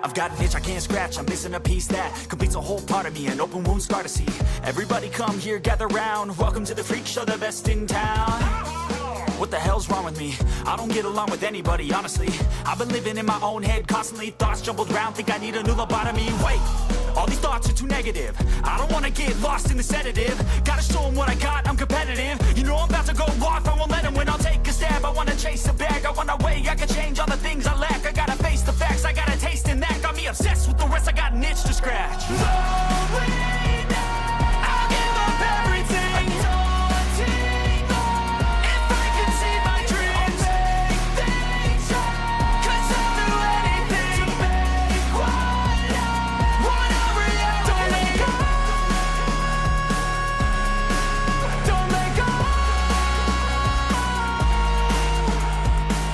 I've got an itch I can't scratch, I'm missing a piece that completes a whole part of me, an open wound scar to see. Everybody come here, gather round, welcome to the freak show, the best in town. What the hell's wrong with me? I don't get along with anybody, honestly. I've been living in my own head constantly, thoughts jumbled around, think I need a new lobotomy. Wait, all these thoughts are too negative. I don't wanna get lost in the sedative. Gotta show them what I got, I'm competitive. You know I'm about to go off, I won't let them win. I'll take a stab, I wanna chase a bag. I wanna weigh, I can change all the things I lack. I gotta face the facts, I got a taste in that. Got me obsessed with the rest, I got an itch to scratch. Lonely now, I'll give up everything. Daunting thought, if I could see my dreams, I'll make things right. 'Cause I'll do anything to make one a reality. Don't let go.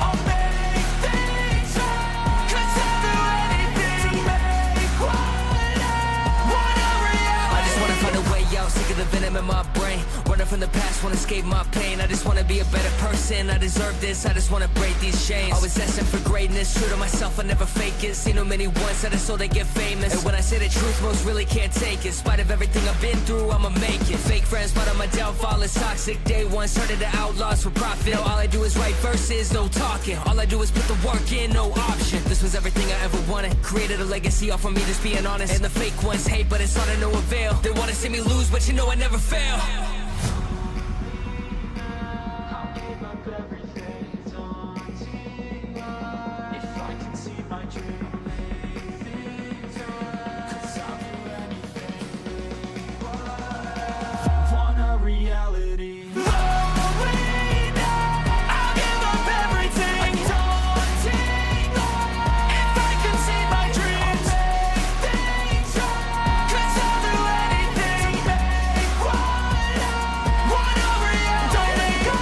I'll make things right. 'Cause I'll do anything to make one a reality. I just wanna find a way out, sick of the venom in my brain. Running from the past, wanna escape my pain. I just wanna be a better person, I deserve this. I just wanna break these chains. Always asking for greatness, true to myself, I never fake it. Seen too many once, I just so they get famous. And when I say the truth, most really can't take it. In spite of everything I've been through, I'ma make it. Fake friends, but on my downfall is toxic. Day one, started to outlaws for profit. Now all I do is write verses, no talking. All I do is put the work in, no option. This was everything I ever wanted. Created a legacy off of me, just being honest. And the fake ones hate, but it's all to no avail. They wanna see me lose, but you know I never fail. I'll give up everything, daunting thought, if I can see my dream, make things right. 'Cause I'll do anything, want a reality. Lonely now, I'll give up everything, daunting thought, if I can see my dreams, make things right. 'Cause I'll do anything to make one a reality. Don't let go.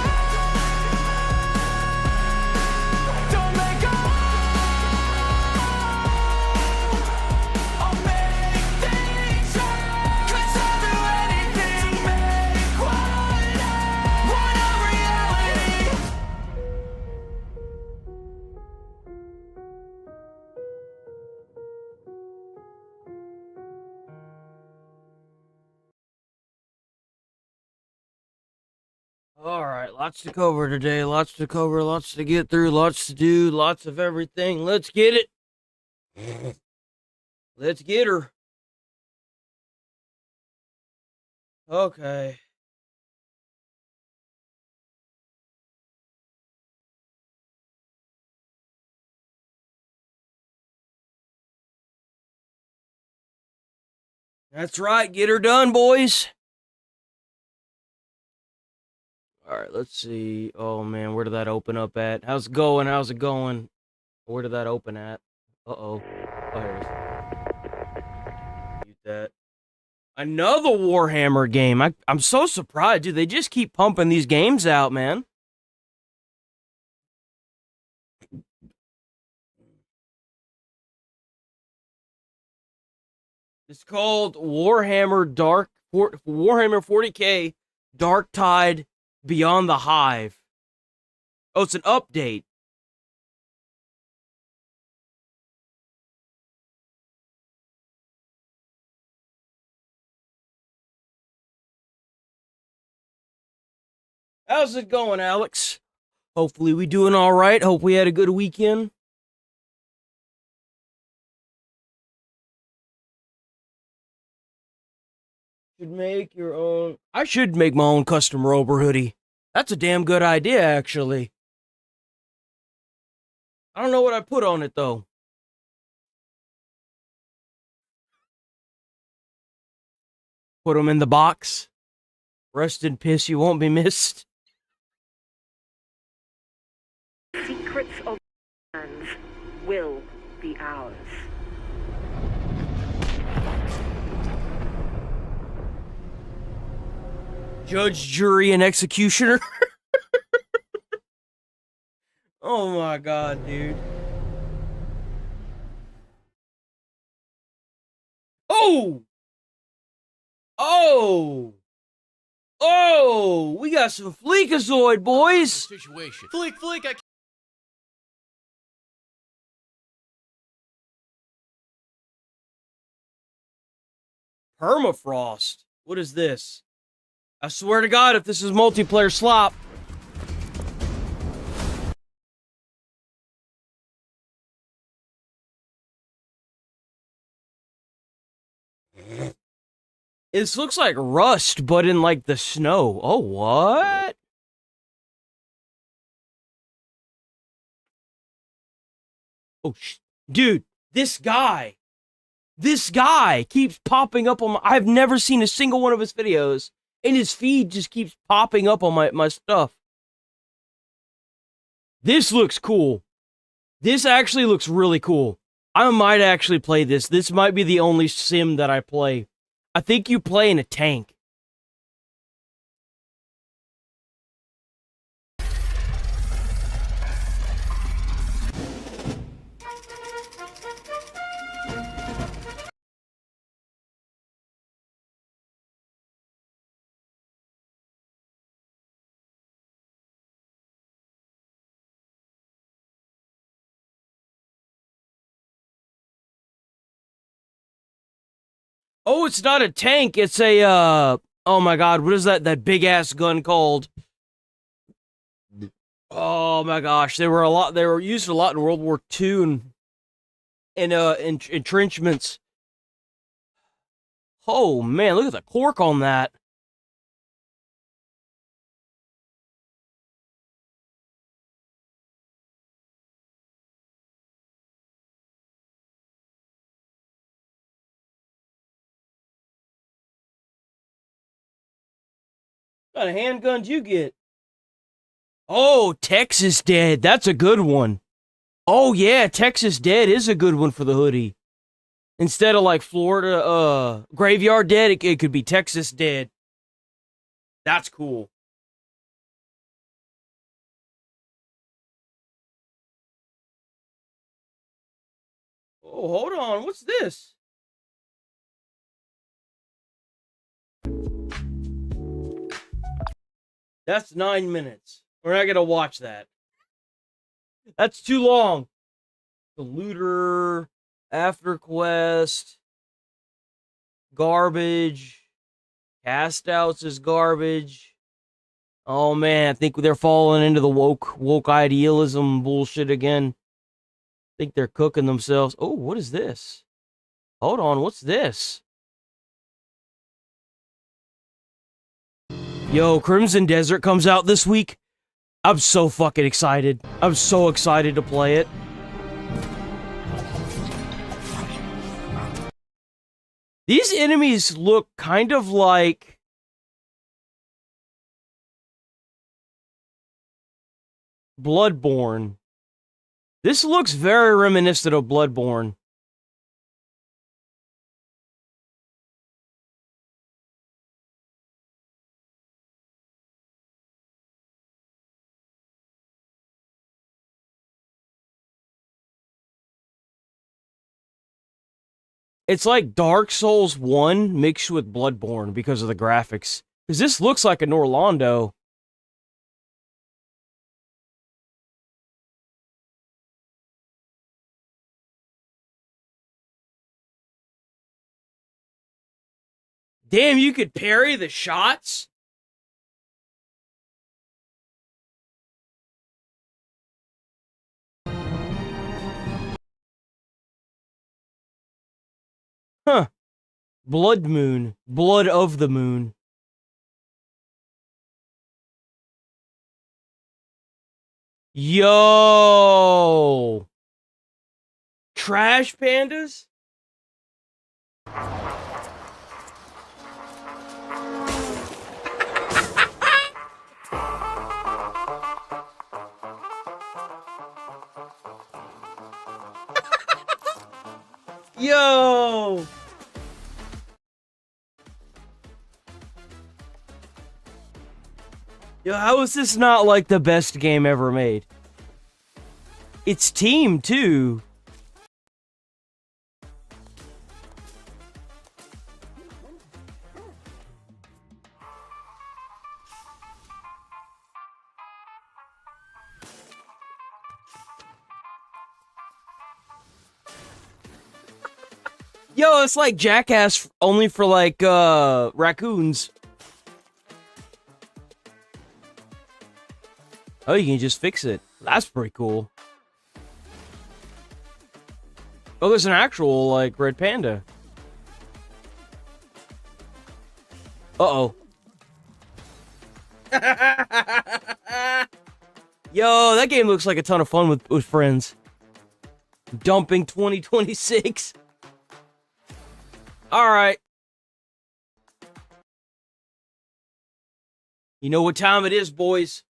Don't let go. I'll make things right. 'Cause I'll do anything to make one a reality. All right, lots to cover today. Lots to cover, lots to get through, lots to do, lots of everything. Let's get it. Let's get her. Okay. That's right. Get her done, boys. All right, let's see. Oh, man, where did that open up at? How's it going? How's it going? Where did that open at? Uh-oh. Oh, here it is. Mute that. Another Warhammer game. I'm so surprised, dude. They just keep pumping these games out, man. It's called Warhammer 40K Darktide Beyond the Hive. Oh, it's an update. How's it going, Alex? Hopefully we doing all right. Hope we had a good weekend. Should make your own. I should make my own custom rober hoodie. That's a damn good idea, actually. I don't know what I put on it, though. Put them in the box. Rest in piss, you won't be missed. Secrets of lands will be ours. Judge, jury, and executioner. Oh my god, dude. Oh! Oh! Oh! We got some Fleekazoid, boys! Situation. Flick, I Permafrost. What is this? I swear to God, if this is multiplayer slop. This looks like Rust, but in like the snow. Oh, what? Oh, dude, this guy keeps popping up on my... I've never seen a single one of his videos, and his feed just keeps popping up on my stuff. This looks cool. This actually looks really cool. I might actually play this. This might be the only sim that I play. I think you play in a tank. Oh, it's not a tank. It's a, oh my God, what is that big ass gun called? Oh my gosh, they were used a lot in World War II and entrenchments. Oh man, look at the cork on that. What kind of handguns you get? Oh, Texas Dead. That's a good one. Oh yeah, Texas Dead is a good one for the hoodie. Instead of like Florida Graveyard Dead, it could be Texas Dead. That's cool. Oh, hold on. What's this? That's 9 minutes. We're not gonna watch that. That's too long. The Looter, After Quest, garbage. Cast Outs is garbage. Oh man, I think they're falling into the woke idealism bullshit again. I think they're cooking themselves. Oh, what is this? Hold on, what's this? Yo, Crimson Desert comes out this week. I'm so fucking excited. I'm so excited to play it. These enemies look kind of like Bloodborne. This looks very reminiscent of Bloodborne. It's like Dark Souls 1 mixed with Bloodborne because of the graphics. Because this looks like an Orlando. Damn, you could parry the shots? Huh. Blood Moon. Blood of the Moon. Yo! Trash pandas? Yo! Yo, how is this not like the best game ever made? It's team too. Yo, it's like Jackass only for like raccoons. Oh, you can just fix it. That's pretty cool. Oh, there's an actual like red panda. Uh-oh. Yo, that game looks like a ton of fun with friends. Dumping 2026. Alright. You know what time it is, boys?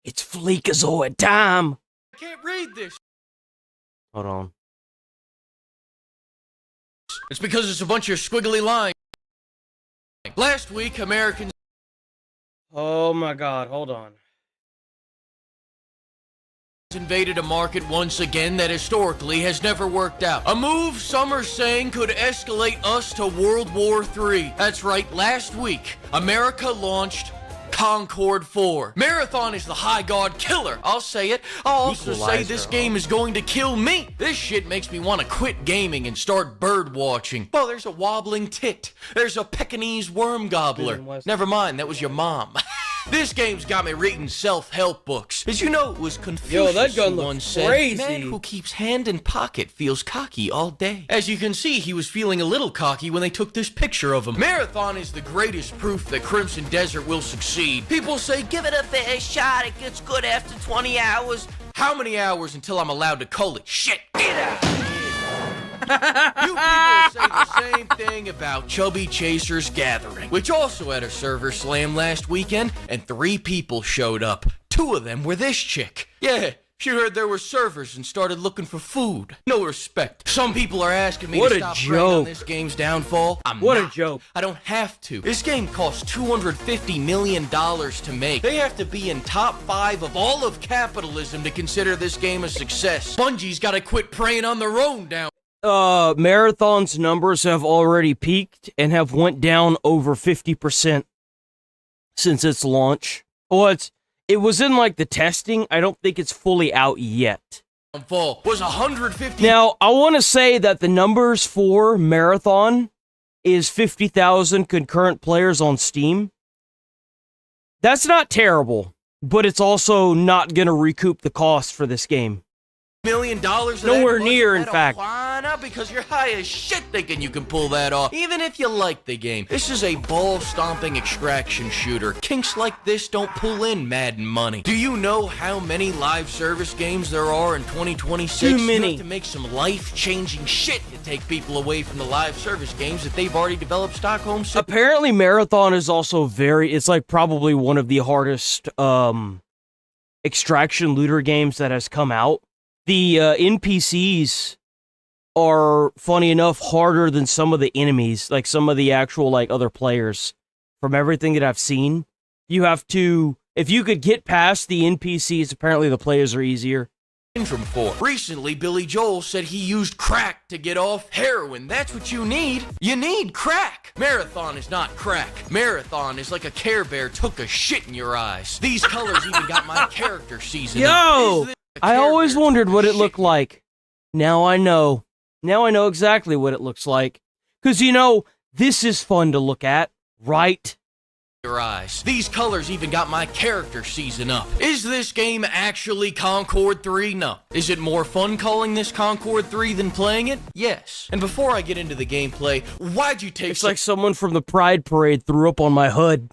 It's Fleekazoid time. I can't read this. Hold on. It's because it's a bunch of squiggly lines. Last week, Americans Oh my god, hold on. invaded a market once again that historically has never worked out. A move some are saying could escalate us to World War III. That's right, last week, America launched Concord 4. Marathon is the high god killer. I'll say it. I'll also say this game is going to kill me. This shit makes me want to quit gaming and start bird watching. Oh, there's a wobbling tit. There's a Pekingese worm gobbler. Never mind, that was your mom. This game's got me reading self-help books. Did you know it was Confucius Yo, that gun who looks once said, crazy. "Man who keeps hand in pocket feels cocky all day." As you can see, he was feeling a little cocky when they took this picture of him. Marathon is the greatest proof that Crimson Desert will succeed. People say, give it a fair shot, it gets good after 20 hours. How many hours until I'm allowed to call it shit? Get out! You people say the same thing about Chubby Chasers Gathering, which also had a server slam last weekend, and 3 people showed up. 2 of them were this chick. Yeah, she heard there were servers and started looking for food. No respect. Some people are asking me What to a stop joke. preying on this game's downfall. What a not. joke. I don't have to. This game costs $250 million to make. They have to be in top 5 of all of capitalism to consider this game a success. Bungie's gotta quit preying on their own down. Marathon's numbers have already peaked and have went down over 50% since its launch. Well, it was in like the testing. I don't think it's fully out yet. Fall was 150. Now, I want to say that the numbers for Marathon is 50,000 concurrent players on Steam. That's not terrible, but it's also not going to recoup the cost for this game. $1 million. Nowhere near, in fact. Why not? Because you're high as shit thinking you can pull that off, even if you like the game. This is a ball-stomping extraction shooter. Kinks like this don't pull in Madden money. Do you know how many live service games there are in 2026? Too many. You have to make some life-changing shit to take people away from the live service games that they've already developed Stockholm Syndrome. Apparently, Marathon is also it's like probably one of the hardest extraction looter games that has come out. The NPCs are, funny enough, harder than some of the enemies, like some of the actual like other players. From everything that I've seen, you have to, if you could get past the NPCs, apparently the players are easier. Syndrome for. Recently, Billy Joel said he used crack to get off heroin. That's what you need. You need crack. Marathon is not crack. Marathon is like a Care Bear took a shit in your eyes. These colors even got my character season. Yo! I always wondered what it looked like. Now I know. Now I know exactly what it looks like. Because, you know, this is fun to look at, right? Your eyes. These colors even got my character season up. Is this game actually Concord 3? No. Is it more fun calling this Concord 3 than playing it? Yes. And before I get into the gameplay, why'd you take It's like someone from the Pride Parade threw up on my hood.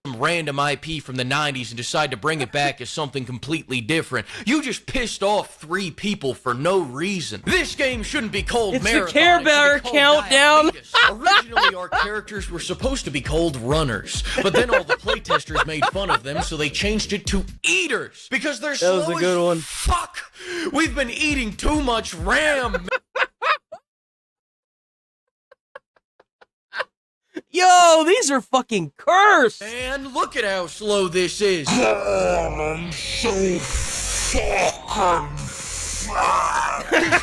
some random IP from the 90s and decide to bring it back as something completely different? You just pissed off 3 people for no reason. This game shouldn't be called It's Marathon. the Care Bear it should be called countdown. Diabetes. Originally, our characters were supposed to be called runners, but then all the playtesters made fun of them, so they changed it to eaters because they're slow was a good as one. fuck. We've been eating too much RAM. Yo, these are fucking cursed. And look at how slow this is. This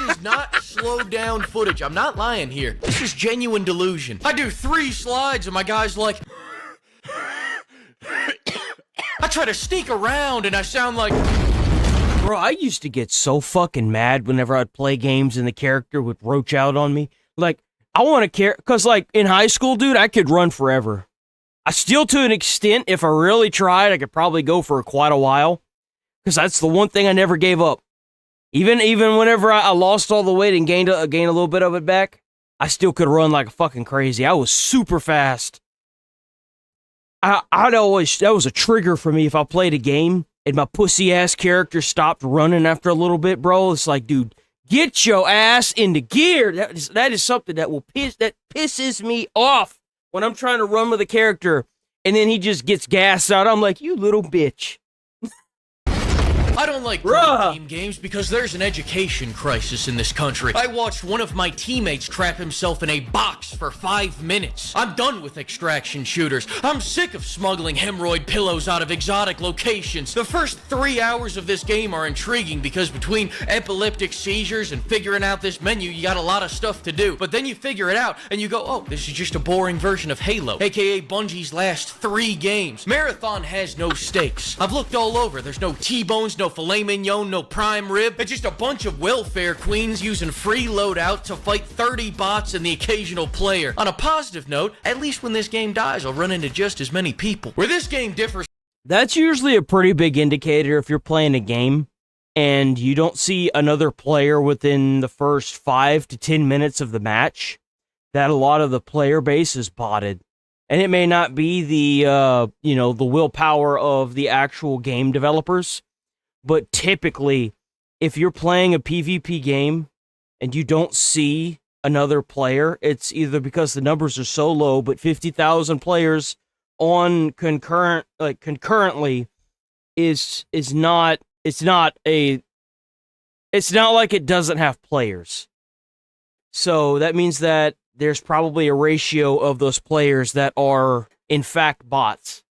is not slowed down footage. I'm not lying here. This is genuine delusion. I do 3 slides and my guy's like... I try to sneak around and I sound like... Bro, I used to get so fucking mad whenever I'd play games and the character would roach out on me. Like, I want to care, because, like, in high school, dude, I could run forever. I still, to an extent, if I really tried, I could probably go for quite a while, because that's the one thing I never gave up. Even whenever I lost all the weight and gained a little bit of it back, I still could run like fucking crazy. I was super fast. I'd always, that was a trigger for me if I played a game and my pussy ass character stopped running after a little bit, bro. It's like, dude, get your ass into gear. That is something that pisses me off when I'm trying to run with a character and then he just gets gassed out. I'm like, you little bitch. I don't like playing team games because there's an education crisis in this country. I watched one of my teammates trap himself in a box for 5 minutes. I'm done with extraction shooters. I'm sick of smuggling hemorrhoid pillows out of exotic locations. The first 3 hours of this game are intriguing because between epileptic seizures and figuring out this menu, you got a lot of stuff to do. But then you figure it out and you go, oh, this is just a boring version of Halo, aka Bungie's last 3 games. Marathon has no stakes. I've looked all over. There's no T-bones, no filet mignon, no prime rib. It's just a bunch of welfare queens using free loadout to fight 30 bots and the occasional player. On a positive note, at least when this game dies, I'll run into just as many people. Where this game differs... That's usually a pretty big indicator if you're playing a game and you don't see another player within the first 5 to 10 minutes of the match, that a lot of the player base is botted. And it may not be the, the willpower of the actual game developers. But typically, if you're playing a PvP game and you don't see another player, it's either because the numbers are so low, but 50,000 players on concurrently is not, it's not like it doesn't have players. So that means that there's probably a ratio of those players that are in fact bots.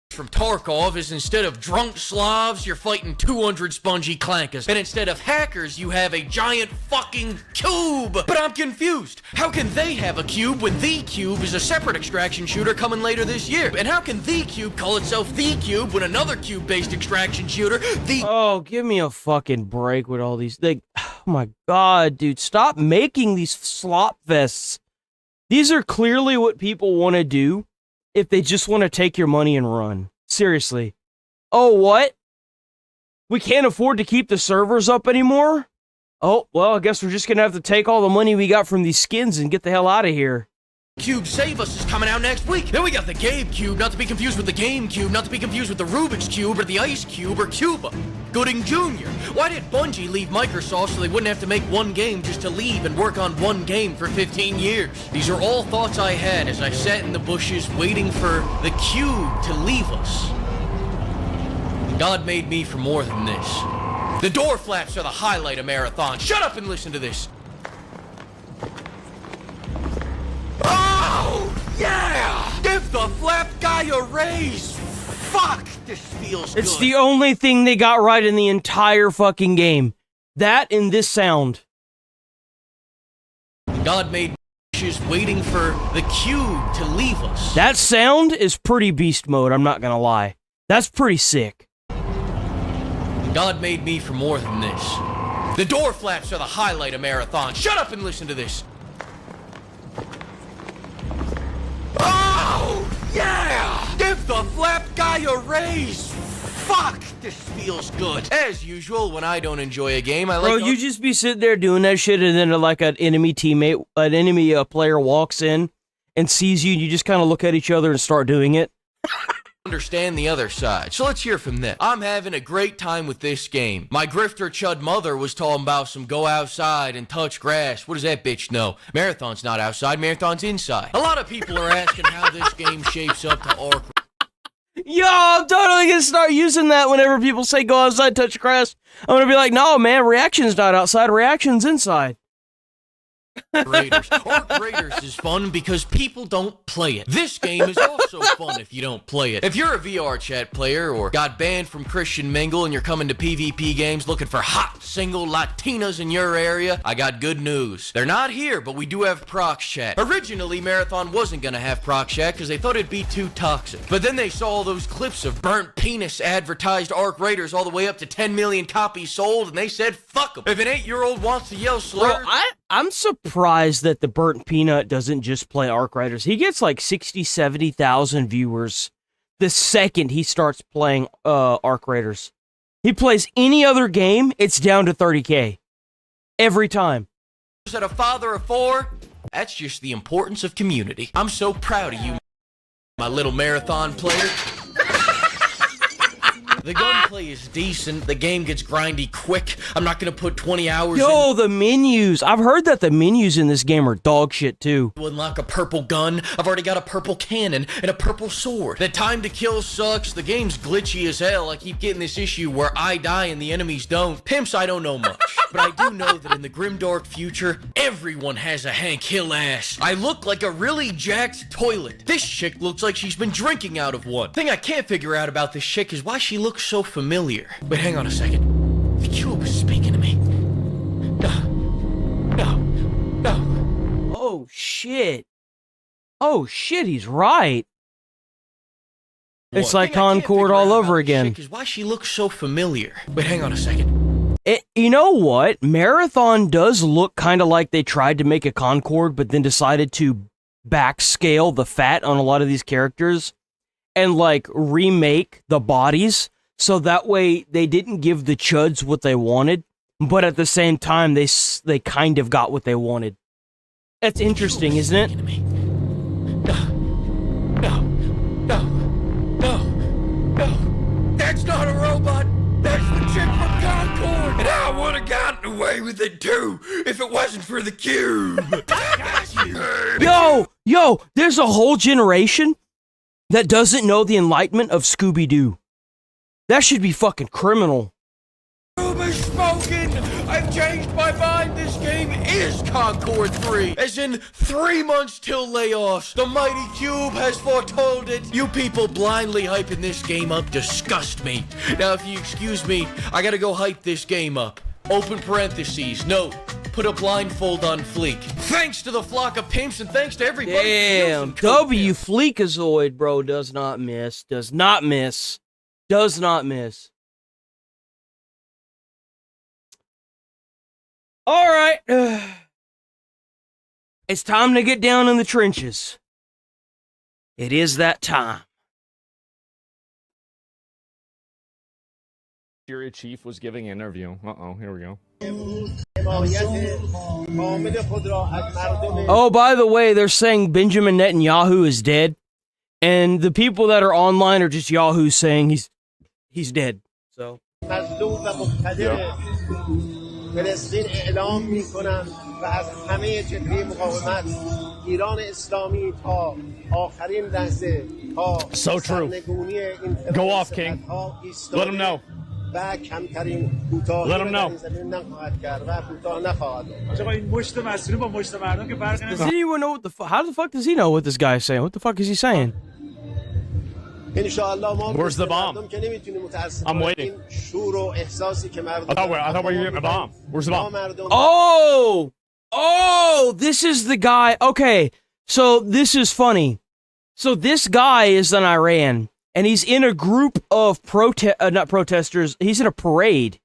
From Tarkov is instead of drunk Slavs, you're fighting 200 spongy clankers. And instead of hackers, you have a giant fucking cube. But I'm confused. How can they have a cube when The Cube is a separate extraction shooter coming later this year? And how can The Cube call itself The Cube when another cube-based extraction shooter, Oh, give me a fucking break with all these... oh my god, dude. Stop making these slop vests. These are clearly what people want to do if they just want to take your money and run. Seriously. Oh, what? We can't afford to keep the servers up anymore? Oh, well, I guess we're just going to have to take all the money we got from these skins and get the hell out of here. Cube Save Us is coming out next week. Then we got the Gabe Cube, not to be confused with the Game Cube, not to be confused with the Rubik's Cube or the Ice Cube or Cuba. Gooding Jr. Why did Bungie leave Microsoft so they wouldn't have to make one game just to leave and work on one game for 15 years? These are all thoughts I had as I sat in the bushes waiting for the Cube to leave us. God made me for more than this. The door flaps are the highlight of Marathon. Shut up and listen to this. Oh, yeah! Give the flap guy a raise! Fuck, this feels good. It's the only thing they got right in the entire fucking game. That and this sound. God made bushes waiting for the cube to leave us. That sound is pretty beast mode, I'm not gonna lie. That's pretty sick. God made me for more than this. The door flaps are the highlight of Marathon. Shut up and listen to this. Oh, yeah! Give the flap guy a raise! Fuck, this feels good. As usual, when I don't enjoy a game, I like... Bro, you just be sitting there doing that shit and then like an enemy teammate, an enemy player walks in and sees you and you just kind of look at each other and start doing it. Understand the other side. So let's hear from them. I'm having a great time with this game. My grifter chud mother was talking about some go outside and touch grass. What does that bitch know? Marathon's not outside, Marathon's inside. A lot of people are asking how this game shapes up to Ark. Yo, I'm totally gonna start using that whenever people say go outside, touch grass. I'm gonna be like, no, man, reaction's not outside, reaction's inside. Raiders. Arc Raiders is fun because people don't play it. This game is also fun if you don't play it. If you're a VR chat player or got banned from Christian Mingle and you're coming to PvP games looking for hot single Latinas in your area, I got good news. They're not here, but we do have Prox Chat. Originally, Marathon wasn't gonna have Prox Chat because they thought it'd be too toxic. But then they saw all those clips of burnt penis advertised Arc Raiders all the way up to 10 million copies sold, and they said, fuck them. If an 8-year-old wants to yell slurs... Bro, I'm surprised that the Burnt Peanut doesn't just play Arc Raiders. He gets like 60, 70,000 viewers the second he starts playing Arc Raiders. He plays any other game, it's down to 30K. Every time. ...at a father of 4, that's just the importance of community. I'm so proud of you, my little Marathon player. The gunplay is decent, the game gets grindy quick, I'm not gonna put 20 hours Yo, the menus! I've heard that the menus in this game are dog shit too. to unlock a purple gun, I've already got a purple cannon and a purple sword. The time to kill sucks, the game's glitchy as hell, I keep getting this issue where I die and the enemies don't. Pimps, I don't know much, but I do know that in the grimdark future, everyone has a Hank Hill ass. I look like a really jacked toilet. This chick looks like she's been drinking out of one. Thing I can't figure out about this chick is why she looks so familiar. Wait, hang on a second. The cube is speaking to me. No. Oh shit. Oh shit, he's right. It's like Concord all over again. Is why she looks so familiar. Wait, hang on a second. You know what? Marathon does look kind of like they tried to make a Concord, but then decided to backscale the fat on a lot of these characters and like remake the bodies. So that way they didn't give the chuds what they wanted, but at the same time they kind of got what they wanted. That's interesting, isn't it? No. That's not a robot. That's the chick from Concord. And I would have gotten away with it too if it wasn't for the cube. Yo, there's a whole generation that doesn't know the enlightenment of Scooby-Doo. That should be fucking criminal. Cube is smoking! I've changed my mind. This game is Concord 3. As in 3 months till layoffs. The mighty cube has foretold it. You people blindly hyping this game up disgust me. Now, if you excuse me, I gotta go hype this game up. Open parentheses. Note. Put a blindfold on Fleek. Thanks to the flock of pimps and thanks to everybody. Damn, W Fleekazoid, bro, does not miss. Does not miss. Does not miss. All right. It's time to get down in the trenches. It is that time. Syria chief was giving an interview. Here we go. Oh, by the way, they're saying Benjamin Netanyahu is dead. And the people that are online are just Yahoo saying he's dead. So. فلسطین اعلام می‌کنم و از همه جبهه مقاومت ایران اسلامی تا آخرین لحظه تا سرنگونی این Go off, King. Let him know. و کمترین کوتاهی Let him know. زمین نخواهد کرد و کوتاه نخواهد. آقا این مشت مسئولین با مشت مردم که فرق Does anyone know what the fuck? How the fuck does he know what this guy is saying? What the fuck is he saying? Where's the bomb? I'm waiting. I thought we were getting a bomb. Where's the bomb? Oh, this is the guy. Okay, so this is funny. So this guy is in Iran, and he's in a group of not protesters. He's in a parade.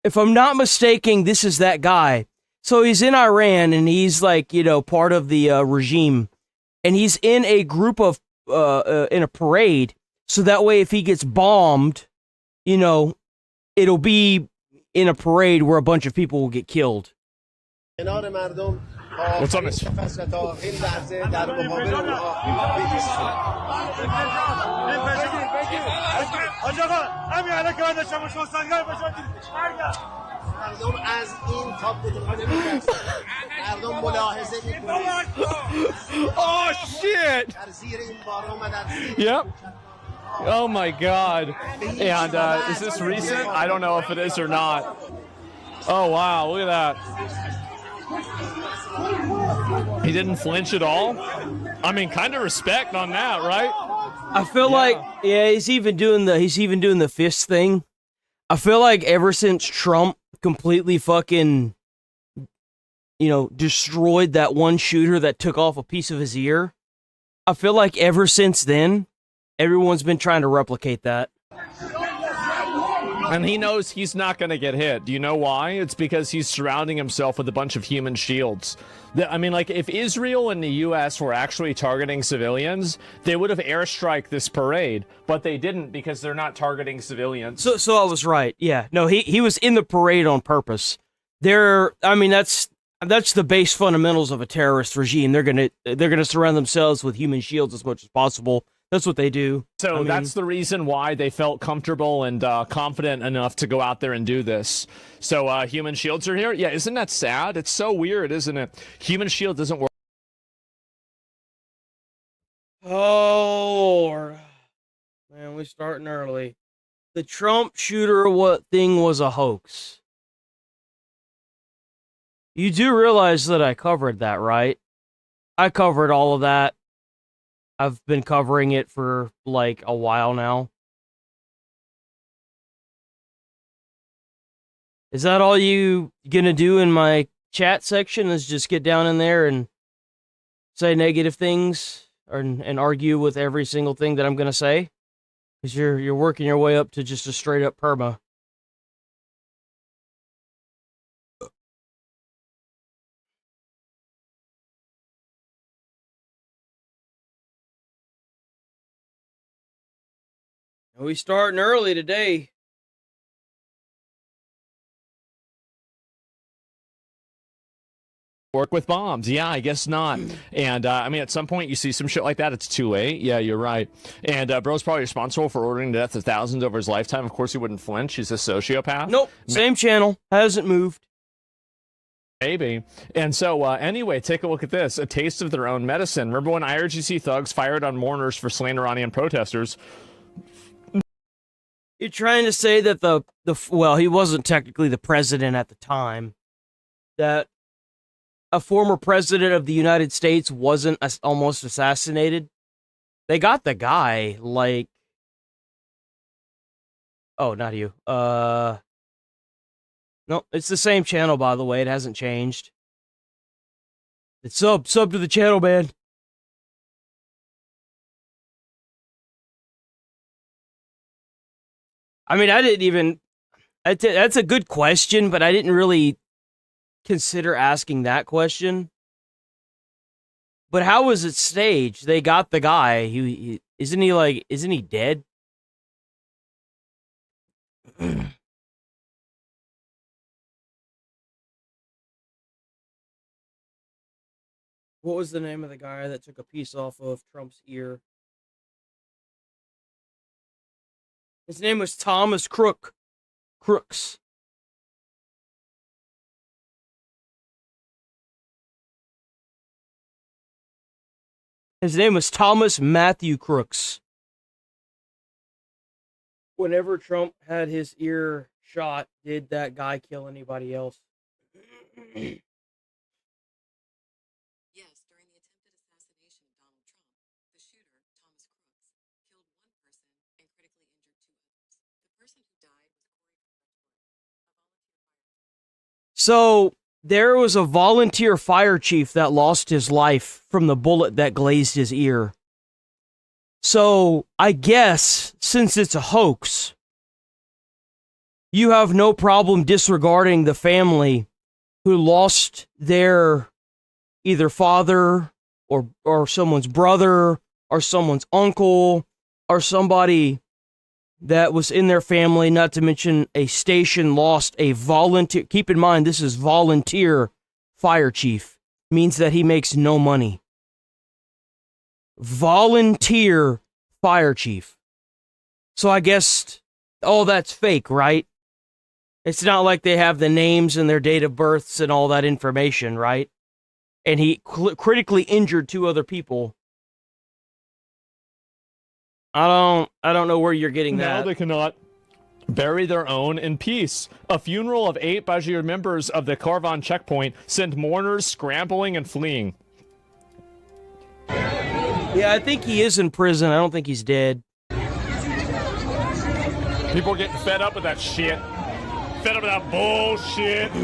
If I'm not mistaken, this is that guy. So he's in Iran, and he's like, you know, part of the regime, and he's in a group of in a parade, so that way if he gets bombed, you know, it'll be in a parade where a bunch of people will get killed. What's on this? Oh shit! Yep. Oh my god. And is this recent? I don't know if it is or not. Oh wow, look at that. He didn't flinch at all? I mean, kind of respect on that, right? I feel like, yeah, he's even doing the fist thing. I feel like ever since Trump completely fucking, destroyed that one shooter that took off a piece of his ear, I feel like ever since then, everyone's been trying to replicate that. And he knows he's not going to get hit. Do you know why? It's because he's surrounding himself with a bunch of human shields. I mean, like, if Israel and the U.S. were actually targeting civilians, they would have airstrike this parade, but they didn't because they're not targeting civilians. So I was right. Yeah. No, he was in the parade on purpose. That's the base fundamentals of a terrorist regime. They're gonna surround themselves with human shields as much as possible. That's what they do. So that's the reason why they felt comfortable and confident enough to go out there and do this. So human shields are here. Yeah, isn't that sad? It's so weird, isn't it? Human shield doesn't work. Oh, man, we're starting early. The Trump shooter thing was a hoax. You do realize that I covered that, right? I covered all of that. I've been covering it for, like, a while now. Is that all you gonna do in my chat section, is just get down in there and say negative things and argue with every single thing that I'm gonna say? Because you're working your way up to just a straight up perma. We starting early today. Work with bombs. Yeah, I guess not. And I mean, at some point you see some shit like that, it's too late. Yeah, you're right. And bro's probably responsible for ordering the death of thousands over his lifetime. Of course he wouldn't flinch. He's a sociopath. Nope. Same channel. Hasn't moved. Maybe. And so anyway, take a look at this. A taste of their own medicine. Remember when IRGC thugs fired on mourners for slaying Iranian protesters? You're trying to say that well, he wasn't technically the president at the time, that a former president of the United States wasn't almost assassinated? They got the guy, like... Oh, not you. No, it's the same channel, by the way. It hasn't changed. It's sub to the channel, man. I mean, I didn't even... That's a good question, but I didn't really consider asking that question. But how was it staged? They got the guy. Isn't he dead? What was the name of the guy that took a piece off of Trump's ear? His name was Thomas Crooks. His name was Thomas Matthew Crooks. Whenever Trump had his ear shot, did that guy kill anybody else? Yes, during the attempted assassination of Donald Trump, the shooter, Thomas Crooks, killed one person and critically injured two others. The person who died was So, there was a volunteer fire chief that lost his life from the bullet that glazed his ear. So, I guess, since it's a hoax, you have no problem disregarding the family who lost their either father or someone's brother or someone's uncle or somebody that was in their family, not to mention a station lost a volunteer. Keep in mind, this is volunteer fire chief. Means that he makes no money. Volunteer fire chief. So I guess all that's fake, right? It's not like they have the names and their date of births and all that information, right? And he critically injured two other people. I don't know where you're getting that. Now they cannot bury their own in peace. A funeral of 8 Bajir members of the Karvan checkpoint sent mourners scrambling and fleeing. Yeah, I think he is in prison. I don't think he's dead. People are getting fed up with that shit. Fed up with that bullshit.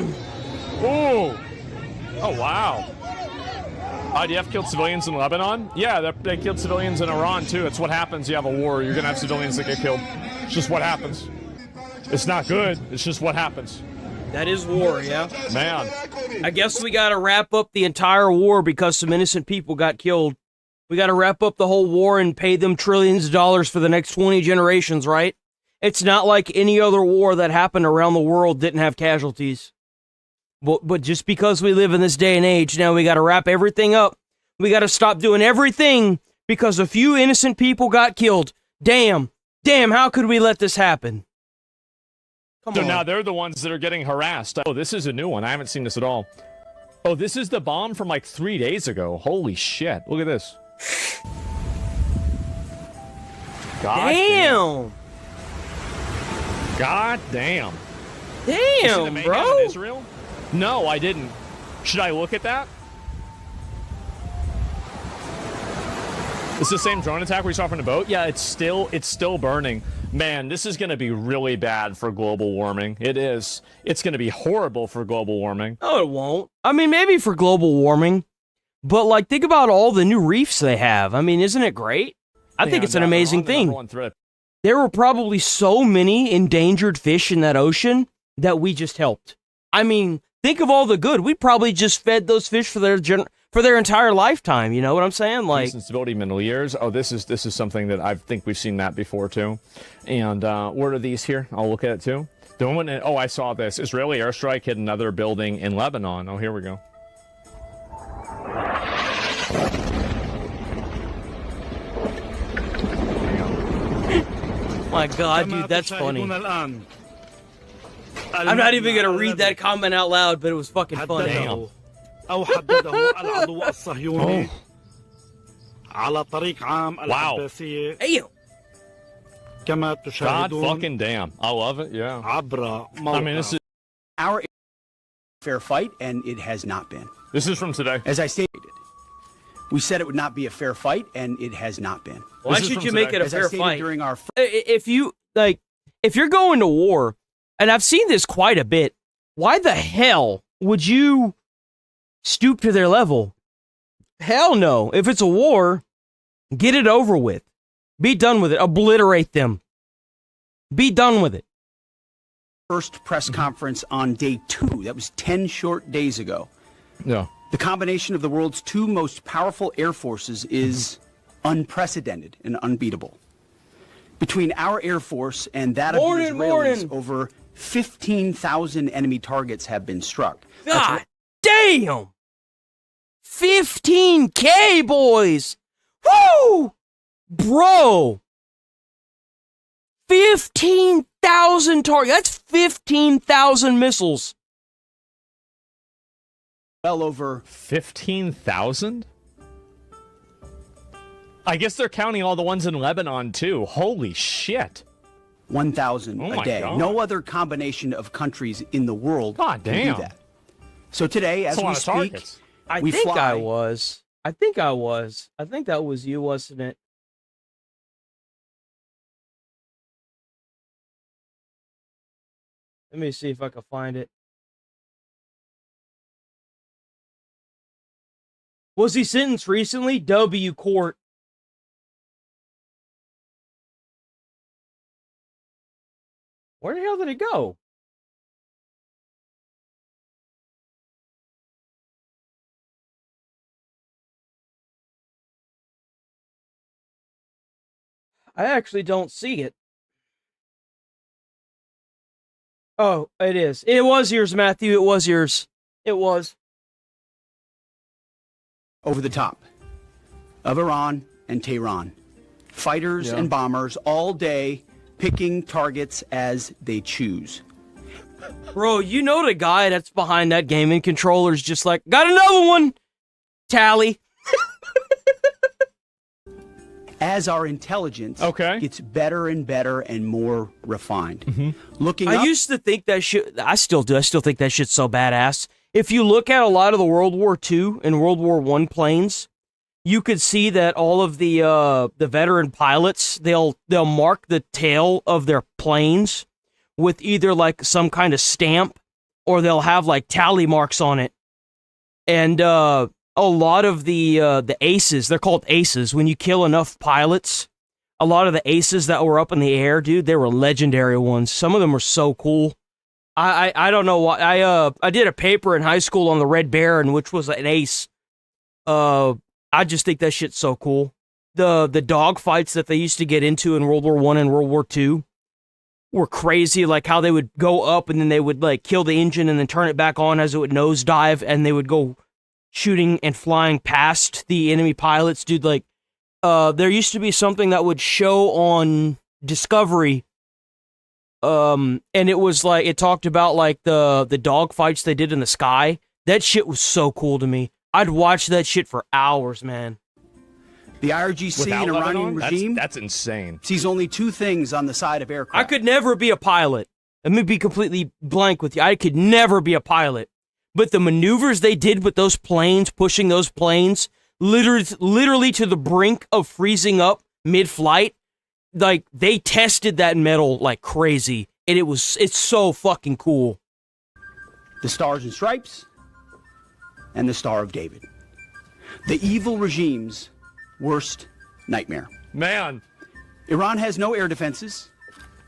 Ooh. Oh, wow. IDF killed civilians in Lebanon? Yeah, they killed civilians in Iran, too. That's what happens. You have a war. You're going to have civilians that get killed. It's just what happens. It's not good. It's just what happens. That is war, yeah. Man. I guess we got to wrap up the entire war because some innocent people got killed. We got to wrap up the whole war and pay them trillions of dollars for the next 20 generations, right? It's not like any other war that happened around the world didn't have casualties. But just because we live in this day and age, now we got to wrap everything up. We got to stop doing everything because a few innocent people got killed. Damn, how could we let this happen? So now they're the ones that are getting harassed. Oh, this is a new one. I haven't seen this at all. Oh, this is the bomb from like 3 days ago. Holy shit. Look at this. God damn. God damn. Damn, bro. In Israel? No, I didn't. Should I look at that? It's the same drone attack we saw from the boat? Yeah, it's still burning. Man, this is going to be really bad for global warming. It is. It's going to be horrible for global warming. No, it won't. I mean, maybe for global warming. But, like, think about all the new reefs they have. I mean, isn't it great? I think it's an amazing thing. There were probably so many endangered fish in that ocean that we just helped. I mean, think of all the good. We probably just fed those fish for their entire lifetime. You know what I'm saying? Like, peace and stability middle years. Oh, this is something that I think we've seen that before too. And what are these here? I'll look at it too. The one. Oh, I saw this. Israeli airstrike hit another building in Lebanon. Oh, here we go. My God, dude, that's funny. I'm not even gonna read that comment out loud, but it was fucking funny. Damn. أو حدده العدو الصهيوني على طريق عام العباسية كما God تشاهدون fucking damn. I love it, yeah. عبر I mean, this is Our fair fight, and it has not been. This is from today. As I stated, we said it would not be a fair fight, and it has not been. Why should you make it a fair fight? During our if you're going to war, and I've seen this quite a bit, why the hell would you stoop to their level? Hell no. If it's a war, get it over with. Be done with it. Obliterate them. Be done with it. first press conference on day 2. That was 10 short days ago. Yeah. The combination of the world's two most powerful air forces is unprecedented and unbeatable. Between our Air Force and that of the Israelis, over 15,000 enemy targets have been struck. God damn! 15K, boys! Woo! Bro! 15,000 targets. That's 15,000 missiles. Well over 15,000? I guess they're counting all the ones in Lebanon, too. Holy shit. 1,000 a day. God. No other combination of countries in the world can do that. So today, as we speak, I think I was. I think that was you, wasn't it? Let me see if I can find it. Was he sentenced recently? W court. Where the hell did it go? I actually don't see it. Oh, it is. It was yours, Matthew. It was yours. It was. Over the top of Iran and Tehran. Fighters and bombers all day picking targets as they choose. Bro, you know the guy that's behind that gaming controller's just like, got another one! Tally. As our intelligence gets better and better and more refined. Looking I up, used to think that shit, I still do, I still think that shit's so badass. If you look at a lot of the World War II and World War I planes, you could see that all of the veteran pilots, they'll mark the tail of their planes with either like some kind of stamp, or they'll have like tally marks on it. And a lot of the aces, they're called aces. When you kill enough pilots, a lot of the aces that were up in the air, dude, they were legendary ones. Some of them were so cool. I don't know why. I did a paper in high school on the Red Baron, which was an ace. I just think that shit's so cool. The dog fights that they used to get into in World War I and World War II were crazy. Like how they would go up and then they would like kill the engine and then turn it back on as it would nosedive, and they would go shooting and flying past the enemy pilots, dude. Like, there used to be something that would show on Discovery, and it was like, it talked about like the dog fights they did in the sky. That shit was so cool to me. I'd watch that shit for hours, man. The IRGC and Iranian regime, that's insane, sees only two things on the side of aircraft. I could never be a pilot. Let me be completely blank with you. I could never be a pilot. But the maneuvers they did with those planes, pushing those planes literally to the brink of freezing up mid-flight, like they tested that metal like crazy, and it's so fucking cool. The Stars and Stripes and the Star of David. The evil regime's worst nightmare. Man. Iran has no air defenses.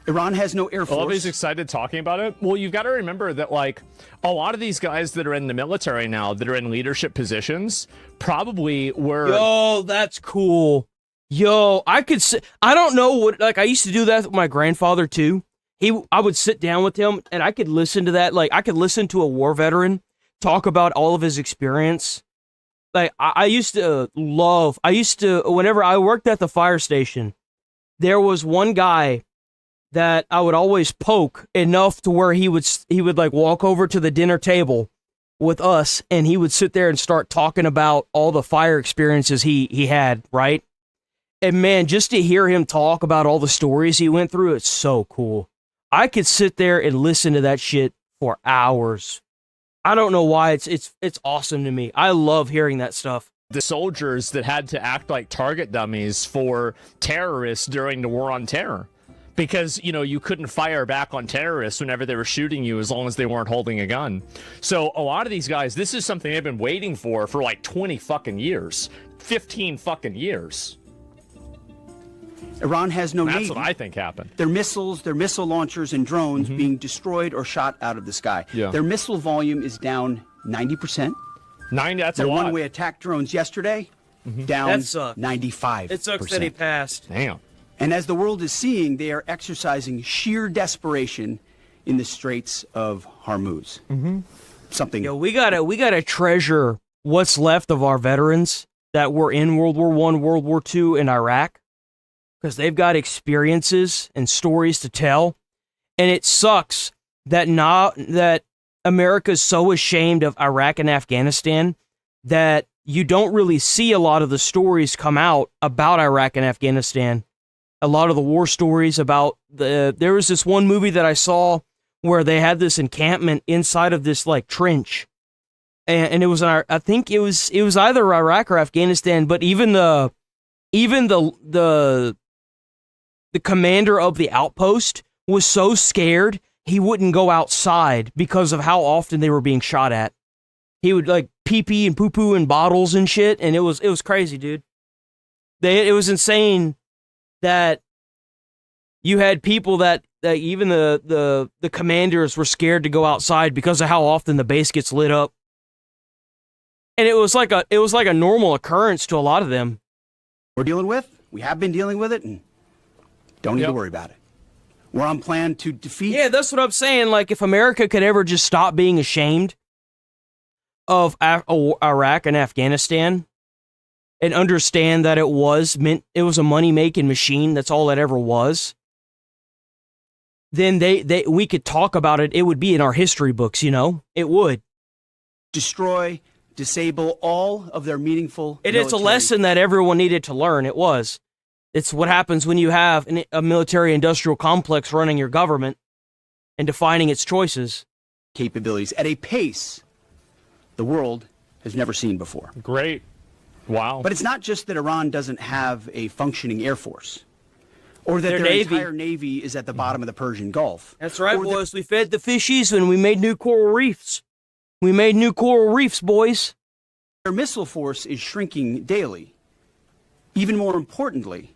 Iran has no air force. Everybody's excited talking about it. Well, you've got to remember that, like, a lot of these guys that are in the military now, that are in leadership positions, probably were... Yo, that's cool. Yo, I don't know what... Like, I used to do that with my grandfather, too. I would sit down with him, and I could listen to that. Like, I could listen to a war veteran talk about all of his experience. Like, I used to, whenever I worked at the fire station, there was one guy that I would always poke enough to where he would like walk over to the dinner table with us, and he would sit there and start talking about all the fire experiences he had, right? And man, just to hear him talk about all the stories he went through, it's so cool. I could sit there and listen to that shit for hours. I don't know why, it's awesome to me. I love hearing that stuff. The soldiers that had to act like target dummies for terrorists during the War on Terror. Because, you know, you couldn't fire back on terrorists whenever they were shooting you as long as they weren't holding a gun. So a lot of these guys, this is something they've been waiting for like 20 fucking years. 15 fucking years. Iran has no navy. That's what I think happened. Their missiles, their missile launchers, and drones being destroyed or shot out of the sky. Yeah. Their missile volume is down 90%. 90, that's their a lot. one-way attack drones yesterday, down 95%. It sucks that he passed. Damn. And as the world is seeing, they are exercising sheer desperation in the Straits of Hormuz. Something. Yo, we gotta treasure what's left of our veterans that were in World War I, World War II, and Iraq, because they've got experiences and stories to tell. And it sucks that America's so ashamed of Iraq and Afghanistan that you don't really see a lot of the stories come out about Iraq and Afghanistan. A lot of the war stories about there was this one movie that I saw where they had this encampment inside of this like trench, and it was I think it was either Iraq or Afghanistan, but even the commander of the outpost was so scared he wouldn't go outside because of how often they were being shot at. He would like pee and poo in bottles and shit, and it was crazy, dude. It was insane that you had people that even the commanders were scared to go outside because of how often the base gets lit up. And it was like a normal occurrence to a lot of them. We have been dealing with it, and don't need to worry about it. We're on plan to defeat. Yeah, that's what I'm saying. Like, if America could ever just stop being ashamed of Iraq and Afghanistan and understand that it was a money-making machine, that's all it ever was, then we could talk about it. It would be in our history books, you know? It would. Destroy, disable all of their meaningful It's a lesson that everyone needed to learn. It was. It's what happens when you have a military-industrial complex running your government and defining its choices. Capabilities at a pace the world has never seen before. Great. Wow. But it's not just that Iran doesn't have a functioning Air Force, or that their entire Navy is at the bottom of the Persian Gulf. That's right, boys. We fed the fishies and we made new coral reefs. We made new coral reefs, boys. Their missile force is shrinking daily. Even more importantly,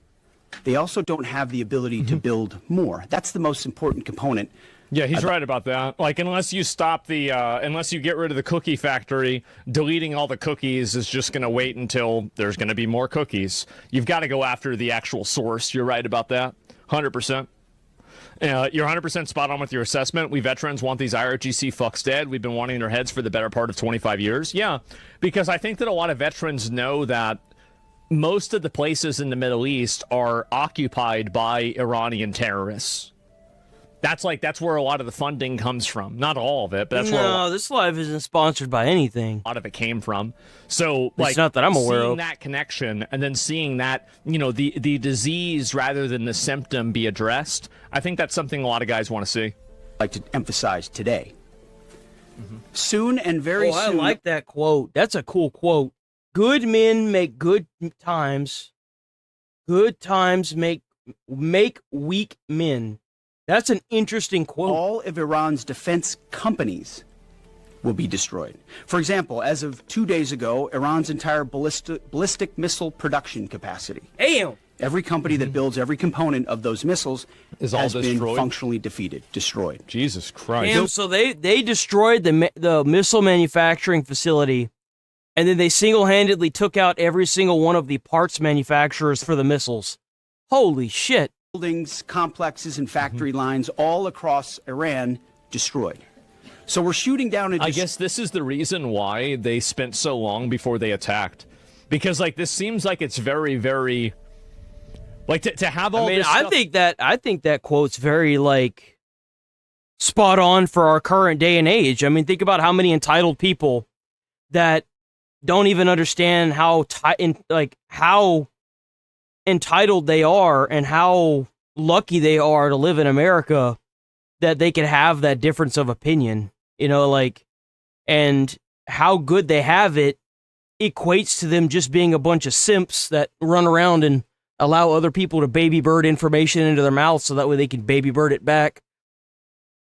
they also don't have the ability to build more. That's the most important component. Yeah, he's right about that. Like, unless you stop the, unless you get rid of the cookie factory, deleting all the cookies is just going to wait until there's going to be more cookies. You've got to go after the actual source. You're right about that. 100%. You're 100% spot on with your assessment. We veterans want these IRGC fucks dead. We've been wanting their heads for the better part of 25 years. Yeah, because I think that a lot of veterans know that most of the places in the Middle East are occupied by Iranian terrorists. That's where a lot of the funding comes from. Not all of it, but that's where this live isn't sponsored by anything. A lot of it came from. So, like, it's not that I'm aware of. Seeing that connection and then seeing that, you know, the disease rather than the symptom be addressed, I think that's something a lot of guys want to see. I'd like to emphasize today. Soon and very soon. I like that quote. That's a cool quote. Good men make good times. Good times make weak men. That's an interesting quote. All of Iran's defense companies will be destroyed. For example, as of 2 days ago, Iran's entire ballistic missile production capacity. Damn. Every company that builds every component of those missiles has been functionally destroyed. Jesus Christ. Damn, so they destroyed the missile manufacturing facility, and then they single-handedly took out every single one of the parts manufacturers for the missiles. Holy shit. Buildings, complexes, and factory lines all across Iran destroyed. So we're shooting down. I guess this is the reason why they spent so long before they attacked, because like this seems like it's very, very like to have all. This stuff. I think that quote's very like spot on for our current day and age. I mean, think about how many entitled people that don't even understand how entitled they are and how lucky they are to live in America that they can have that difference of opinion, you know, like, and how good they have it equates to them just being a bunch of simps that run around and allow other people to baby bird information into their mouths so that way they can baby bird it back.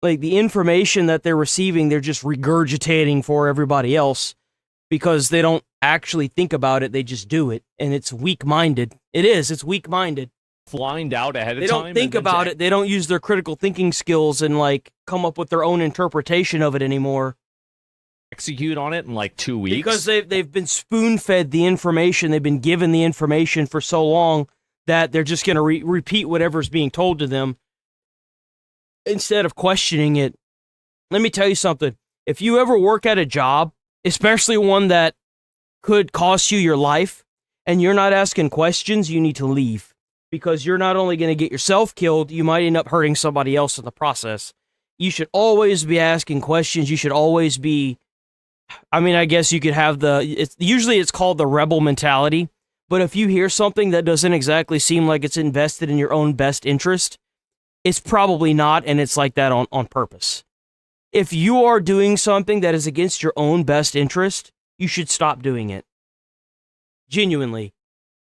Like, the information that they're receiving, they're just regurgitating for everybody else because they don't actually think about it, they just do it, and it's weak-minded. It's weak-minded. Flying out ahead of time. They don't think about it, they don't use their critical thinking skills and, like, come up with their own interpretation of it anymore. Execute on it in, like, 2 weeks? Because they've been spoon-fed the information, they've been given the information for so long that they're just going to repeat whatever's being told to them instead of questioning it. Let me tell you something. If you ever work at a job, especially one that could cost you your life, and you're not asking questions, you need to leave. Because you're not only going to get yourself killed, you might end up hurting somebody else in the process. You should always be asking questions. You should always be, I mean, I guess you could have usually it's called the rebel mentality, but if you hear something that doesn't exactly seem like it's invested in your own best interest, it's probably not, and it's like that on purpose. If you are doing something that is against your own best interest, you should stop doing it. Genuinely.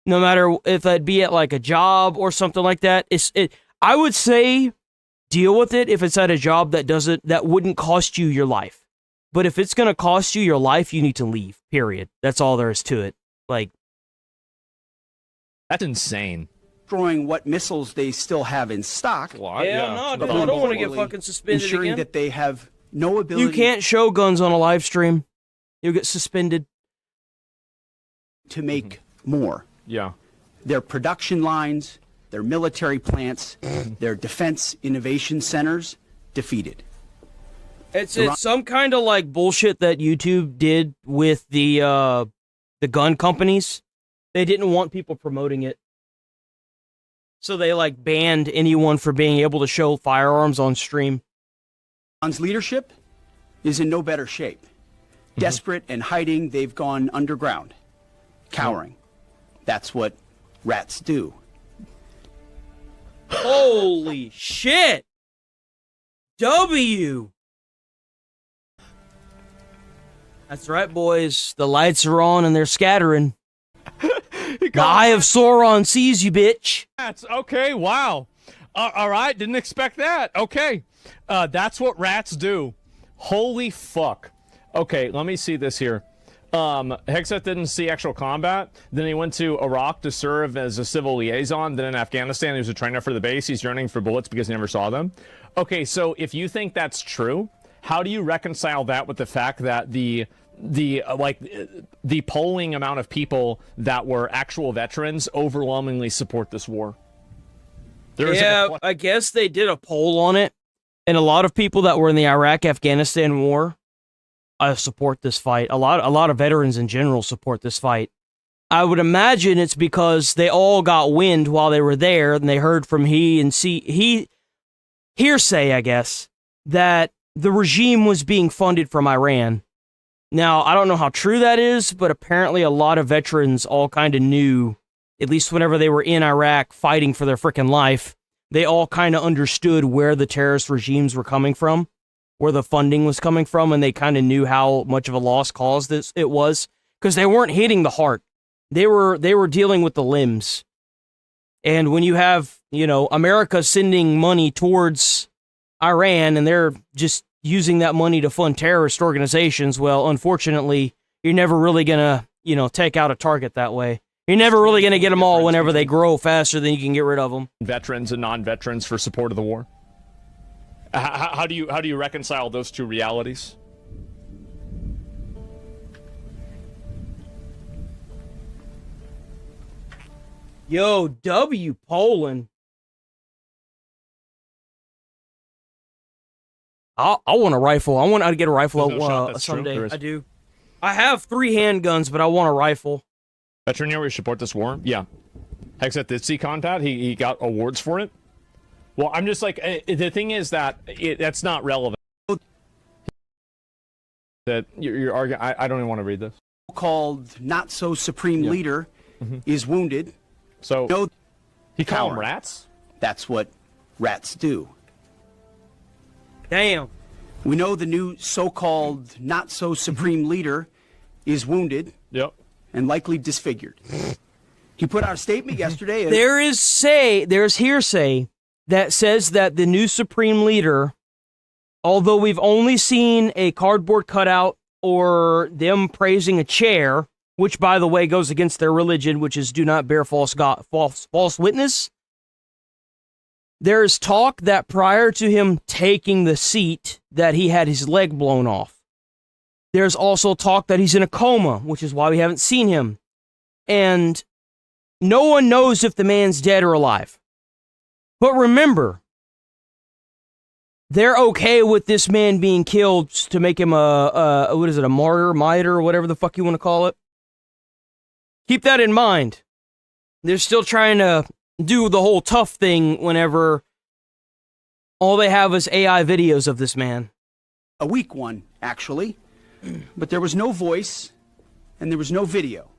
No matter if that be at like a job or something like that, I would say deal with it if it's at a job that wouldn't cost you your life. But if it's going to cost you your life, you need to leave, period. That's all there is to it. Like, that's insane. Destroying what missiles they still have in stock. No, dude, I don't want to get fucking suspended ensuring again. That they have no ability. You can't show guns on a live stream. You'll get suspended. To make more. Yeah. Their production lines, their military plants, their defense innovation centers defeated. It's some kind of like bullshit that YouTube did with the gun companies. They didn't want people promoting it. So they like banned anyone for being able to show firearms on stream. Iran's leadership is in no better shape. Desperate and hiding, they've gone underground, cowering. That's what rats do. Holy shit! W! That's right, boys. The lights are on and they're scattering. The Eye of Sauron sees you, bitch. Rats. Okay, wow. All right, didn't expect that. Okay, that's what rats do. Holy fuck. Okay, let me see this here. Hexet didn't see actual combat. Then he went to Iraq to serve as a civil liaison. Then in Afghanistan, he was a trainer for the base. He's yearning for bullets because he never saw them. Okay, so if you think that's true, how do you reconcile that with the fact that the polling amount of people that were actual veterans overwhelmingly support this war? I guess they did a poll on it, and a lot of people that were in the Iraq-Afghanistan war support this fight. A lot of veterans in general support this fight. I would imagine it's because they all got wind while they were there, and they heard from hearsay, I guess, that the regime was being funded from Iran. Now, I don't know how true that is, but apparently a lot of veterans all kind of knew, at least whenever they were in Iraq fighting for their frickin' life, they all kind of understood where the terrorist regimes were coming from, where the funding was coming from, and they kind of knew how much of a lost cause it was, because they weren't hitting the heart. They were dealing with the limbs. And when you have, America sending money towards Iran, and they're just using that money to fund terrorist organizations, well, unfortunately, you're never really going to, take out a target that way. You're never really going to get them all whenever they grow faster than you can get rid of them. Veterans and non-veterans for support of the war. How do you reconcile those two realities? Yo, W. Poland. I want a rifle. I want to get a rifle someday. I do. I have 3 handguns, but I want a rifle. Veterinary support this war? Yeah. Hexet did see combat. He got awards for it. Well, I'm just like, the thing is that that's not relevant. That you're arguing. I don't even want to read this. Called not so supreme leader is wounded. So no, he called them rats? That's what rats do. Damn. We know the new so-called not so supreme leader is wounded. Yep. And likely disfigured. He put out a statement yesterday. There's hearsay that says that the new supreme leader, although we've only seen a cardboard cutout or them praising a chair, which by the way goes against their religion, which is do not bear false witness. There's talk that prior to him taking the seat that he had his leg blown off. There's also talk that he's in a coma, which is why we haven't seen him. And no one knows if the man's dead or alive. But remember, they're okay with this man being killed to make him a martyr, or whatever the fuck you want to call it. Keep that in mind. They're still trying to do the whole tough thing whenever all they have is AI videos of this man. A weak one, actually. But there was no voice, and there was no video.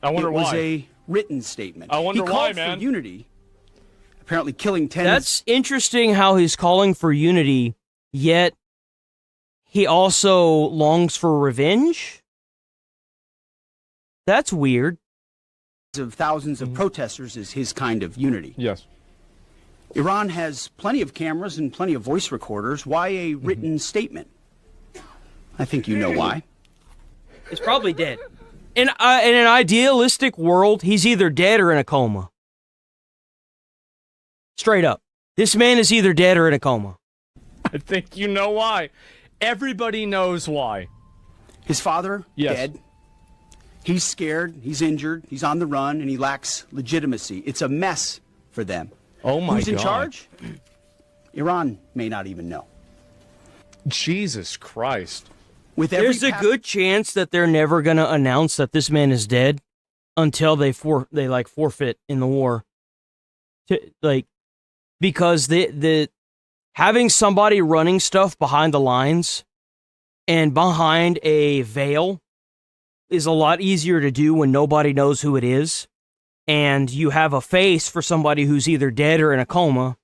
I wonder why. It was a written statement. I wonder why, man. He called for unity, apparently killing 10... That's interesting how he's calling for unity, yet he also longs for revenge? That's weird. Of thousands of protesters is his kind of unity. Yes. Iran has plenty of cameras and plenty of voice recorders. Why a written statement? I think you know why. He's probably dead. In an idealistic world, he's either dead or in a coma. Straight up. This man is either dead or in a coma. I think you know why. Everybody knows why. His father, dead. He's scared, he's injured, he's on the run, and he lacks legitimacy. It's a mess for them. Oh my God. Who's in charge? Iran may not even know. Jesus Christ. There's a good chance that they're never going to announce that this man is dead until they forfeit in the war. Because the having somebody running stuff behind the lines and behind a veil is a lot easier to do when nobody knows who it is, and you have a face for somebody who's either dead or in a coma,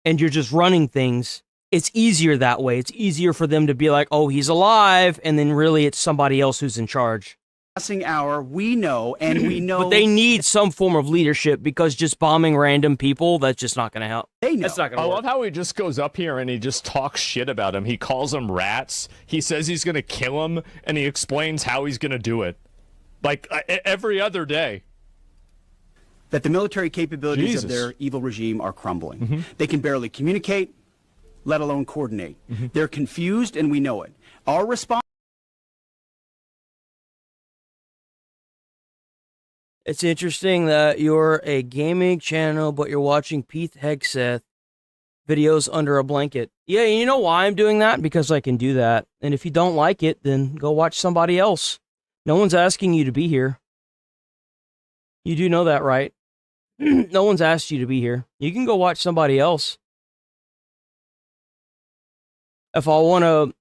and you're just running things. It's easier that way. It's easier for them to be like, oh, he's alive, and then really it's somebody else who's in charge. passing hour, we know, and we know... But they need some form of leadership, because just bombing random people, that's just not going to help. They know. That's not going to work. I love how he just goes up here and he just talks shit about him. He calls them rats. He says he's going to kill him, and he explains how he's going to do it. Like, every other day. That the military capabilities of their evil regime are crumbling. They can barely communicate, let alone coordinate. They're confused, and we know it. Our response... It's interesting that you're a gaming channel, but you're watching Pete Hegseth videos under a blanket. Yeah, you know why I'm doing that? Because I can do that. And if you don't like it, then go watch somebody else. No one's asking you to be here. You do know that, right? No one's asked you to be here. You can go watch somebody else. If I want to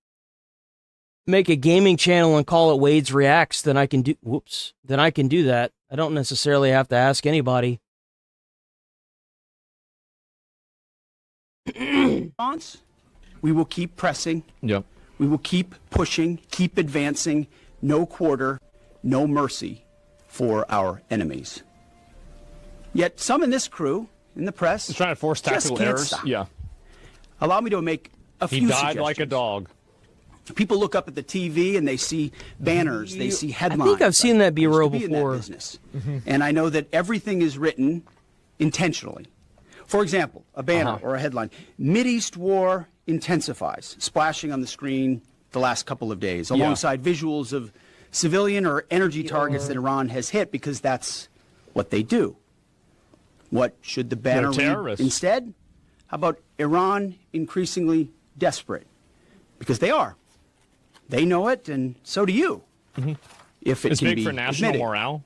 make a gaming channel and call it Wade's Reacts, then I can do... Whoops. Then I can do that. I don't necessarily have to ask anybody. We will keep pressing. Yep. We will keep pushing, keep advancing. No quarter, no mercy for our enemies. Yet some in this crew, in the press, He's trying to force tactical errors. Stop. Yeah. Allow me to make a few He died suggestions. like a dog. People look up at the TV and they see banners, they see headlines. I think I've seen that B-roll before. before. In that business. And I know that everything is written intentionally. For example, a banner or a headline, Mideast war intensifies, splashing on the screen the last couple of days, alongside visuals of civilian or energy targets that Iran has hit, because that's what they do. What should the banner read instead? How about Iran increasingly desperate? Because they are. They know it, and so do you. If it It's can big be for national admitted. morale.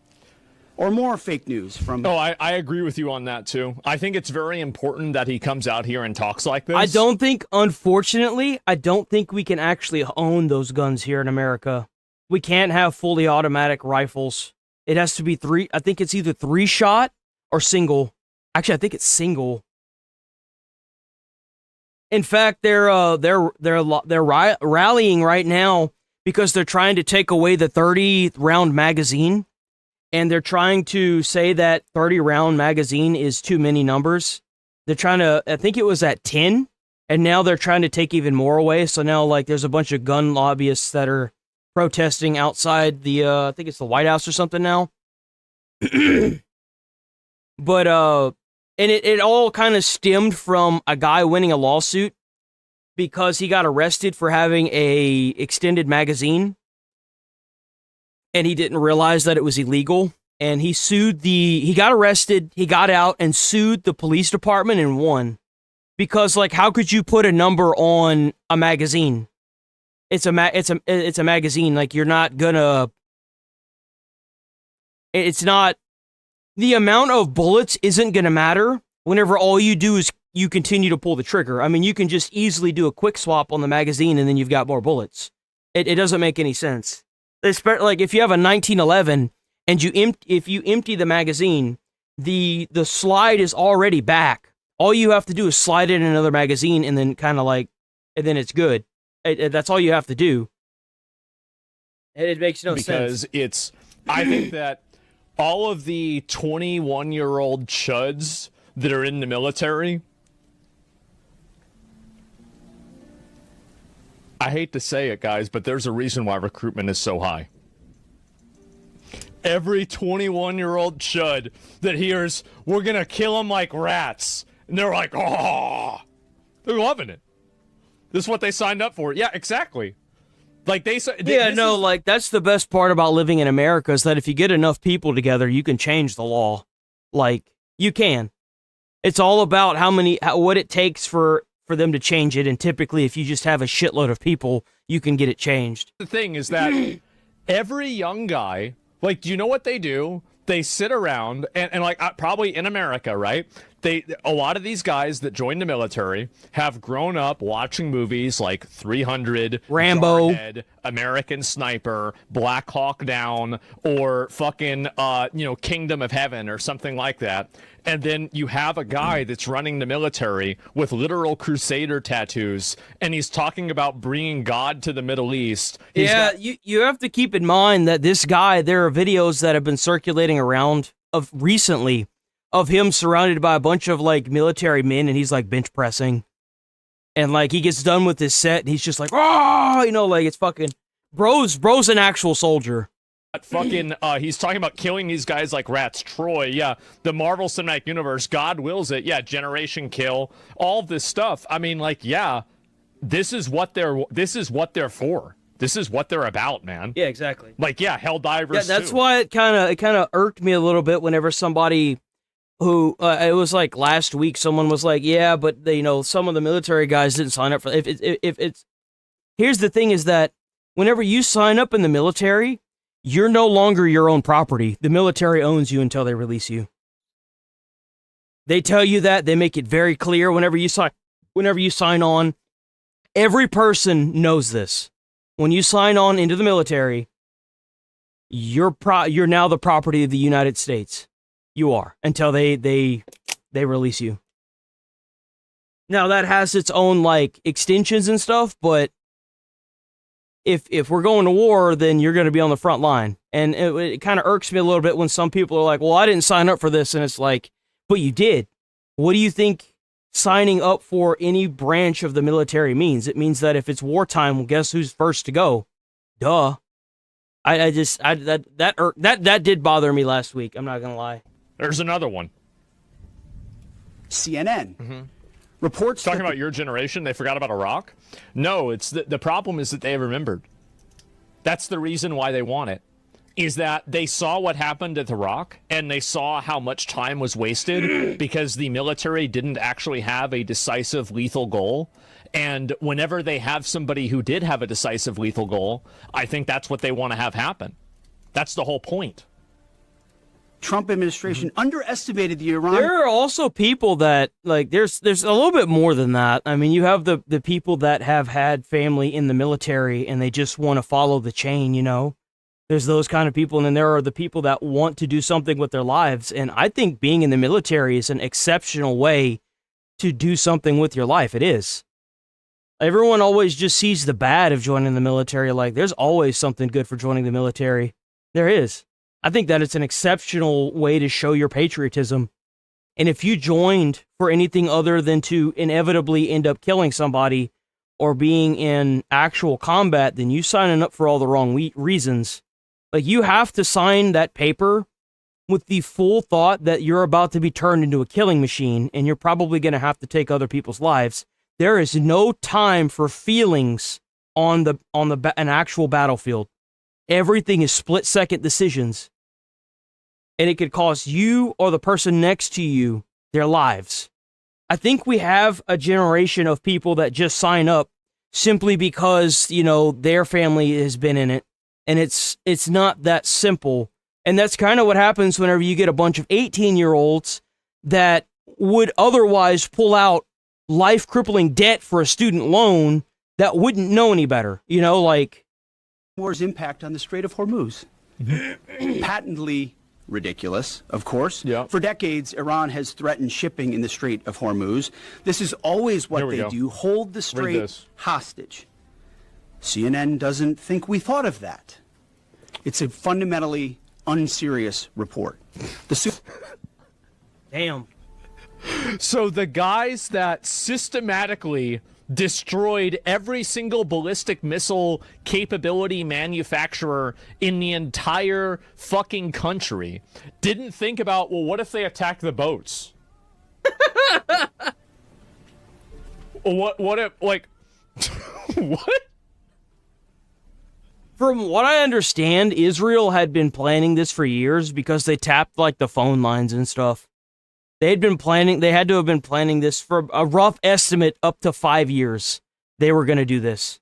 Or more fake news from... Oh, I agree with you on that, too. I think it's very important that he comes out here and talks like this. I don't think, unfortunately, I don't think we can actually own those guns here in America. We can't have fully automatic rifles. It has to be I think it's either 3-shot or single. Actually, I think it's single. In fact, they're rallying right now because they're trying to take away the 30-round magazine, and they're trying to say that 30-round magazine is too many numbers. They're trying to, I think it was at 10, and now they're trying to take even more away. So now, like, there's a bunch of gun lobbyists that are protesting outside the, I think it's the White House or something now. But, and it all kind of stemmed from a guy winning a lawsuit because he got arrested for having a extended magazine, and he didn't realize that it was illegal. And he he got arrested, he got out and sued the police department and won. Because, like, how could you put a number on a magazine? It's a magazine. Like, you're not gonna... It's not... The amount of bullets isn't gonna matter whenever all you do is you continue to pull the trigger. I mean, you can just easily do a quick swap on the magazine and then you've got more bullets. It doesn't make any sense. Like, if you have a 1911 and if you empty the magazine, the slide is already back. All you have to do is slide it in another magazine and then kind of like, and then it's good. That's all you have to do. And it makes no sense. Because I think that all of the 21-year-old chuds that are in the military, I hate to say it, guys, but there's a reason why recruitment is so high. Every 21-year-old chud that hears, we're going to kill them like rats, and they're like, oh, they're loving it. This is what they signed up for. Yeah, exactly. Like like, that's the best part about living in America is that if you get enough people together, you can change the law. Like, you can. It's all about what it takes for them to change it, and typically if you just have a shitload of people, you can get it changed. The thing is that every young guy, like, do you know what they do? They sit around and like, probably in America, right? A lot of these guys that joined the military have grown up watching movies like 300, Rambo, Jarhead, American Sniper, Black Hawk Down, or fucking Kingdom of Heaven or something like that. And then you have a guy that's running the military with literal crusader tattoos, and he's talking about bringing God to the Middle East. You have to keep in mind that this guy, there are videos that have been circulating around of recently of him surrounded by a bunch of like military men, and he's like bench pressing, and like he gets done with his set and he's just like, oh, like it's fucking bro's an actual soldier. Fucking he's talking about killing these guys like rats. Troy, yeah, the Marvel Cinematic Universe, God wills it, yeah, Generation Kill, all this stuff. I mean, like, yeah, this is what they're for. This is what they're about, man. Yeah, exactly. Like, yeah, Helldivers. Yeah, that's why it kind of irked me a little bit whenever somebody who it was like last week, someone was like, yeah, but some of the military guys didn't sign up for if it's. Here's the thing: is that whenever you sign up in the military, you're no longer your own property. The military owns you until they release you. They tell you that. They make it very clear whenever you sign on. Every person knows this. When you sign on into the military, you're now the property of the United States. You are until they release you. Now that has its own like extensions and stuff, but if we're going to war, then you're going to be on the front line. And it kind of irks me a little bit when some people are like, well, I didn't sign up for this. And it's like, but you did. What do you think signing up for any branch of the military means? It means that if it's wartime, well, guess who's first to go? Duh. That did bother me last week. I'm not going to lie. There's another one. CNN. Reports talking about your generation, they forgot about Iraq? No, it's the problem is that they remembered. That's the reason why they want it. Is that they saw what happened at Iraq, and they saw how much time was wasted because the military didn't actually have a decisive lethal goal. And whenever they have somebody who did have a decisive lethal goal, I think that's what they want to have happen. That's the whole point. Trump administration underestimated the Iran. There are also people that like there's a little bit more than that. I mean, you have the people that have had family in the military and they just want to follow the chain, There's those kind of people, and then there are the people that want to do something with their lives. And I think being in the military is an exceptional way to do something with your life. It is. Everyone always just sees the bad of joining the military. Like, there's always something good for joining the military. There is. I think that it's an exceptional way to show your patriotism. And if you joined for anything other than to inevitably end up killing somebody or being in actual combat, then you signing up for all the wrong reasons. Like, you have to sign that paper with the full thought that you're about to be turned into a killing machine, and you're probably going to have to take other people's lives. There is no time for feelings on an actual battlefield. Everything is split-second decisions, and it could cost you or the person next to you their lives. I think we have a generation of people that just sign up simply because, their family has been in it, and it's not that simple. And that's kind of what happens whenever you get a bunch of 18-year-olds that would otherwise pull out life-crippling debt for a student loan that wouldn't know any better. War's impact on the Strait of Hormuz. Patently ridiculous, of course. Yeah. For decades, Iran has threatened shipping in the Strait of Hormuz. This is always what they do, hold the strait hostage. CNN doesn't think we thought of that. It's a fundamentally unserious report. Damn. So the guys that systematically destroyed every single ballistic missile capability manufacturer in the entire fucking country didn't think about, well, what if they attack the boats? What if, like, what? From what I understand, Israel had been planning this for years because they tapped, like, the phone lines and stuff. They had to have been planning this for a rough estimate up to 5 years. They were going to do this.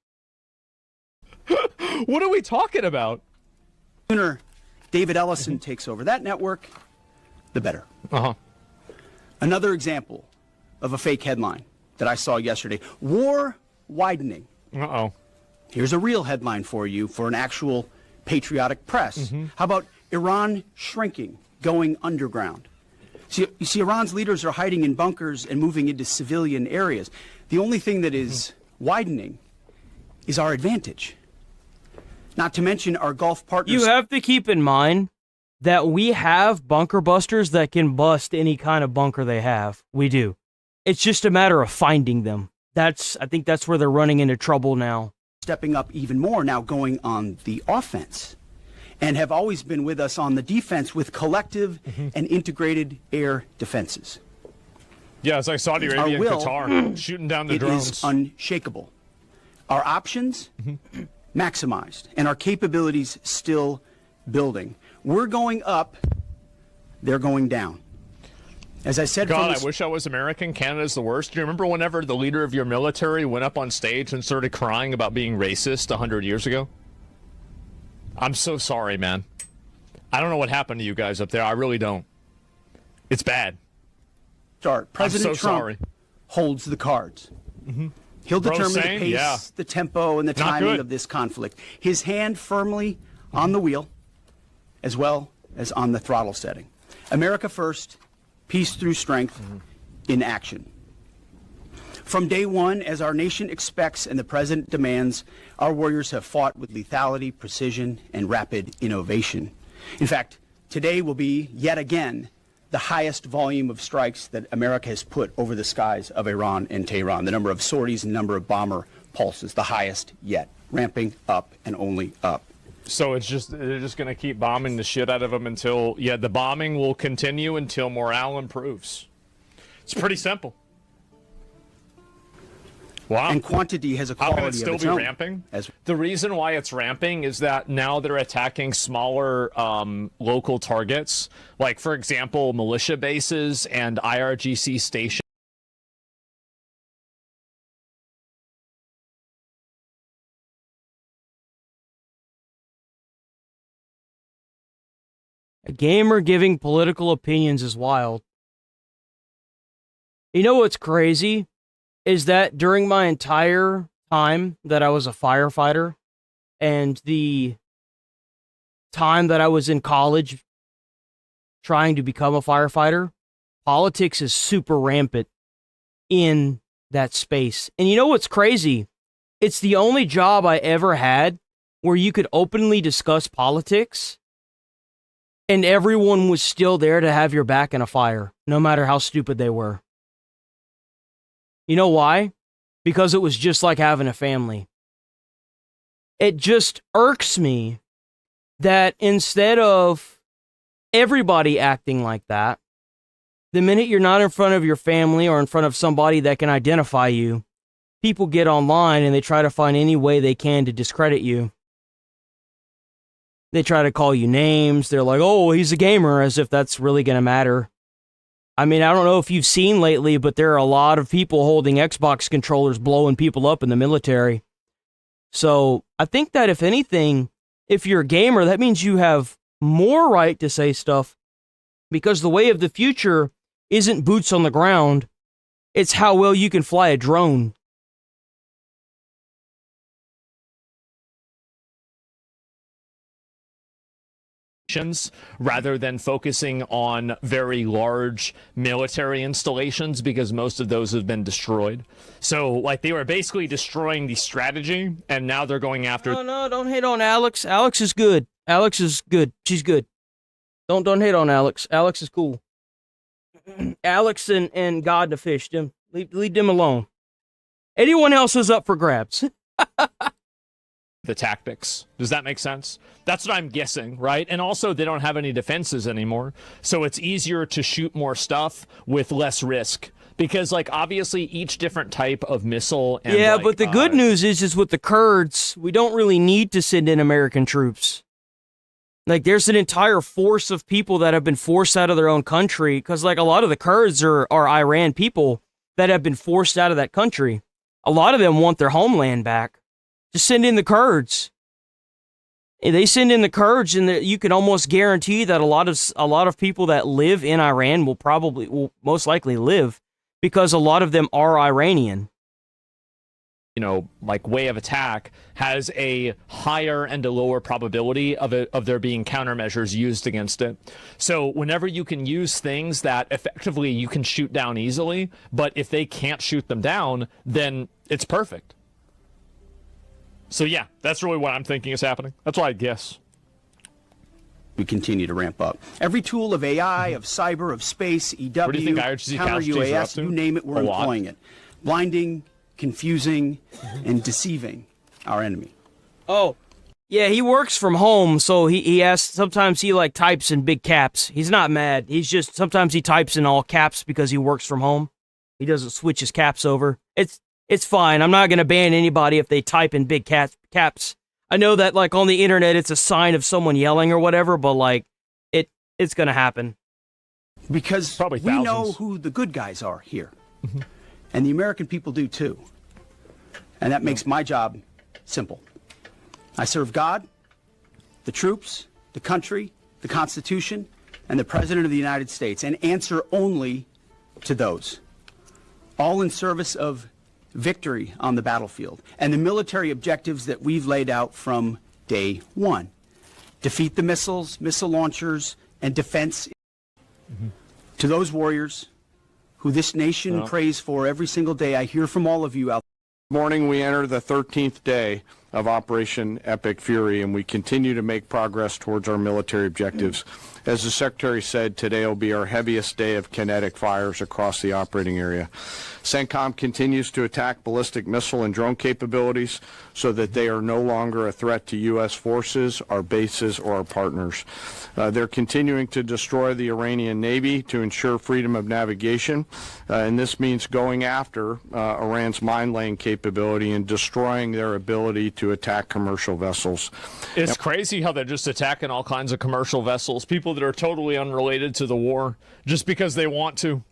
What are we talking about? The sooner David Ellison takes over that network, the better. Uh-huh. Another example of a fake headline that I saw yesterday. War widening. Uh-oh. Here's a real headline for you for an actual patriotic press. How about Iran shrinking, going underground? You see, Iran's leaders are hiding in bunkers and moving into civilian areas. The only thing that is widening is our advantage. Not to mention our Gulf partners. You have to keep in mind that we have bunker busters that can bust any kind of bunker they have. We do. It's just a matter of finding them. I think that's where they're running into trouble now. Stepping up even more now, going on the offense, and have always been with us on the defense with collective and integrated air defenses. Yeah, it's like Saudi Arabia and Qatar shooting down the drones. It is unshakable. Our options maximized, and our capabilities still building. We're going up, they're going down. As I said, God, I wish I was American. Canada's the worst. Do you remember whenever the leader of your military went up on stage and started crying about being racist 100 years ago? I'm so sorry, man. I don't know what happened to you guys up there. I really don't. It's bad. President Trump holds the cards. He'll determine the pace, the tempo, and the timing of this conflict. His hand firmly on the wheel, as well as on the throttle setting. America first, peace through strength in action. From day one, as our nation expects and the president demands, our warriors have fought with lethality, precision, and rapid innovation. In fact, today will be, yet again, the highest volume of strikes that America has put over the skies of Iran and Tehran. The number of sorties and number of bomber pulses, the highest yet, ramping up and only up. So they're just going to keep bombing the shit out of them until, the bombing will continue until morale improves. It's pretty simple. Wow. And quantity has a quality of its own. How can it still be ramping? The reason why it's ramping is that now they're attacking smaller local targets, like, for example, militia bases and IRGC stations. A gamer giving political opinions is wild. You know what's crazy? Is that during my entire time that I was a firefighter and the time that I was in college trying to become a firefighter, politics is super rampant in that space. And you know what's crazy? It's the only job I ever had where you could openly discuss politics and everyone was still there to have your back in a fire, no matter how stupid they were. You know why? Because it was just like having a family. It just irks me that instead of everybody acting like that, the minute you're not in front of your family or in front of somebody that can identify you, people get online and they try to find any way they can to discredit you. They try to call you names. They're like, oh, he's a gamer, as if that's really going to matter. I mean, I don't know if you've seen lately, but there are a lot of people holding Xbox controllers blowing people up in the military. So I think that if anything, if you're a gamer, that means you have more right to say stuff, because the way of the future isn't boots on the ground. It's how well you can fly a drone. Rather than focusing on very large military installations, because most of those have been destroyed. So, like, they were basically destroying the strategy, and now they're going after... No, don't hate on Alex. Alex is good. Alex is good. She's good. Don't hate on Alex. Alex is cool. Alex and God and the Fish, leave them alone. Anyone else is up for grabs. The tactics. Does that make sense? That's what I'm guessing, right? And also, they don't have any defenses anymore, so it's easier to shoot more stuff with less risk. Because, like, obviously, each different type of missile... And, yeah, like, but the good news is with the Kurds, we don't really need to send in American troops. Like, there's an entire force of people that have been forced out of their own country, because, like, a lot of the Kurds are Iran people that have been forced out of that country. A lot of them want their homeland back. Just send in the Kurds. They send in the Kurds, and you can almost guarantee that a lot of people that live in Iran will most likely live, because a lot of them are Iranian. You know, like way of attack has a higher and a lower probability of there being countermeasures used against it. So whenever you can use things that effectively you can shoot down easily, but if they can't shoot them down, then it's perfect. So yeah, that's really what I'm thinking is happening. That's what I guess. We continue to ramp up. Every tool of AI, of cyber, of space, EW, What do you think IRGC counter casualties are up UAS, to? you name it, we're A lot. employing it. Blinding, confusing, and deceiving our enemy. Oh, yeah, he works from home, so he has, sometimes he like types in big caps. He's not mad. He's just, sometimes he types in all caps because he works from home. He doesn't switch his caps over. It's fine. I'm not going to ban anybody if they type in big caps. I know that like on the internet it's a sign of someone yelling or whatever, but like it's going to happen. Because Probably we know thousands. who the good guys are here. And the American people do too. And that makes my job simple. I serve God, the troops, the country, the Constitution, and the President of the United States, and answer only to those. All in service of victory on the battlefield and the military objectives that we've laid out from day one. Defeat the missiles, missile launchers, and defense. To those warriors who this nation prays for every single day, I hear from all of you out there. Morning, we enter the 13th day of Operation Epic Fury, and we continue to make progress towards our military objectives. As the Secretary said, today will be our heaviest day of kinetic fires across the operating area. CENTCOM continues to attack ballistic missile and drone capabilities so that they are no longer a threat to U.S. forces, our bases, or our partners. They're continuing to destroy the Iranian Navy to ensure freedom of navigation, and this means going after Iran's mine-laying capability and destroying their ability to attack commercial vessels. It's crazy how they're just attacking all kinds of commercial vessels, people that are totally unrelated to the war, just because they want to.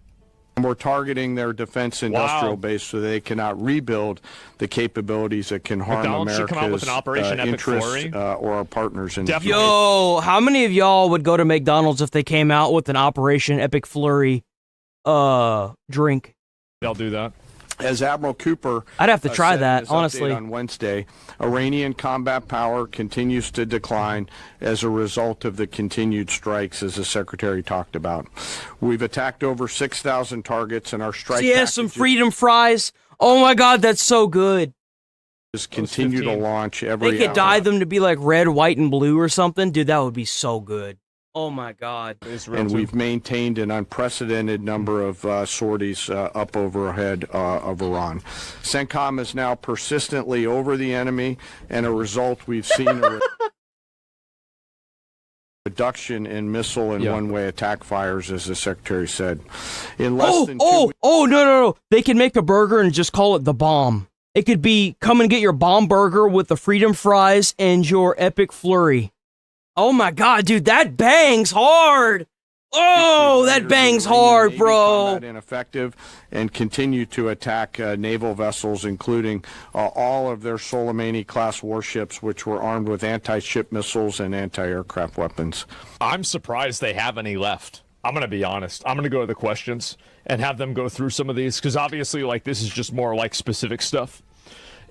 And we're targeting their defense industrial base so they cannot rebuild the capabilities that can harm McDonald's should come out with America's an Operation Epic interests Flurry. or our partners. In Definitely. Yo, how many of y'all would go to McDonald's if they came out with an Operation Epic Flurry drink? They'll do that. As Admiral Cooper I'd have to try said in that, his honestly. update on Wednesday, Iranian combat power continues to decline as a result of the continued strikes, as the Secretary talked about. We've attacked over 6,000 targets, and our strike Yeah, some packages freedom fries. Oh my god, that's so good. continue to launch every They could hour. dye them to be like red, white, and blue or something. Dude, that would be so good. Oh my god. And we've maintained an unprecedented number of sorties up overhead of Iran. CENTCOM is now persistently over the enemy, and a result we've seen a reduction in missile and one-way attack fires, as the Secretary said. In less than 2 weeks. No. They can make a burger and just call it the bomb. It could be, come and get your bomb burger with the freedom fries and your epic flurry. Oh my god, dude, that bangs hard. Oh, that bangs hard, bro. Combat ineffective and continue to attack naval vessels, including all of their Soleimani-class warships, which were armed with anti-ship missiles and anti-aircraft weapons. I'm surprised they have any left. I'm going to be honest. I'm going to go to the questions and have them go through some of these, because obviously, like, this is just more like specific stuff.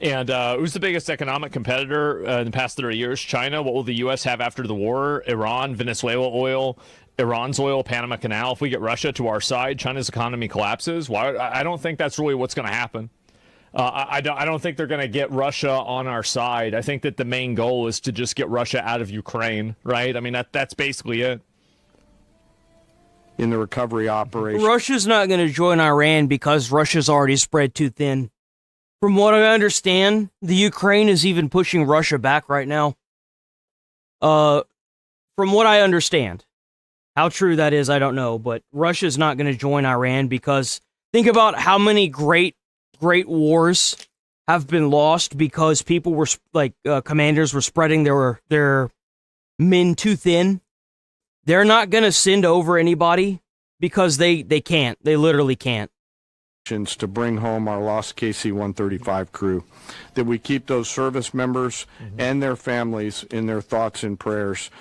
And who's the biggest economic competitor in the past 30 years? China. What will the U.S. have after the war? Iran, Venezuela oil, Iran's oil, Panama Canal. If we get Russia to our side, China's economy collapses. Why? I don't think that's really what's going to happen. I don't think they're going to get Russia on our side. I think that the main goal is to just get Russia out of Ukraine, right? I mean, that's basically it. In the recovery operation. Russia's not going to join Iran because Russia's already spread too thin. From what I understand, the Ukraine is even pushing Russia back right now. From what I understand. How true that is, I don't know, but Russia's not going to join Iran because think about how many great wars have been lost because people were, commanders were spreading their men too thin. They're not going to send over anybody because they can't. They literally can't. to bring home our lost KC-135 crew, that we keep those service members and their families in their thoughts and prayers.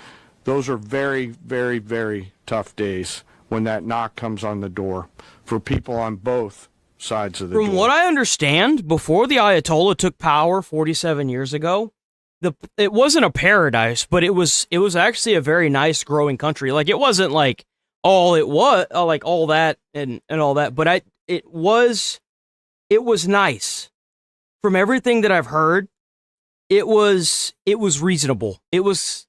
Those are very, very, very tough days when that knock comes on the door for people on both sides of the door. From what I understand, before the Ayatollah took power 47 years ago, it wasn't a paradise, but it was actually a very nice growing country. Like, it wasn't like all it was, like all that and all that, but it was nice. From everything that I've heard, it was reasonable. It was,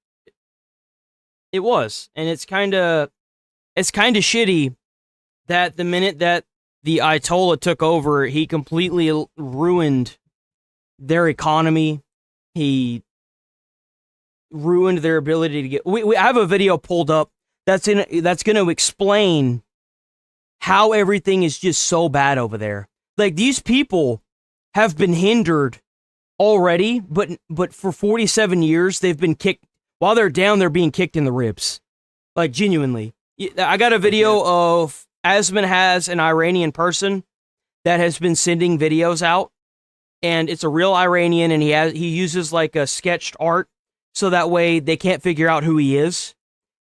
and it's kind of shitty that the minute that the Ayatollah took over, he completely ruined their economy. He ruined their ability to get. We have a video pulled up that's going to explain how everything is just so bad over there. Like, these people have been hindered already, but for 47 years they've been kicked. While they're down, they're being kicked in the ribs. Like, genuinely. I got a video of Asman has an Iranian person that has been sending videos out, and it's a real Iranian, and he uses like a sketched art so that way they can't figure out who he is.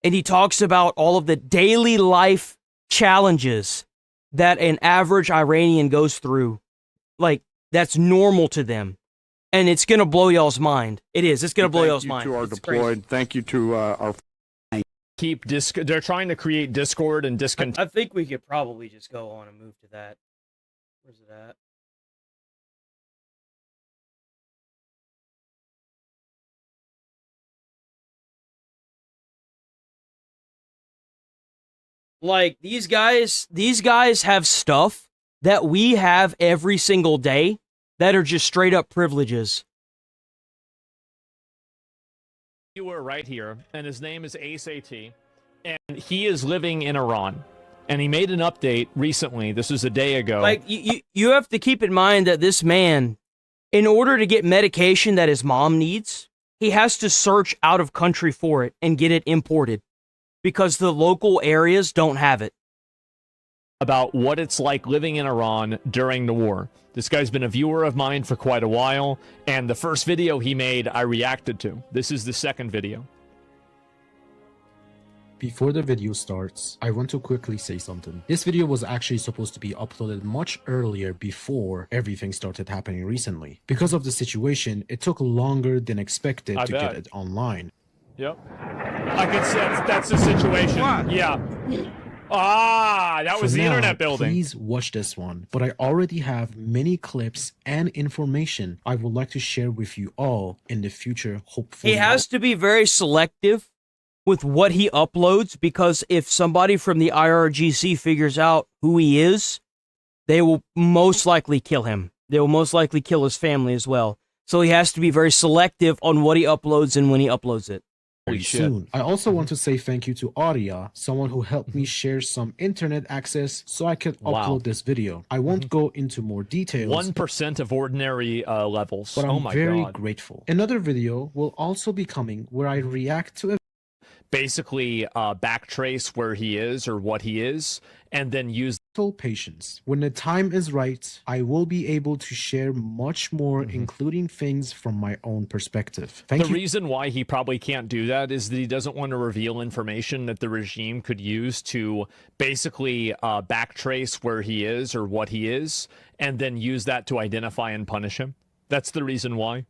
And he talks about all of the daily life challenges that an average Iranian goes through. Like, that's normal to them. And it's going to blow y'all's mind. It is. It's going to blow y'all's mind. Thank you to our It's deployed. crazy. Thank you to our... They're trying to create discord and discontent. I think we could probably just go on and move to that. Where's it at? Like, these guys have stuff that we have every single day that are just straight up privileges. You were right here, and his name is Ace AT, and he is living in Iran. And he made an update recently. This was a day ago. Like, you have to keep in mind that this man, in order to get medication that his mom needs, he has to search out of country for it and get it imported because the local areas don't have it. About what it's like living in Iran during the war. This guy's been a viewer of mine for quite a while, and the first video he made, I reacted to. This is the second video. Before the video starts, I want to quickly say something. This video was actually supposed to be uploaded much earlier before everything started happening recently. Because of the situation, it took longer than expected to get it online. Yep. I can sense that's the situation. What? Yeah. Ah, that was the internet building. Please watch this one. But I already have many clips and information I would like to share with you all in the future, hopefully. He has to be very selective with what he uploads, because if somebody from the IRGC figures out who he is, they will most likely kill him. They will most likely kill his family as well. So he has to be very selective on what he uploads and when he uploads it. Soon. I also want to say thank you to Aria, someone who helped me share some internet access so I could upload this video. I won't go into more details. 1% of ordinary levels. But I'm my very God. grateful. Another video will also be coming where I react to basically backtrace where he is or what he is, and then use patience. When the time is right, I will be able to share much more, including things from my own perspective. The reason why he probably can't do that is that he doesn't want to reveal information that the regime could use to basically backtrace where he is or what he is, and then use that to identify and punish him. That's the reason why.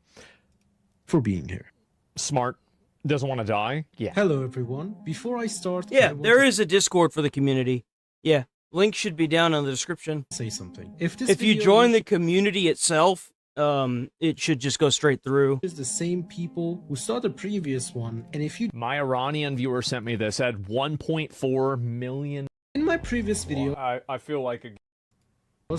For being here. Smart. Doesn't want to die. Yeah. Hello, everyone. Before I start... Yeah, there is a Discord for the community. Yeah. Link should be down in the description. Say something. If you join the community itself, it should just go straight through. It's the same people who saw the previous one, and if you... My Iranian viewer sent me this at 1.4 million. In my previous video... I feel like a...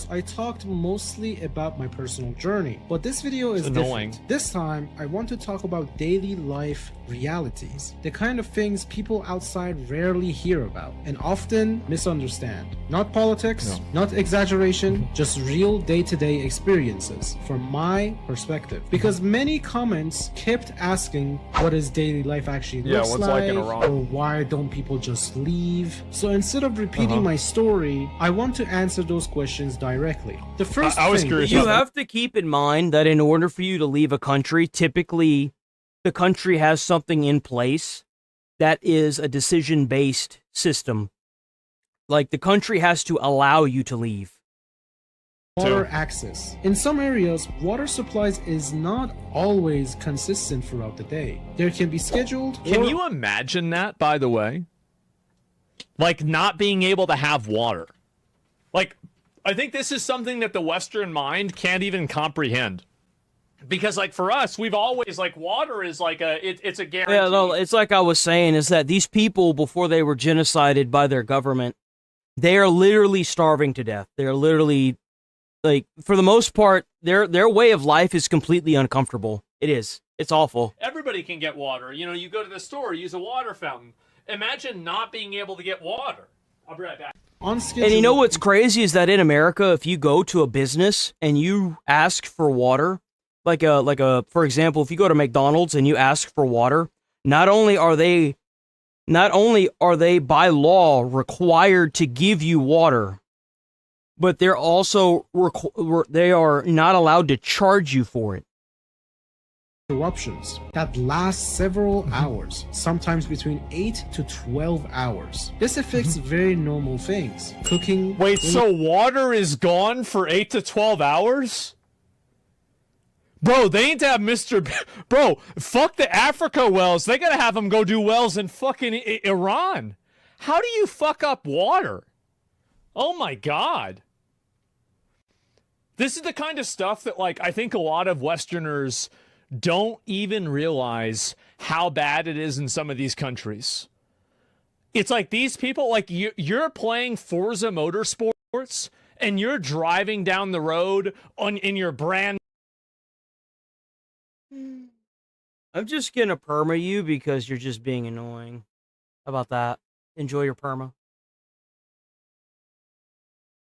I talked mostly about my personal journey, but this video is different. This time, I want to talk about daily life realities, the kind of things people outside rarely hear about and often misunderstand. Not politics, not exaggeration, just real day-to-day experiences from my perspective. Because many comments kept asking what is daily life actually looks like in Iran, or why don't people just leave? So instead of repeating my story, I want to answer those questions directly. The first I was thing curious. You have to keep in mind that in order for you to leave a country, typically the country has something in place that is a decision-based system. Like, the country has to allow you to leave. Water access. In some areas, water supplies is not always consistent throughout the day. There can be scheduled. Can you imagine that, by the way? Like, not being able to have water. Like, I think this is something that the Western mind can't even comprehend. Because, like, for us, we've always, like, water is like it's a guarantee. Yeah, no, it's like I was saying, is that these people, before they were genocided by their government, they are literally starving to death. They're literally, like, for the most part, their way of life is completely uncomfortable. It is. It's awful. Everybody can get water. You know, you go to the store, use a water fountain. Imagine not being able to get water. I'll be right back. And you know what's crazy is that in America, if you go to a business and you ask for water, for example, if you go to McDonald's and you ask for water, not only are they by law required to give you water, but they're also they are not allowed to charge you for it. Interruptions that last several hours, sometimes between 8 to 12 hours. This affects very normal things. Cooking. Wait, so water is gone for 8 to 12 hours? Bro, they ain't to have Bro, fuck the Africa wells. They gotta have them go do wells in fucking Iran. How do you fuck up water? Oh my god. This is the kind of stuff that, like, I think a lot of Westerners don't even realize how bad it is in some of these countries. It's like these people, like, you're playing Forza Motorsports and you're driving down the road in your brand. I'm just gonna perma you because you're just being annoying. How about that? Enjoy your perma.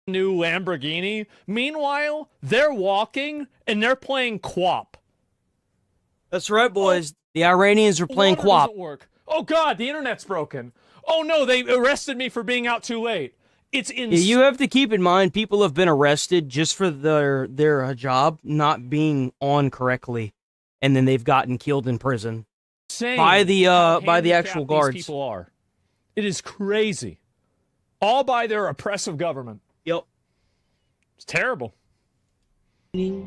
New Lamborghini. Meanwhile, they're walking and they're playing QWOP. That's right, boys. The Iranians are playing QWOP. Doesn't work. Oh god, the internet's broken. Oh no, they arrested me for being out too late. It's insane. Yeah, you have to keep in mind people have been arrested just for their job not being on correctly, and then they've gotten killed in prison by the actual guards. These people are. It is crazy. All by their oppressive government. Yep. It's terrible.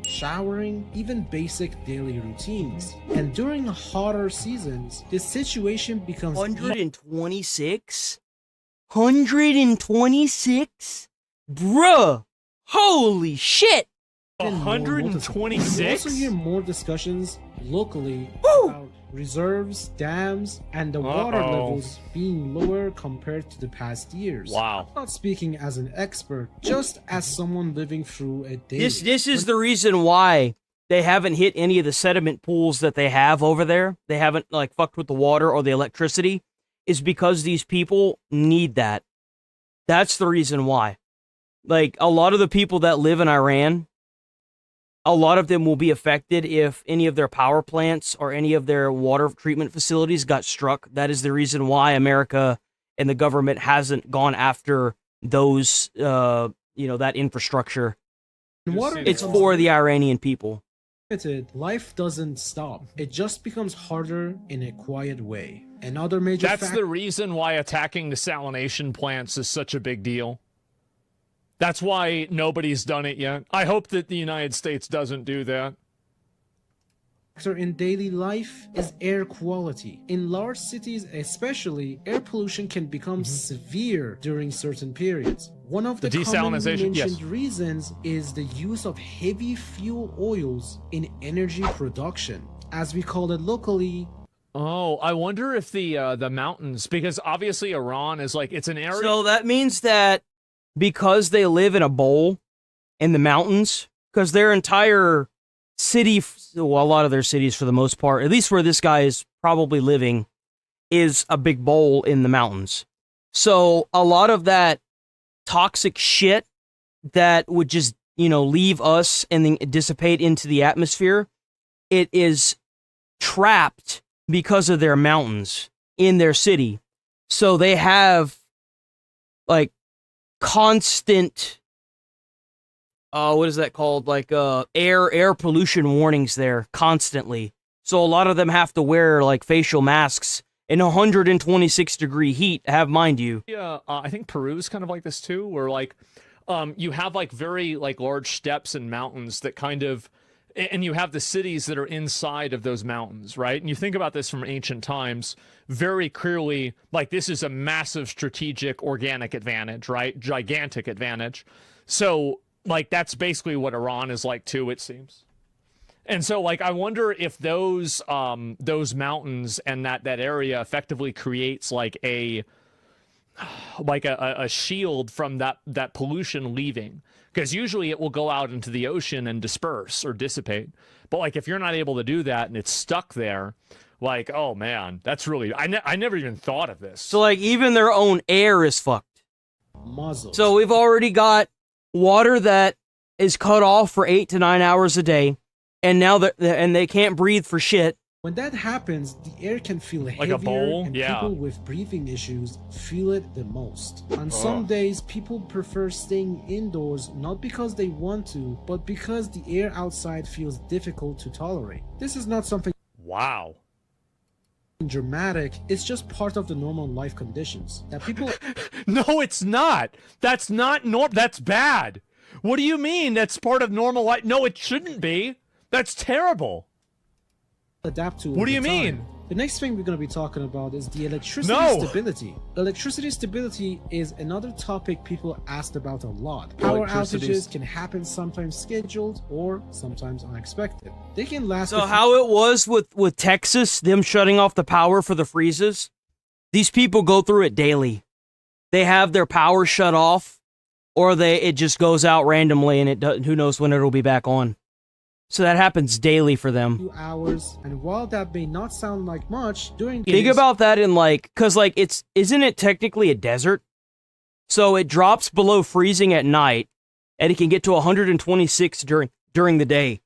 Showering, even basic daily routines. And during hotter seasons, the situation becomes 126? 126? Bruh! Holy shit! 126? You also hear more discussions locally about reserves, dams, and the water levels being lower compared to the past years. Wow. I'm not speaking as an expert, just as someone living through a daily. This is the reason why they haven't hit any of the sediment pools that they have over there. They haven't, like, fucked with the water or the electricity, is because these people need that. That's the reason why. Like, a lot of the people that live in Iran, a lot of them will be affected if any of their power plants or any of their water treatment facilities got struck. That is the reason why America and the government hasn't gone after those, that infrastructure. It's for the Iranian people. Life doesn't stop. It just becomes harder in a quiet way. Another major That's the reason why attacking desalination plants is such a big deal. That's why nobody's done it yet. I hope that the United States doesn't do that. Factor in daily life is air quality. In large cities especially, air pollution can become severe during certain periods. One of the commonly mentioned reasons is the use of heavy fuel oils in energy production, as we call it locally. Oh, I wonder if the mountains, because obviously Iran is like, it's an area. So that means that because they live in a bowl in the mountains, because their entire city, well, a lot of their cities for the most part, at least where this guy is probably living, is a big bowl in the mountains. So a lot of that toxic shit that would just, leave us and then dissipate into the atmosphere, it is trapped because of their mountains in their city. So they have, like, constant what is that called? Like air pollution warnings there constantly. So a lot of them have to wear like facial masks in 126-degree heat. Have mind you. Yeah, I think Peru is kind of like this too, where like you have like very like large steppes and mountains that kind of, and you have the cities that are inside of those mountains, right? And you think about this from ancient times very clearly, like this is a massive strategic organic advantage, right? Gigantic advantage. So like that's basically what Iran is like too, it seems. And so like I wonder if those mountains and that area effectively creates like a shield from that pollution leaving, because usually it will go out into the ocean and disperse or dissipate. But like if you're not able to do that and it's stuck there, like, oh man, that's really, I never even thought of this. So like even their own air is fucked. Muzzles. So we've already got water that is cut off for 8 to 9 hours a day, and now they can't breathe for shit. When that happens, the air can feel like heavier, a bowl? and Yeah. people with breathing issues feel it the most. On some days, people prefer staying indoors not because they want to, but because the air outside feels difficult to tolerate. This is not something Wow. dramatic, it's just part of the normal life conditions that people No, it's not. That's not that's bad. What do you mean that's part of normal life? No, it shouldn't be. That's terrible. adapt to. What do you over time. mean? The next thing we're going to be talking about is the electricity stability. Electricity stability is another topic people asked about a lot. Power outages can happen sometimes scheduled or sometimes unexpected. They can last. So how it was with Texas, them shutting off the power for the freezes, these people go through it daily. They have their power shut off, or it just goes out randomly, and who knows when it'll be back on. So that happens daily for them. 2 hours, and while that may not sound like much, during think about that in cause isn't it technically a desert? So it drops below freezing at night, and it can get to 126 during the day.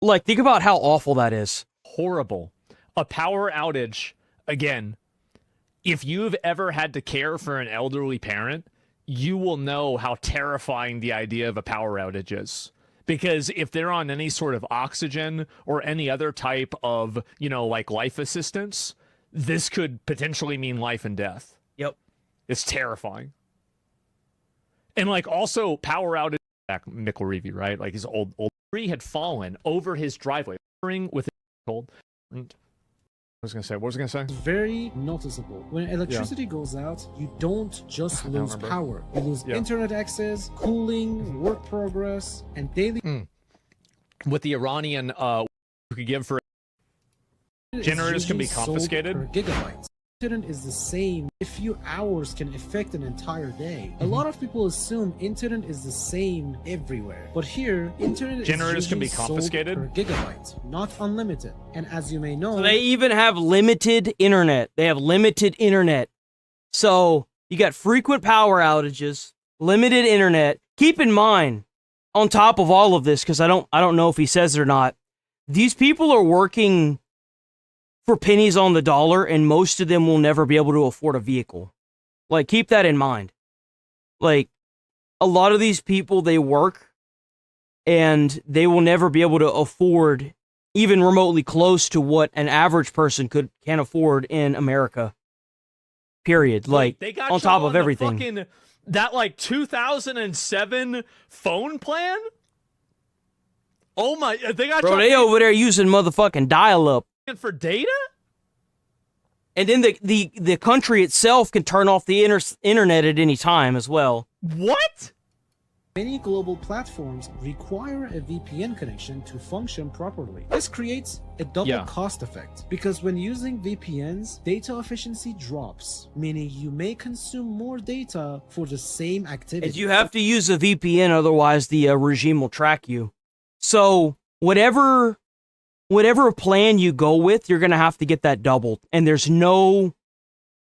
Like, think about how awful that is. Horrible. A power outage, again, if you've ever had to care for an elderly parent, you will know how terrifying the idea of a power outage is. Because if they're on any sort of oxygen or any other type of, like life assistance, this could potentially mean life and death. Yep. It's terrifying. And also power outage, back Mick Levy, right? Like his old tree had fallen over his driveway, with his cold. What was I gonna say? It's very noticeable. When electricity goes out, you don't just lose power. You lose internet access, cooling, work progress, and daily... What the Iranian could give for generators can be confiscated. Per gigabyte. Internet is the same. A few hours can affect an entire day. A lot of people assume internet is the same everywhere, but here internet generators can be sold confiscated per gigabyte, not unlimited. And as you may know, so they even have limited internet. They have limited internet. So you got frequent power outages, limited internet. Keep in mind, on top of all of this, because I don't know if he says it or not, these people are working for pennies on the dollar, and most of them will never be able to afford a vehicle. Like, keep that in mind. Like, a lot of these people, they work, and they will never be able to afford even remotely close to what an average person can afford in America. Period. Like, they got on top of everything. That 2007 phone plan? Oh my, they got they over there using motherfucking dial-up. For data? And then the country itself can turn off the internet at any time as well. What? Many global platforms require a VPN connection to function properly. This creates a double cost effect, because when using VPNs, data efficiency drops, meaning you may consume more data for the same activity. And you have to use a VPN, otherwise the regime will track you. So whatever plan you go with, you're gonna have to get that doubled, and there's no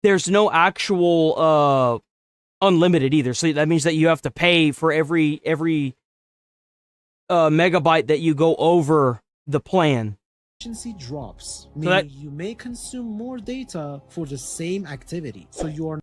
actual unlimited either. So that means that you have to pay for every megabyte that you go over the plan. Efficiency drops, meaning you may consume more data for the same activity. So you are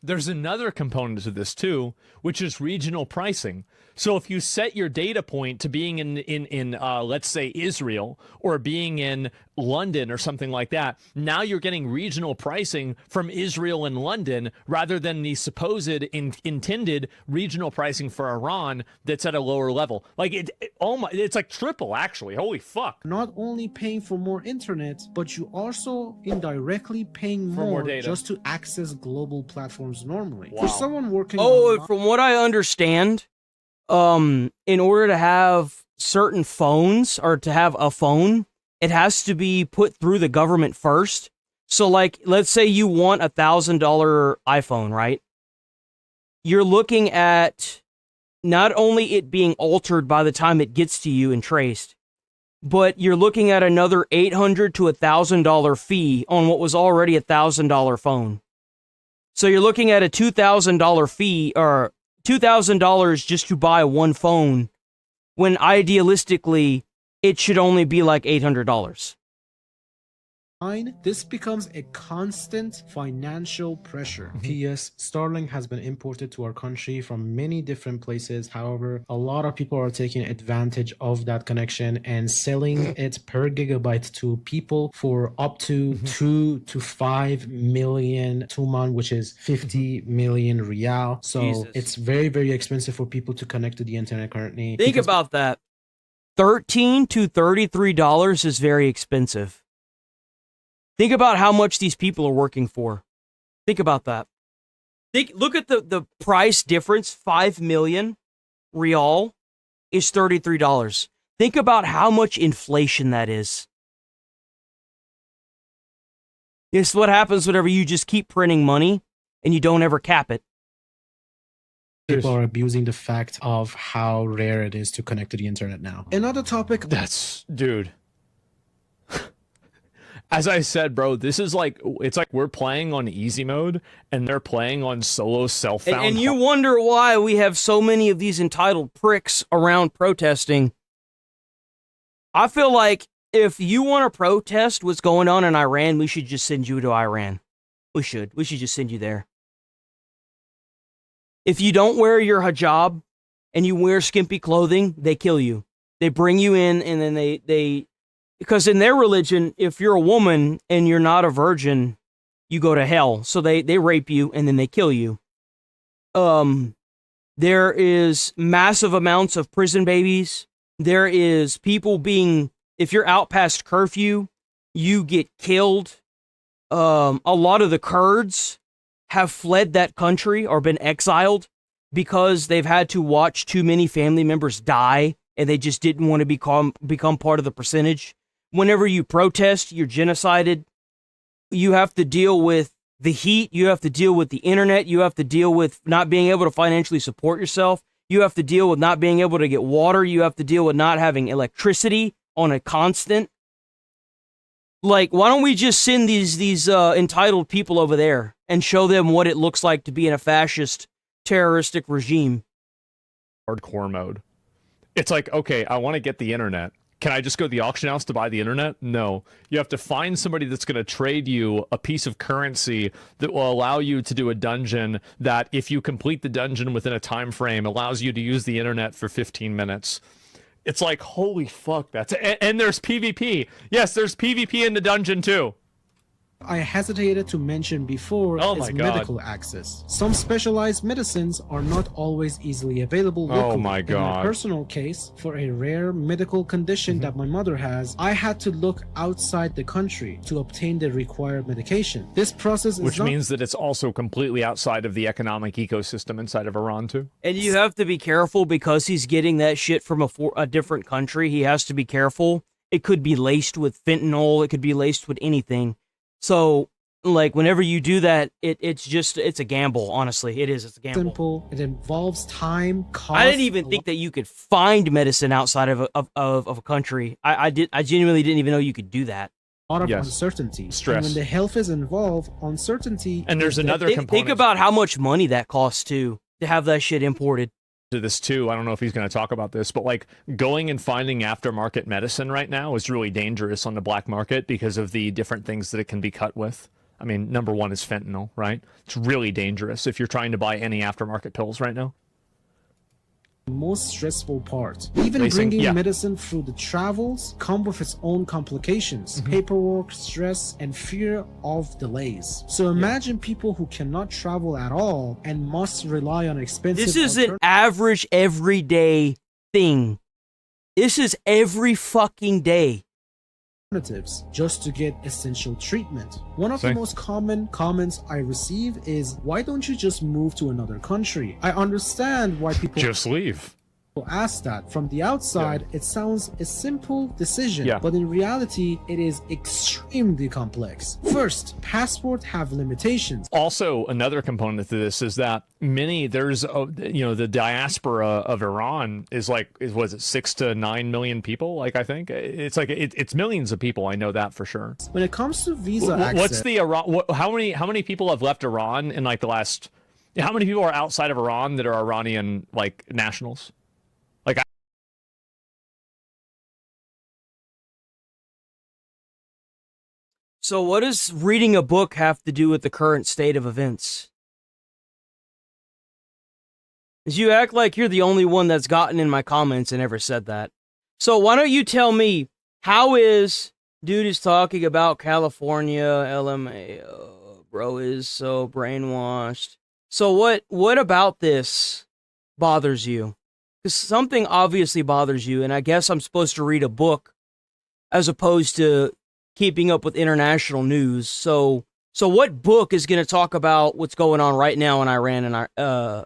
there's another component to this too, which is regional pricing. So if you set your data point to being in let's say Israel, or being in London or something like that, now you're getting regional pricing from Israel and London rather than the supposed intended regional pricing for Iran that's at a lower level. Like it's like triple actually. Holy fuck. Not only paying for more internet, but you also indirectly paying more data just to access global platforms normally. Wow. For someone working from what I understand, in order to have certain phones, or to have a phone, it has to be put through the government first. So like, let's say you want $1,000 iPhone, right? You're looking at not only it being altered by the time it gets to you and traced, but you're looking at another $800 to $1,000 fee on what was already $1,000 phone. So you're looking at a $2,000 fee, or $2,000 just to buy one phone, when idealistically it should only be like $800. This becomes a constant financial pressure. P.S. Starlink has been imported to our country from many different places. However, a lot of people are taking advantage of that connection and selling it per gigabyte to people for up to 2 to 5 million Tuman, which is 50 million Rial. So Jesus. It's very, very expensive for people to connect to the internet currently. Think about that. $13 to $33 is very expensive. Think about how much these people are working for. Think about that. Look at the price difference. 5 million Rial is $33. Think about how much inflation that is. This is what happens whenever you just keep printing money and you don't ever cap it. People are abusing the fact of how rare it is to connect to the internet now. Another topic. Dude. As I said, bro, this is like, it's like we're playing on easy mode and they're playing on solo self-found. And you wonder why we have so many of these entitled pricks around protesting. I feel like if you want to protest what's going on in Iran, we should just send you to Iran. We should just send you there. If you don't wear your hijab and you wear skimpy clothing, they kill you. They bring you in, and then they because in their religion, if you're a woman and you're not a virgin, you go to hell. So they rape you and then they kill you. There is massive amounts of prison babies. There is people being, if you're out past curfew, you get killed. A lot of the Kurds have fled that country or been exiled because they've had to watch too many family members die and they just didn't want to become part of the percentage. Whenever you protest, you're genocided. You have to deal with the heat. You have to deal with the internet. You have to deal with not being able to financially support yourself. You have to deal with not being able to get water. You have to deal with not having electricity on a constant. Like, why don't we just send these entitled people over there and show them what it looks like to be in a fascist, terroristic regime? Hardcore mode. It's like, okay, I want to get the internet. Can I just go to the auction house to buy the internet? No. You have to find somebody that's going to trade you a piece of currency that will allow you to do a dungeon that, if you complete the dungeon within a time frame, allows you to use the internet for 15 minutes. It's like, holy fuck, and there's PvP. Yes, there's PvP in the dungeon too. I hesitated to mention before is medical access. Some specialized medicines are not always easily available locally. Oh my god. In my personal case, for a rare medical condition that my mother has, I had to look outside the country to obtain the required medication. This process is Which means that it's also completely outside of the economic ecosystem inside of Iran too. And you have to be careful because he's getting that shit from a different country. He has to be careful. It could be laced with fentanyl. It could be laced with anything. So, like, whenever you do that, it's a gamble, honestly. It's a gamble. Simple. It involves time, cost. I didn't even think that you could find medicine outside of a country. I genuinely didn't even know you could do that. A lot of uncertainty. Stress. And when the health is involved, uncertainty. And there's another component. Think about how much money that costs, too, to have that shit imported. To this too, I don't know if he's going to talk about this, but like going and finding aftermarket medicine right now is really dangerous on the black market because of the different things that it can be cut with. I mean, number one is fentanyl, right? It's really dangerous if you're trying to buy any aftermarket pills right now. Most stressful part. Even bringing medicine through the travels come with its own complications, paperwork, stress, and fear of delays. So imagine people who cannot travel at all and must rely on expensive... This is an average everyday thing. This is every fucking day. Just to get essential treatment. One of the most common comments I receive is, why don't you just move to another country? I understand why people just leave. Ask that. From the outside, it sounds a simple decision, but in reality, it is extremely complex. First, passports have limitations. Also, another component to this is that there's the diaspora of Iran is was it 6 to 9 million people? Like, I think it's it's millions of people. I know that for sure. When it comes to visa access, what's the Iran? How many people have left Iran in like the last? How many people are outside of Iran that are Iranian nationals? So what does reading a book have to do with the current state of events? Because you act like you're the only one that's gotten in my comments and ever said that. So why don't you tell me, how is dude is talking about California, LMAO, bro is so brainwashed. So what about this bothers you? Because something obviously bothers you, and I guess I'm supposed to read a book as opposed to keeping up with international news. So what book is going to talk about what's going on right now in Iran and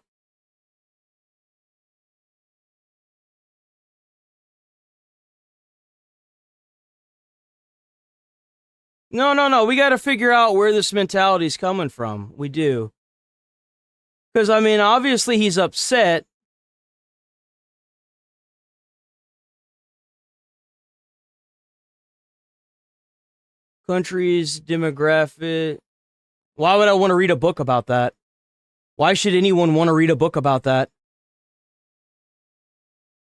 No. We got to figure out where this mentality is coming from. We do. Because, I mean, obviously he's upset. Countries, demographic. Why would I want to read a book about that? Why should anyone want to read a book about that?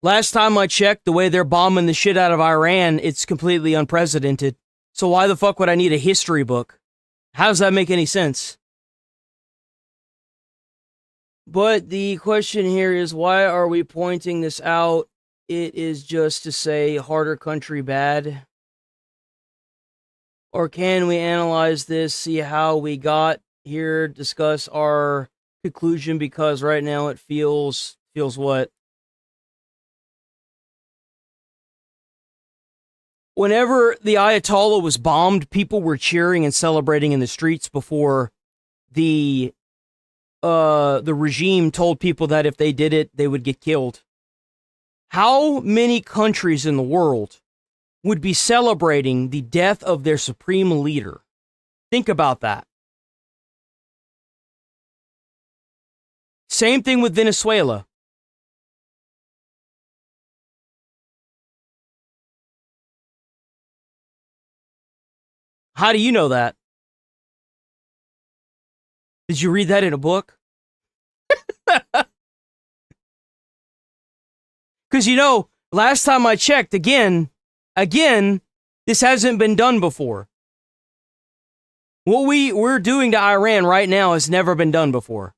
Last time I checked, the way they're bombing the shit out of Iran, it's completely unprecedented. So why the fuck would I need a history book? How does that make any sense? But the question here is, why are we pointing this out? It is just to say harder country bad. Or can we analyze this, see how we got here, discuss our conclusion, because right now it feels what? Whenever the Ayatollah was bombed, people were cheering and celebrating in the streets before the regime told people that if they did it, they would get killed. How many countries in the world would be celebrating the death of their supreme leader? Think about that. Same thing with Venezuela. How do you know that? Did you read that in a book? Because, last time I checked, again, this hasn't been done before. What we're doing to Iran right now has never been done before.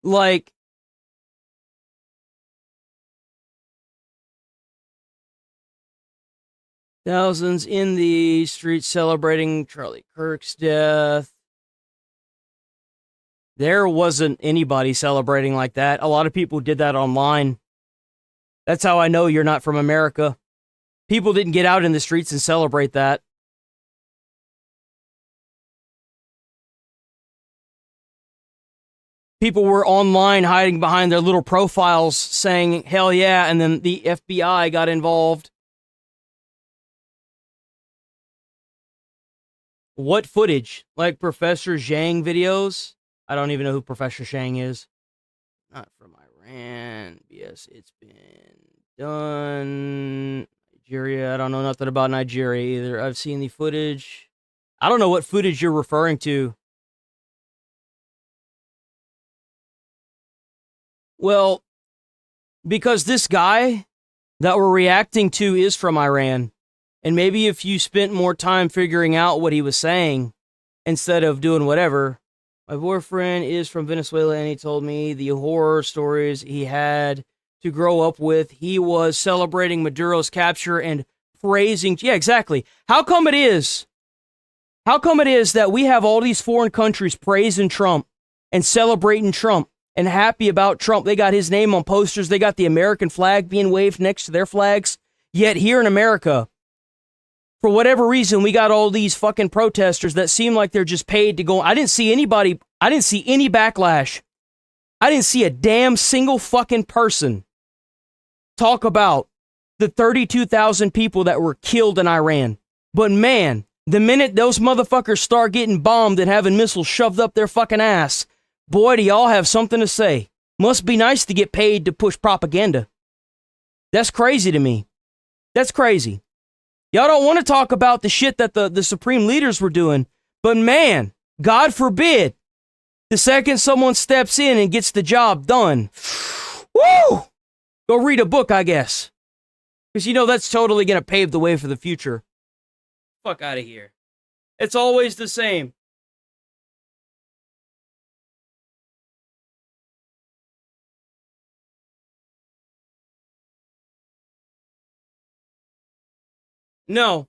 Like, thousands in the streets celebrating Charlie Kirk's death. There wasn't anybody celebrating like that. A lot of people did that online. That's how I know you're not from America. People didn't get out in the streets and celebrate that. People were online hiding behind their little profiles saying, hell yeah, and then the FBI got involved. What footage? Like Professor Zhang videos? I don't even know who Professor Zhang is. Not from Iran. Yes, it's been done. Nigeria. I don't know nothing about Nigeria either. I've seen the footage. I don't know what footage you're referring to. Well, because this guy that we're reacting to is from Iran. And maybe if you spent more time figuring out what he was saying instead of doing whatever. My boyfriend is from Venezuela and he told me the horror stories he had to grow up with. He was celebrating Maduro's capture and praising. Yeah, exactly. How come it is that we have all these foreign countries praising Trump and celebrating Trump and happy about Trump? They got his name on posters. They got the American flag being waved next to their flags. Yet here in America, for whatever reason, we got all these fucking protesters that seem like they're just paid to go. I didn't see any backlash. I didn't see a damn single fucking person talk about the 32,000 people that were killed in Iran. But man, the minute those motherfuckers start getting bombed and having missiles shoved up their fucking ass, boy, do y'all have something to say. Must be nice to get paid to push propaganda. That's crazy to me. That's crazy. Y'all don't want to talk about the shit that the supreme leaders were doing. But man, God forbid, the second someone steps in and gets the job done, woo! Go read a book, I guess. Because you know that's totally going to pave the way for the future. Fuck out of here. It's always the same. No.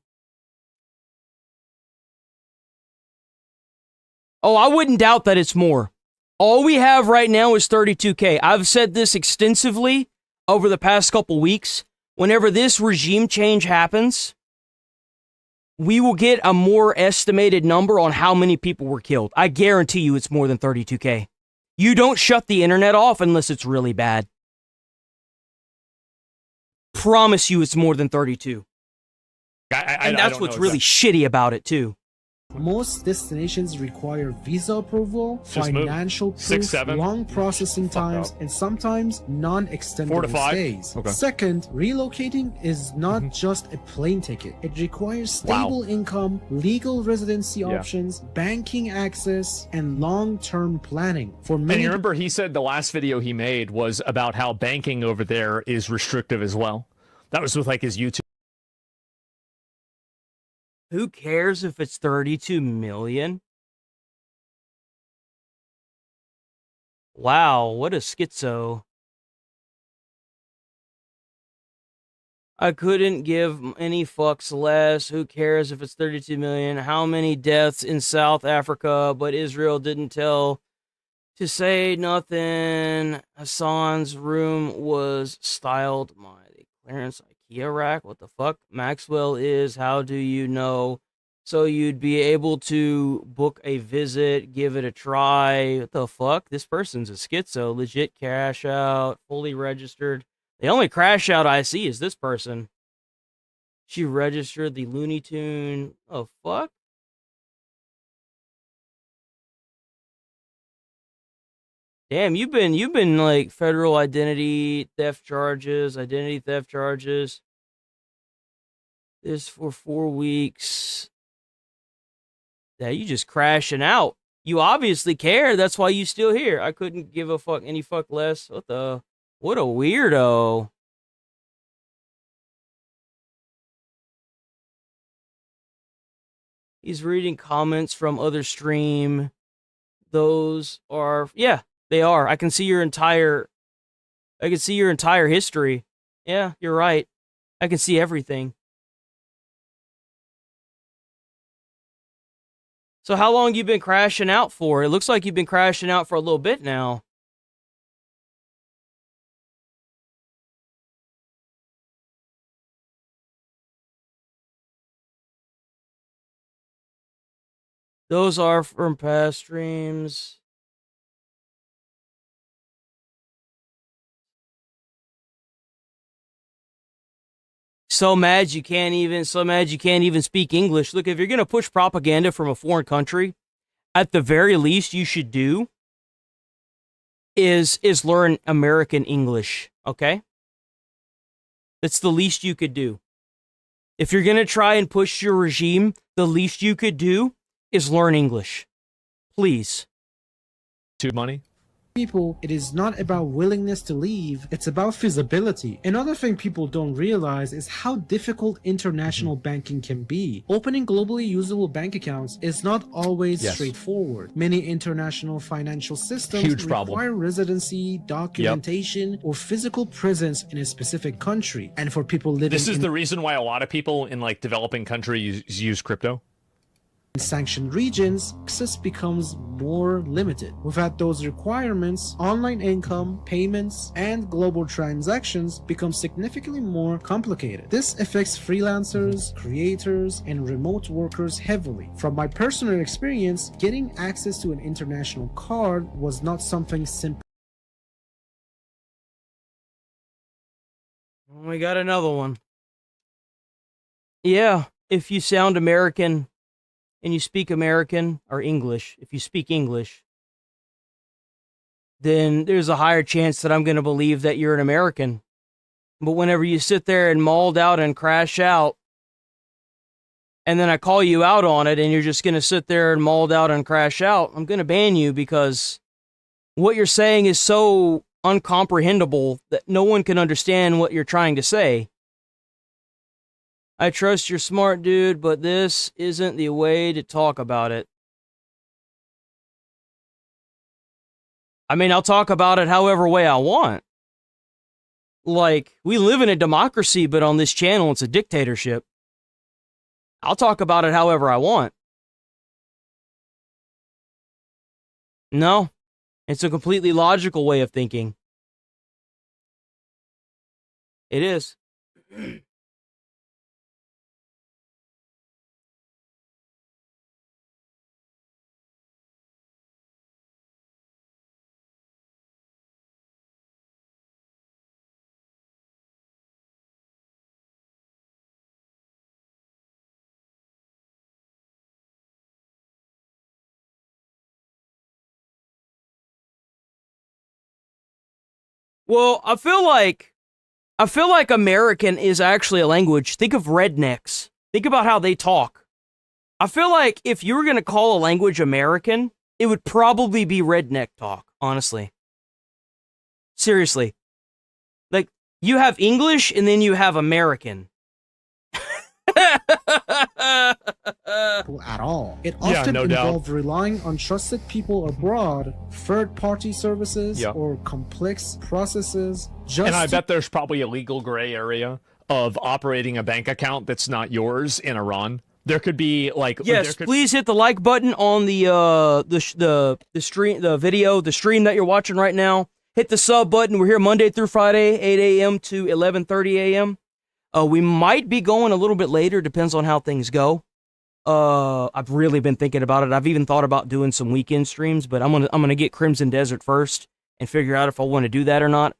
Oh, I wouldn't doubt that it's more. All we have right now is 32K. I've said this extensively over the past couple weeks. Whenever this regime change happens, we will get a more estimated number on how many people were killed. I guarantee you it's more than 32K. You don't shut the internet off unless it's really bad. Promise you it's more than 32. And that's what's really shitty about it, too. Most destinations require visa approval, financial proof, long processing times, and sometimes non-extendable stays. Okay. Second, relocating is not just a plane ticket. It requires stable income, legal residency options, banking access, and long-term planning. For many, and you remember he said the last video he made was about how banking over there is restrictive as well. That was with like his YouTube. Who cares if it's 32 million? Wow, what a schizo. I couldn't give any fucks less. Who cares if it's 32 million? How many deaths in South Africa, but Israel didn't tell to say nothing. Hassan's room was styled my clearance IKEA rack. What the fuck? Maxwell is, how do you know? So you'd be able to book a visit, give it a try. What the fuck? This person's a schizo. Legit crash out, fully registered. The only crash out I see is this person. She registered the Looney Tune. Oh, fuck? Damn, you've been like federal identity theft charges. This for 4 weeks. Yeah, you just crashing out. You obviously care. That's why you still here. I couldn't give a fuck any fuck less. What a weirdo. He's reading comments from other stream. Those are, yeah, they are. I can see your entire history. Yeah, you're right. I can see everything. So how long you been crashing out for? It looks like you've been crashing out for a little bit now. Those are from past streams. So mad you can't even speak English. Look, if you're going to push propaganda from a foreign country, at the very least you should do is learn American English, okay? That's the least you could do. If you're going to try and push your regime, the least you could do is learn English. Please. Tube money? people, it is not about willingness to leave, it's about feasibility. Another thing people don't realize is how difficult international banking can be. Opening globally usable bank accounts is not always straightforward. Many international financial systems require residency, documentation, or physical presence in a specific country. And for people living This is the reason why a lot of people in like developing countries use crypto. in sanctioned regions, access becomes more limited. Without those requirements, online income, payments, and global transactions become significantly more complicated. This affects freelancers, creators, and remote workers heavily. From my personal experience, getting access to an international card was not something simple. We got another one. Yeah, if you sound American and you speak American or English, if you speak English, then there's a higher chance that I'm going to believe that you're an American. But whenever you sit there and mauled out and crash out, and then I call you out on it and you're just going to sit there and mauled out and crash out, I'm going to ban you because what you're saying is so uncomprehendable that no one can understand what you're trying to say. I trust you're smart, dude, but this isn't the way to talk about it. I mean, I'll talk about it however way I want. Like, we live in a democracy, but on this channel, it's a dictatorship. I'll talk about it however I want. No, it's a completely logical way of thinking. It is. Well, I feel like American is actually a language. Think of rednecks. Think about how they talk. I feel like if you were going to call a language American, it would probably be redneck talk, honestly. Seriously. Like, you have English and then you have American. At all. It often involved relying on trusted people abroad, third-party services, or complex processes. And I bet there's probably a legal gray area of operating a bank account that's not yours in Iran. There could be like please hit the like button on the stream, the video, the stream that you're watching right now. Hit the sub button. We're here Monday through Friday, 8 a.m. to 11:30 a.m. We might be going a little bit later, depends on how things go. I've really been thinking about it. I've even thought about doing some weekend streams, but I'm gonna get Crimson Desert first and figure out if I want to do that or not.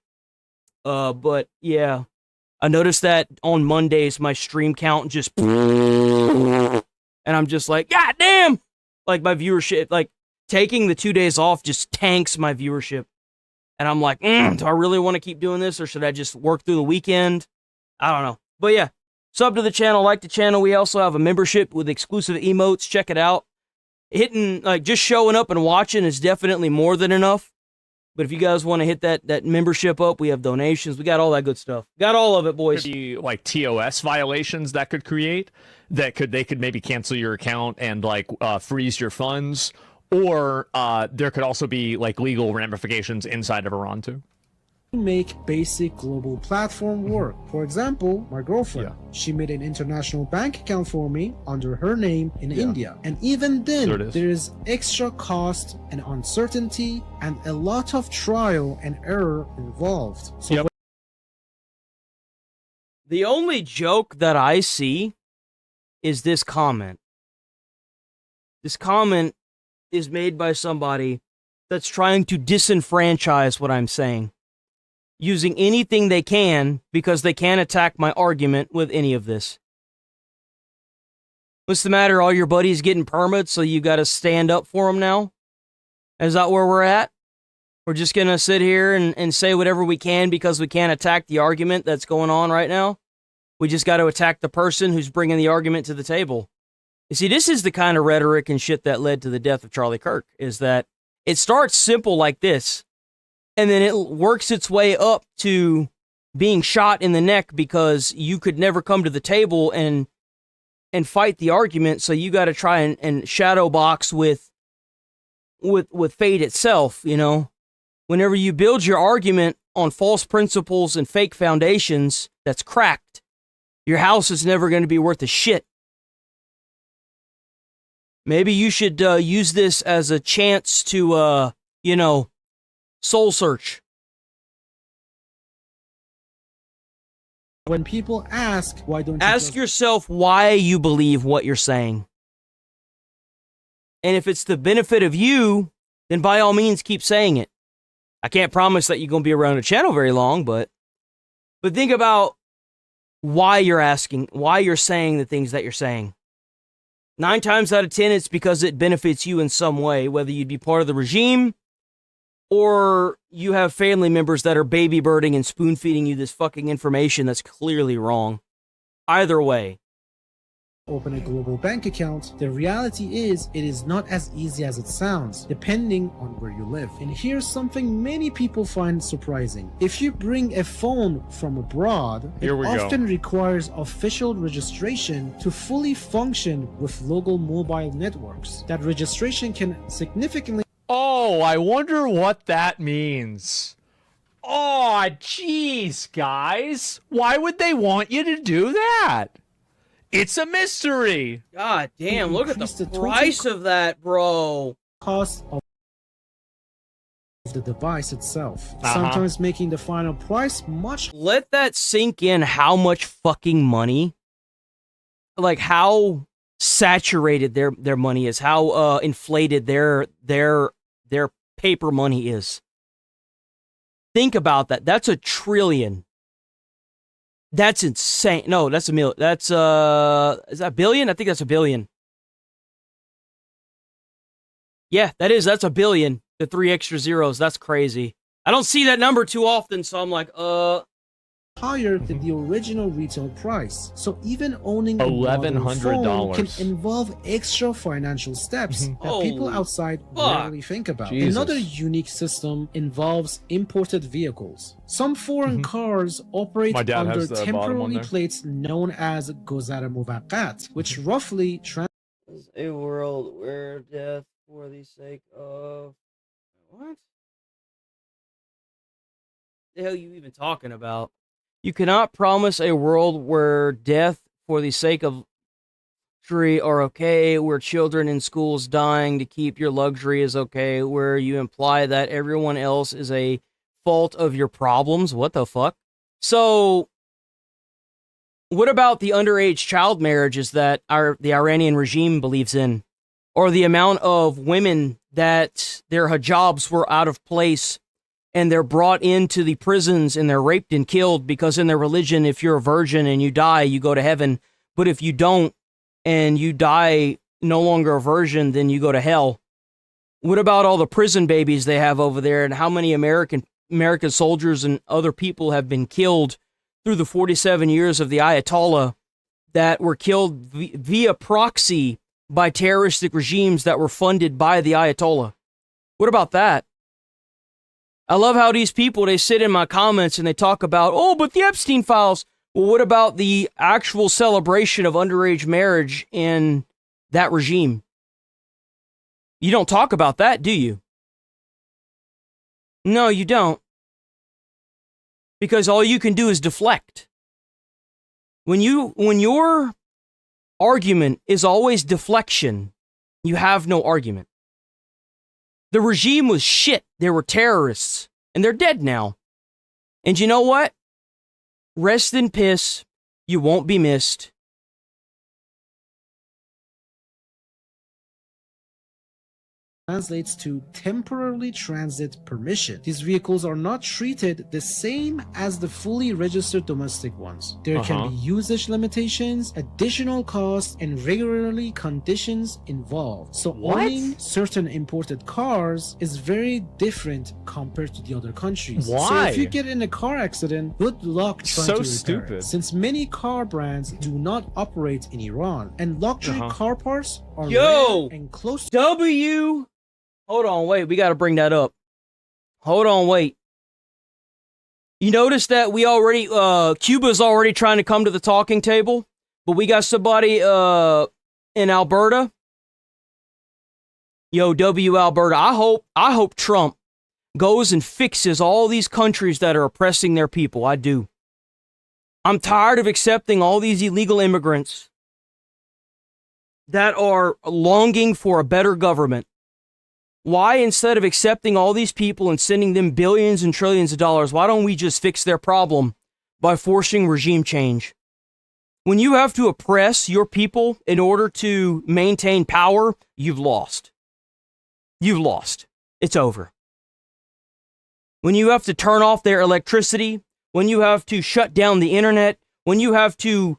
But yeah, I noticed that on Mondays my stream count just, and I'm just like, God damn! Like my viewership, like taking the 2 days off just tanks my viewership, and I'm like, do I really want to keep doing this, or should I just work through the weekend? I don't know. But yeah, sub to the channel, like the channel. We also have a membership with exclusive emotes. Check it out. Hitting, like, just showing up and watching is definitely more than enough. But if you guys want to hit that membership up, we have donations. We got all that good stuff. Got all of it, boys. Could be like TOS violations that could create. They could maybe cancel your account and like freeze your funds. Or there could also be like legal ramifications inside of Iran too. Make basic global platform work. For example, my girlfriend, she made an international bank account for me under her name in India. And even then, there is extra cost and uncertainty and a lot of trial and error involved. So the only joke that I see is this comment. This comment is made by somebody that's trying to disenfranchise what I'm saying, using anything they can because they can't attack my argument with any of this. What's the matter? All your buddies getting permits, so you got to stand up for them now? Is that where we're at? We're just going to sit here and say whatever we can because we can't attack the argument that's going on right now? We just got to attack the person who's bringing the argument to the table. You see, this is the kind of rhetoric and shit that led to the death of Charlie Kirk, is that it starts simple like this. and then it works its way up to being shot in the neck because you could never come to the table and fight the argument, so you got to try and shadow box with fate itself, you know? Whenever you build your argument on false principles and fake foundations, that's cracked. Your house is never going to be worth a shit. Maybe you should use this as a chance to, you know, soul search. When people ask, why don't you ask yourself why you believe what you're saying. And if it's the benefit of you, then by all means keep saying it. I can't promise that you're going to be around the channel very long, but think about why you're asking, why you're saying the things that you're saying. 9 times out of 10, it's because it benefits you in some way, whether you'd be part of the regime or you have family members that are baby birding and spoon feeding you this fucking information that's clearly wrong. Either way. Open a global bank account, the reality is it is not as easy as it sounds, depending on where you live. And here's something many people find surprising. If you bring a phone from abroad, it often requires official registration to fully function with local mobile networks. That registration can significantly... Oh, I wonder what that means. Oh, jeez, guys. Why would they want you to do that? It's a mystery. God damn, look at the price of that, bro. Cost of the device itself. Sometimes making the final price much... Let that sink in how much fucking money, like how saturated their money is, how inflated their paper money is. Think about that. That's $1 trillion. That's insane. No, that's a million. That's is that $1 billion? I think that's $1 billion. Yeah, that's $1 billion. The 3 extra zeros. That's crazy. I don't see that number too often, so I'm like, higher than the original retail price. So even owning $1,100 can involve extra financial steps that people outside rarely think about. Jesus. Another unique system involves imported vehicles. Some foreign cars operate under temporary plates known as Gozar Muwaqqat, which roughly a world where death for the sake of what? The hell are you even talking about? You cannot promise a world where death for the sake of luxury are okay, where children in schools dying to keep your luxury is okay, where you imply that everyone else is a fault of your problems. What the fuck? So, what about the underage child marriages that the Iranian regime believes in? Or the amount of women that their hijabs were out of place and they're brought into the prisons and they're raped and killed because in their religion, if you're a virgin and you die, you go to heaven. But if you don't and you die no longer a virgin, then you go to hell. What about all the prison babies they have over there and how many American soldiers and other people have been killed through the 47 years of the Ayatollah that were killed via proxy by terroristic regimes that were funded by the Ayatollah? What about that? I love how these people, they sit in my comments and they talk about, oh, but the Epstein files. Well, what about the actual celebration of underage marriage in that regime? You don't talk about that, do you? No, you don't. Because all you can do is deflect. When your argument is always deflection, you have no argument. The regime was shit. They were terrorists. And they're dead now. And you know what? Rest in piss. You won't be missed. Translates to temporarily transit permission. These vehicles are not treated the same as the fully registered domestic ones. There can be usage limitations, additional costs, and regularly conditions involved. So owning certain imported cars is very different compared to the other countries. Why? So if you get in a car accident, good luck trying to repair stupid. it. Since many car brands do not operate in Iran, and luxury car parts are Yo! rare and close W. Hold on, wait. We got to bring that up. Hold on, wait. You notice that we already, Cuba's already trying to come to the talking table, but we got somebody, in Alberta. Yo, Alberta. I hope Trump goes and fixes all these countries that are oppressing their people. I do. I'm tired of accepting all these illegal immigrants that are longing for a better government. Why, instead of accepting all these people and sending them billions and trillions of dollars, why don't we just fix their problem by forcing regime change? When you have to oppress your people in order to maintain power, you've lost. You've lost. It's over. When you have to turn off their electricity, when you have to shut down the internet, when you have to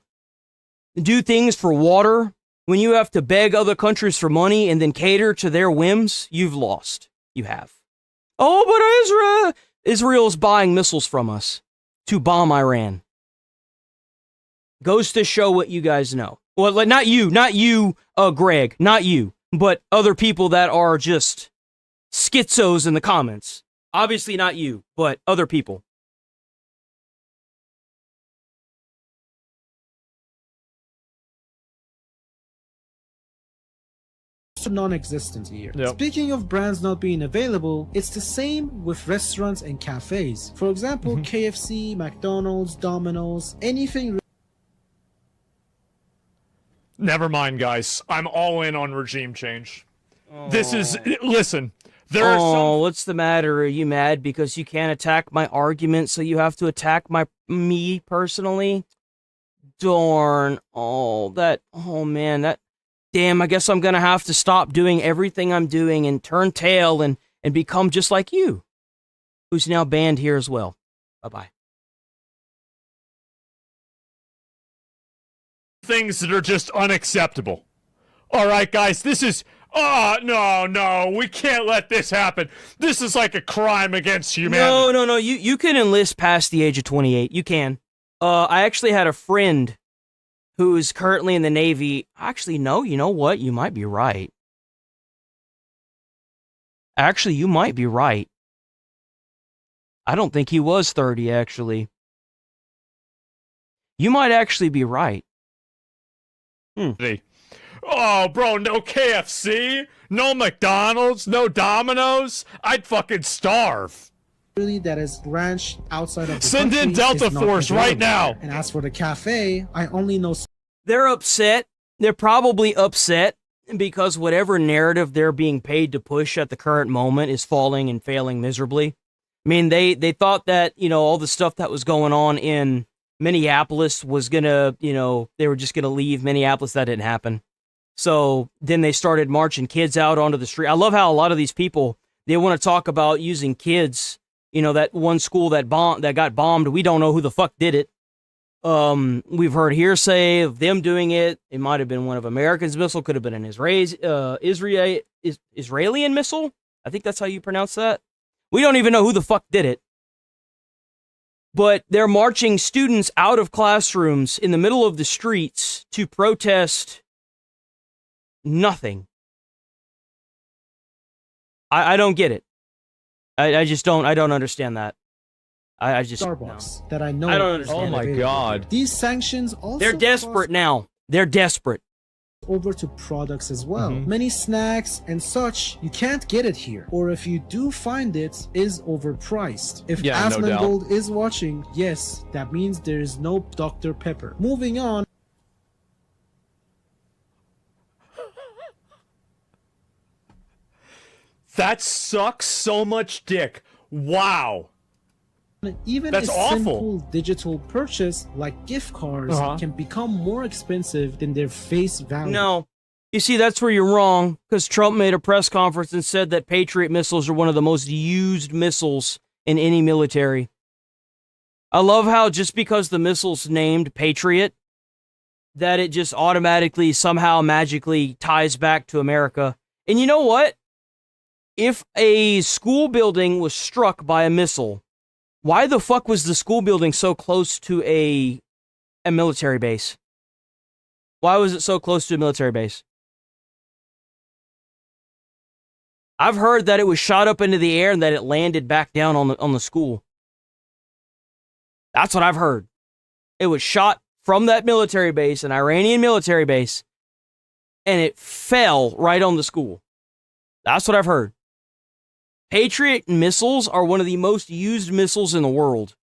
do things for water, when you have to beg other countries for money and then cater to their whims, you've lost. You have. Oh, but Israel's buying missiles from us to bomb Iran. Goes to show what you guys know. Well, like, not you, Greg, not you, but other people that are just schizos in the comments. Obviously not you, but other people. Non-existent here. Yep. Speaking of brands not being available, it's the same with restaurants and cafes. For example, KFC, McDonald's, Domino's, anything. Never mind, guys. I'm all in on regime change. This is... Listen, there are some... what's the matter? Are you mad because you can't attack my argument, so you have to attack me personally? Darn. Damn, I guess I'm gonna have to stop doing everything I'm doing and turn tail and become just like you, who's now banned here as well. Bye-bye. Things that are just unacceptable. All right, guys, this is... Oh, no, we can't let this happen. This is like a crime against humanity. No, you can enlist past the age of 28. You can. I actually had a friend who is currently in the Navy. Actually, no, you know what? You might be right. Actually, you might be right. I don't think he was 30, actually. You might actually be right. Oh, bro, no KFC? No McDonald's? No Domino's? I'd fucking starve. Really, that is branched outside of the Send in Delta Force right now. And as for the cafe, I only know... They're upset. They're probably upset because whatever narrative they're being paid to push at the current moment is falling and failing miserably. I mean, they thought that, all the stuff that was going on in Minneapolis was gonna, they were just gonna leave Minneapolis. That didn't happen. So then they started marching kids out onto the street. I love how a lot of these people, they want to talk about using kids. That one school that got bombed, we don't know who the fuck did it. We've heard hearsay of them doing it. It might have been one of America's missile, could have been an Israeli missile. I think that's how you pronounce that. We don't even know who the fuck did it. But they're marching students out of classrooms in the middle of the streets to protest nothing. I don't get it. I just don't. I don't understand that. I just Starbucks that I know. I don't understand. Oh my god! These sanctions also. They're desperate now. They're desperate. Over to products as well. Many snacks and such, you can't get it here, or if you do find it, is overpriced. If Asmongold is watching, yes, that means there is no Dr. Pepper. Moving on. That sucks so much dick. Wow. Even That's a awful. simple digital purchase like gift cards can become more expensive than their face value. No. You see, that's where you're wrong, because Trump made a press conference and said that Patriot missiles are one of the most used missiles in any military. I love how just because the missile's named Patriot, that it just automatically, somehow, magically ties back to America. And you know what? If a school building was struck by a missile, why the fuck was the school building so close to a military base? Why was it so close to a military base? I've heard that it was shot up into the air and that it landed back down on the school. That's what I've heard. It was shot from that military base, an Iranian military base, and it fell right on the school. That's what I've heard. Patriot missiles are one of the most used missiles in the world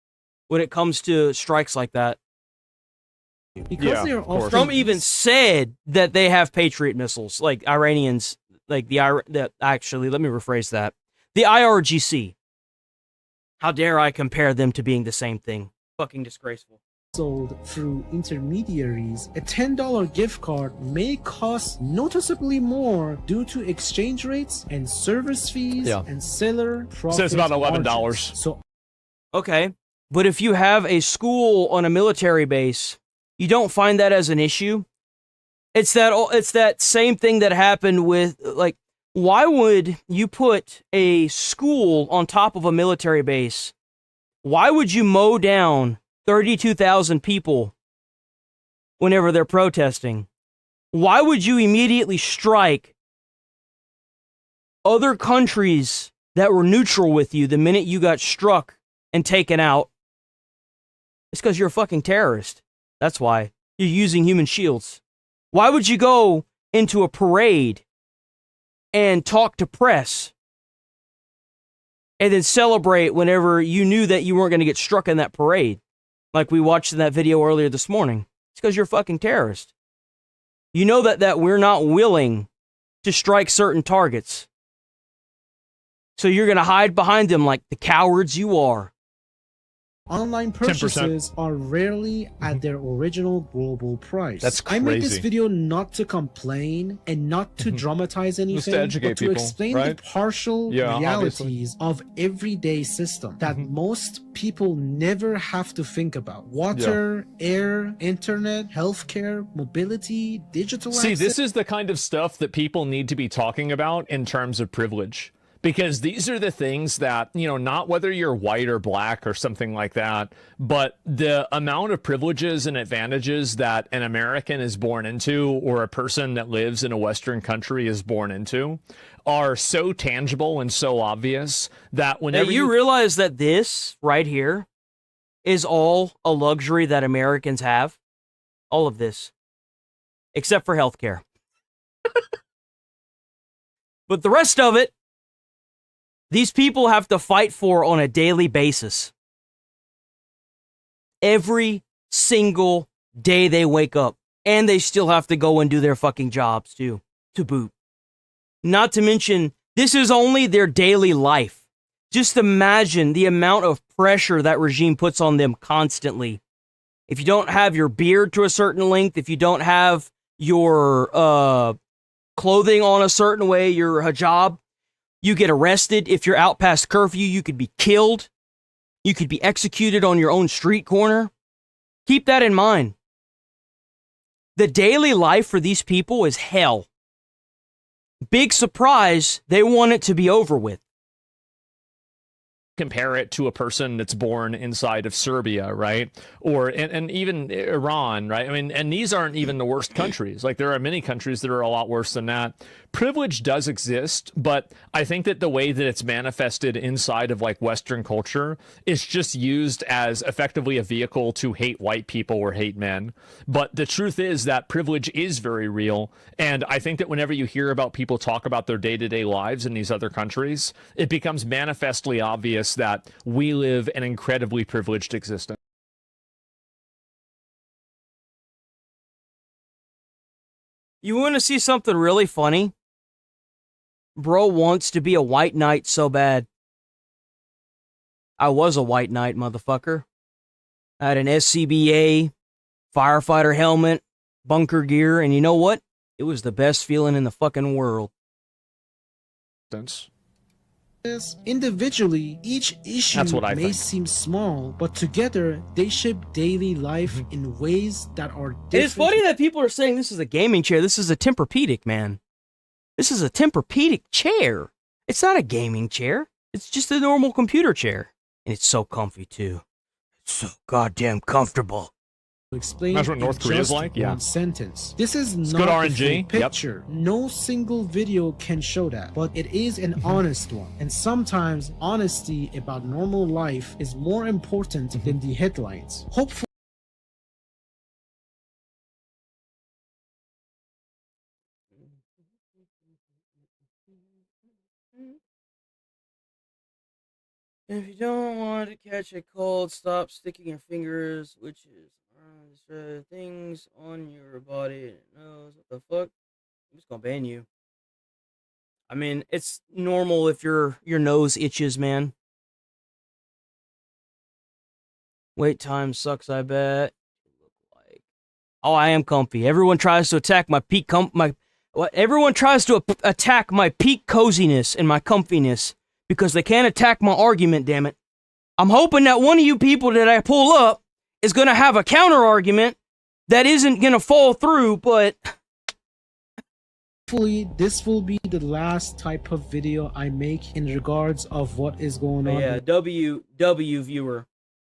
when it comes to strikes like that. Because they are often Trump even said that they have Patriot missiles, like Iranians, like actually, let me rephrase that. The IRGC. How dare I compare them to being the same thing? Fucking disgraceful. Sold through intermediaries, a $10 gift card may cost noticeably more due to exchange rates and service fees and seller profit. So it's about $11. margins. So, okay, but if you have a school on a military base, you don't find that as an issue. It's that same thing that happened with, like, why would you put a school on top of a military base? Why would you mow down 32,000 people whenever they're protesting? Why would you immediately strike other countries that were neutral with you the minute you got struck and taken out? It's because you're a fucking terrorist. That's why. You're using human shields. Why would you go into a parade and talk to press and then celebrate whenever you knew that you weren't going to get struck in that parade? Like we watched in that video earlier this morning. It's because you're a fucking terrorist. You know that we're not willing to strike certain targets. So you're going to hide behind them like the cowards you are. online purchases 10%. are rarely at their original global price. That's I made this crazy. video not to complain and not to dramatize anything, educate but to people, explain right? the partial Yeah, realities of everyday system that most people never have to think about. Water, air, internet, healthcare, mobility, digital See, access. this is the kind of stuff that people need to be talking about in terms of privilege. Because these are the things that, you know, not whether you're white or black or something like that, but the amount of privileges and advantages that an American is born into or a person that lives in a Western country is born into are so tangible and so obvious that whenever Now, you realize that this right here is all a luxury that Americans have? All of this. Except for healthcare. But the rest of it, these people have to fight for on a daily basis. Every single day they wake up. And they still have to go and do their fucking jobs too, to boot. Not to mention, this is only their daily life. Just imagine the amount of pressure that regime puts on them constantly. If you don't have your beard to a certain length, if you don't have your clothing on a certain way, your hijab, you get arrested. If you're out past curfew, you could be killed. You could be executed on your own street corner. Keep that in mind. The daily life for these people is hell. Big surprise, they want it to be over with. compare it to a person that's born inside of Serbia, right? Or and even Iran, right? I mean, and these aren't even the worst countries. Like, there are many countries that are a lot worse than that. Privilege does exist, but I think that the way that it's manifested inside of like Western culture is just used as effectively a vehicle to hate white people or hate men. But the truth is that privilege is very real. And I think that whenever you hear about people talk about their day-to-day lives in these other countries, it becomes manifestly obvious that we live an incredibly privileged existence. You want to see something really funny? Bro wants to be a white knight so bad. I was a white knight, motherfucker. I had an SCBA, firefighter helmet, bunker gear, and you know what? It was the best feeling in the fucking world. Individually, each issue That's what I may think. seem small, but together they shape daily life in ways that are different. It's funny that people are saying this is a gaming chair. This is a Tempur-Pedic, man. This is a Tempur-Pedic chair. It's not a gaming chair. It's just a normal computer chair. And it's so comfy, too. It's so goddamn comfortable. explain That's what North in Korea's just like, yeah. one sentence. This is It's not good the RNG, full picture. No single video can show that, but it is an honest one. And sometimes honesty about normal life is more important than the headlines. Hopefully. If you don't want to catch a cold, stop sticking your fingers, which is things on your body. It knows what the fuck. I'm just gonna ban you. I mean, it's normal if your nose itches, man. Wait time sucks, I bet. Oh, I am comfy. Everyone tries to attack my peak everyone tries to attack my peak coziness and my comfiness because they can't attack my argument, damn it. I'm hoping that one of you people that I pull up is going to have a counter argument that isn't going to fall through, but hopefully this will be the last type of video I make in regards of what is going on. Yeah, W viewer,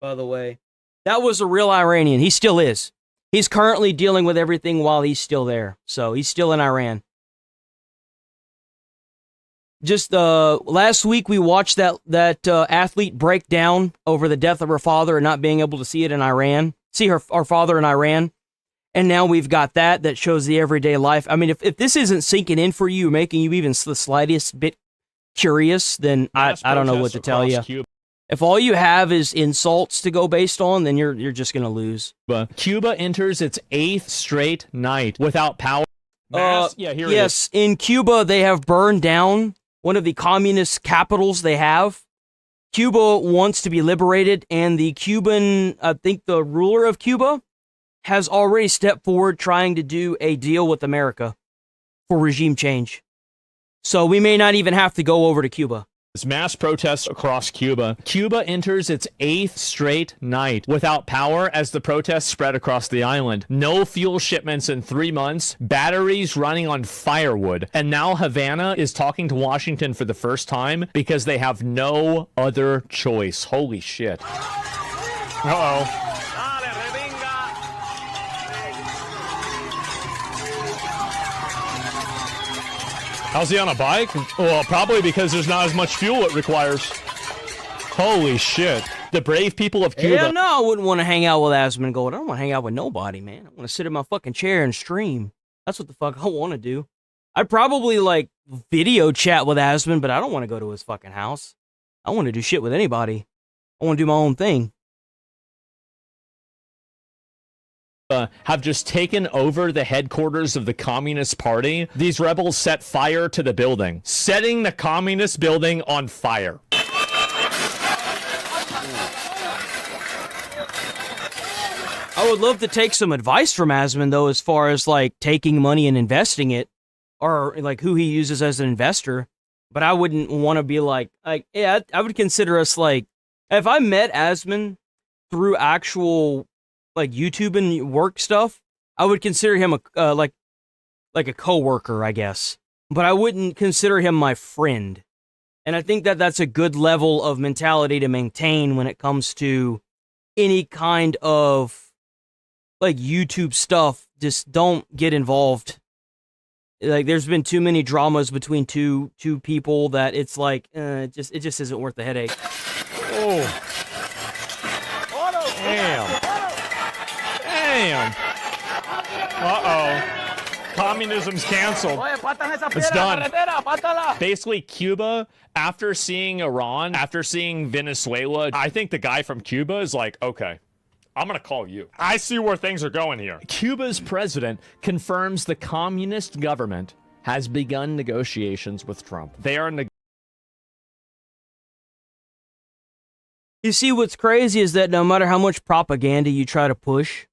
by the way. That was a real Iranian. He still is. He's currently dealing with everything while he's still there. So he's still in Iran. Just last week we watched that athlete break down over the death of her father and not being able to see it in Iran. See our father in Iran. And now we've got that shows the everyday life. I mean, if this isn't sinking in for you, making you even the slightest bit curious, then I don't know what to tell you. Cuba. If all you have is insults to go based on, then you're just going to lose. Cuba enters its 8th straight night without power. Yes, in Cuba, they have burned down one of the communist capitals they have. Cuba wants to be liberated, and the Cuban, I think the ruler of Cuba, has already stepped forward trying to do a deal with America for regime change. So we may not even have to go over to Cuba. There's mass protests across Cuba. Cuba enters its 8th straight night without power as the protests spread across the island. No fuel shipments in 3 months, batteries running on firewood. And now Havana is talking to Washington for the first time because they have no other choice. Holy shit. Uh-oh. How's he on a bike? Well, probably because there's not as much fuel it requires. Holy shit. The brave people of Cuba. Hell no, I wouldn't want to hang out with Asmongold. I don't want to hang out with nobody, man. I want to sit in my fucking chair and stream. That's what the fuck I want to do. I'd probably, video chat with Asmon, but I don't want to go to his fucking house. I want to do shit with anybody. I want to do my own thing. Have just taken over the headquarters of the Communist Party. These rebels set fire to the building, setting the Communist building on fire. I would love to take some advice from Asmon, though, as far as, taking money and investing it, or, who he uses as an investor. But I wouldn't want to be I would consider us, if I met Asmon through actual YouTube and work stuff, I would consider him a coworker, I guess. But I wouldn't consider him my friend. And I think that's a good level of mentality to maintain when it comes to any kind of YouTube stuff. Just don't get involved. There's been too many dramas between two people that it's it just isn't worth the headache. Oh. Damn. Damn. Uh-oh. Communism's canceled. It's done. Basically, Cuba, after seeing Iran, after seeing Venezuela, I think the guy from Cuba is okay, I'm going to call you. I see where things are going here. Cuba's president confirms the communist government has begun negotiations with Trump. They are You see, what's crazy is that no matter how much propaganda you try to push,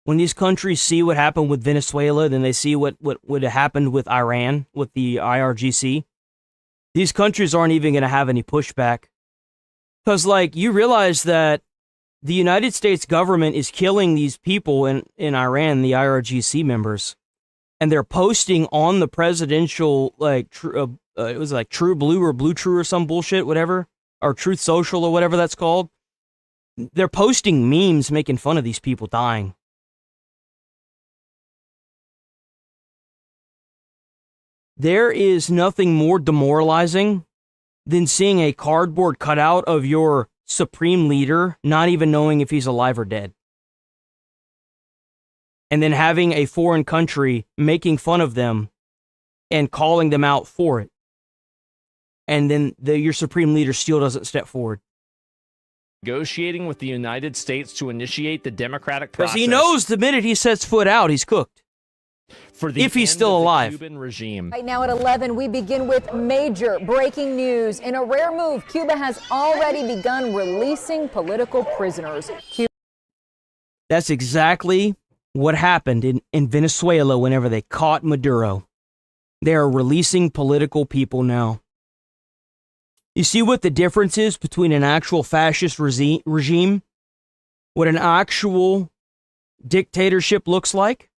when these countries see what happened with Venezuela, then they see what would have happened with Iran, with the IRGC, these countries aren't even going to have any pushback. Because, you realize that the United States government is killing these people in Iran, the IRGC members, and they're posting on the presidential, it was True Blue or Blue True or some bullshit, whatever, or Truth Social or whatever that's called. they're posting memes making fun of these people dying. There is nothing more demoralizing than seeing a cardboard cutout of your supreme leader, not even knowing if he's alive or dead. And then having a foreign country making fun of them and calling them out for it. And then your supreme leader still doesn't step forward. Negotiating with the United States to initiate the democratic process. Because he knows the minute he sets foot out, he's cooked. For the if he's still alive. Cuban regime. Right now at 11, we begin with major breaking news. In a rare move, Cuba has already begun releasing political prisoners. That's exactly what happened in Venezuela whenever they caught Maduro. They are releasing political people now. You see what the difference is between an actual fascist regime? What an actual dictatorship looks like?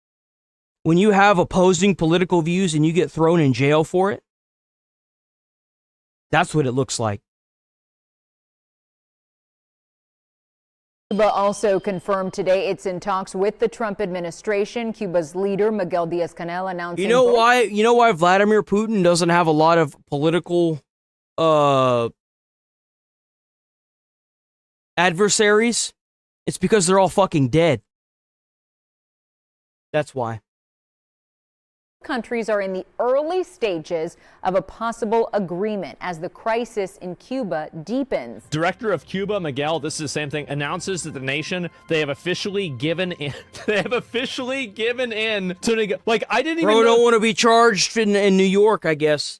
When you have opposing political views and you get thrown in jail for it? That's what it looks like. Cuba also confirmed today it's in talks with the Trump administration. Cuba's leader, Miguel Diaz-Canel, announcing... You know why Vladimir Putin doesn't have a lot of political adversaries? It's because they're all fucking dead. That's why. Countries are in the early stages of a possible agreement as the crisis in Cuba deepens. Director of Cuba, Miguel, this is the same thing, announces that the nation, they have officially given in. They have officially given in to like, I didn't even know. Don't want to be charged in New York, I guess.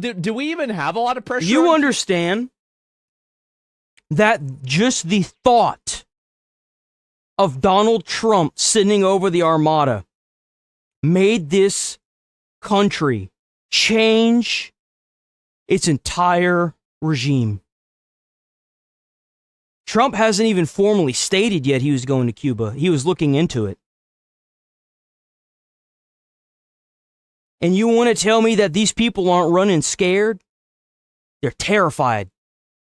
Do we even have a lot of pressure? You understand that just the thought of Donald Trump sitting over the Armada made this country change its entire regime. Trump hasn't even formally stated yet he was going to Cuba. He was looking into it. And you want to tell me that these people aren't running scared? They're terrified.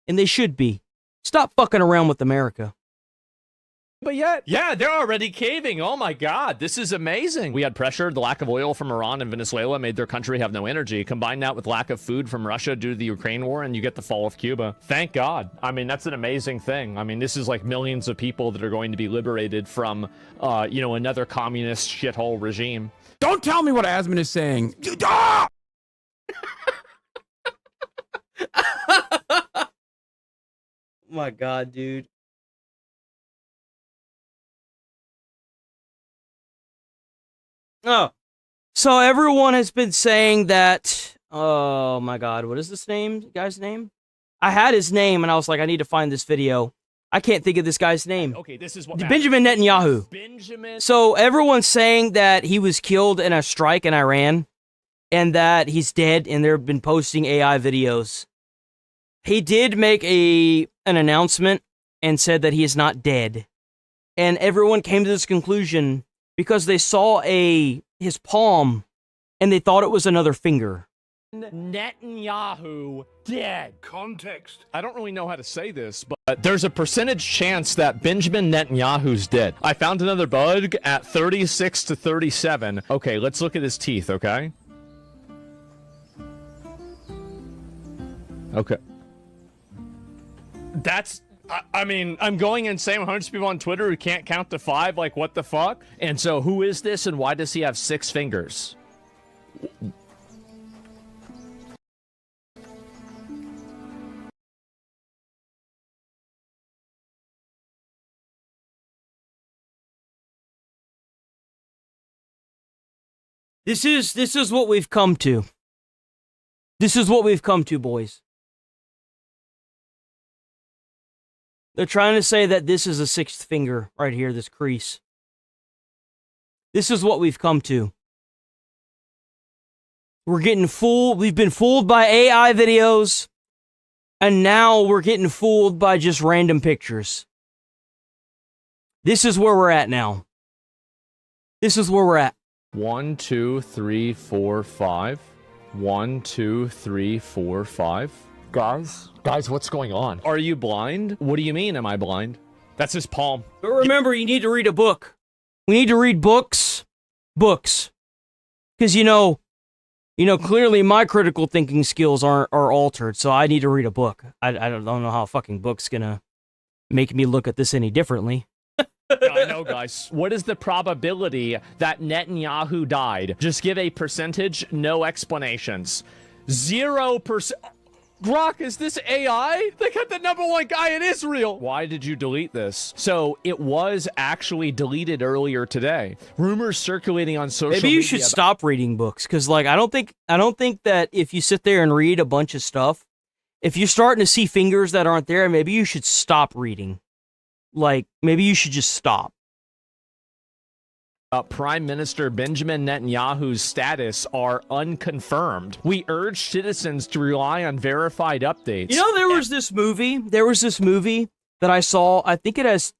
And they should be. Stop fucking around with America. But yet, yeah, they're already caving. Oh my God, this is amazing. We had pressure. The lack of oil from Iran and Venezuela made their country have no energy. Combine that with lack of food from Russia due to the Ukraine war, and you get the fall of Cuba. Thank God. I mean, that's an amazing thing. I mean, this is like millions of people that are going to be liberated from, another communist shithole regime. Don't tell me what Asman is saying. My God, dude. Oh, so everyone has been saying that, oh my God, what is this guy's name? I had his name and I was like, I need to find this video. I can't think of this guy's name. Okay, this is what Benjamin Netanyahu. So everyone's saying that he was killed in a strike in Iran and that he's dead, and they've been posting AI videos. He did make an announcement and said that he is not dead. And everyone came to this conclusion because they saw his palm and they thought it was another finger. Netanyahu dead. Context. I don't really know how to say this, but there's a percentage chance that Benjamin Netanyahu's dead. I found another bug at 36 to 37. Okay, let's look at his teeth, okay? Okay. That's... I mean, I'm going insane with hundreds of people on Twitter who can't count to 5. Like, what the fuck? And so, who is this, and why does he have 6 fingers? This is what we've come to. This is what we've come to, boys. They're trying to say that this is a 6th finger right here, this crease. This is what we've come to. We're getting fooled. We've been fooled by AI videos, and now we're getting fooled by just random pictures. This is where we're at now. This is where we're at. 1, 2, 3, 4, 5. 1, 2, 3, 4, 5. Guys, what's going on? Are you blind? What do you mean, am I blind? That's his palm. But remember, you need to read a book. We need to read books. Books. Because, clearly my critical thinking skills are altered, so I need to read a book. I don't know how a fucking book's gonna make me look at this any differently. I know, guys. What is the probability that Netanyahu died? Just give a percentage, no explanations. 0%. Grok, is this AI? They got the #1 guy in Israel. Why did you delete this? So it was actually deleted earlier today. Rumors circulating on social media. Maybe you should stop reading books, because I don't think that if you sit there and read a bunch of stuff, if you're starting to see fingers that aren't there, maybe you should stop reading. Maybe you should just stop. Prime Minister Benjamin Netanyahu's status are unconfirmed. We urge citizens to rely on verified updates. There was this movie that I saw. I think it has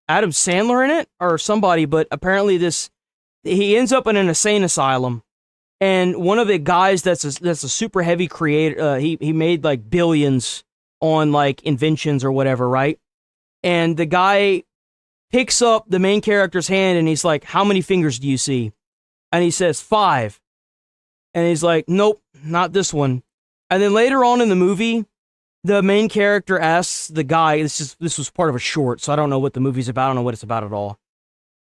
Adam Sandler in it or somebody, but apparently he ends up in an insane asylum, and one of the guys that's a super heavy creator. He made like billions on like inventions or whatever, right? And the guy picks up the main character's hand and he's like, "How many fingers do you see?" And he says 5. And he's like, "Nope, not this one." And then later on in the movie, the main character asks the guy, this was part of a short, so I don't know what the movie's about, I don't know what it's about at all.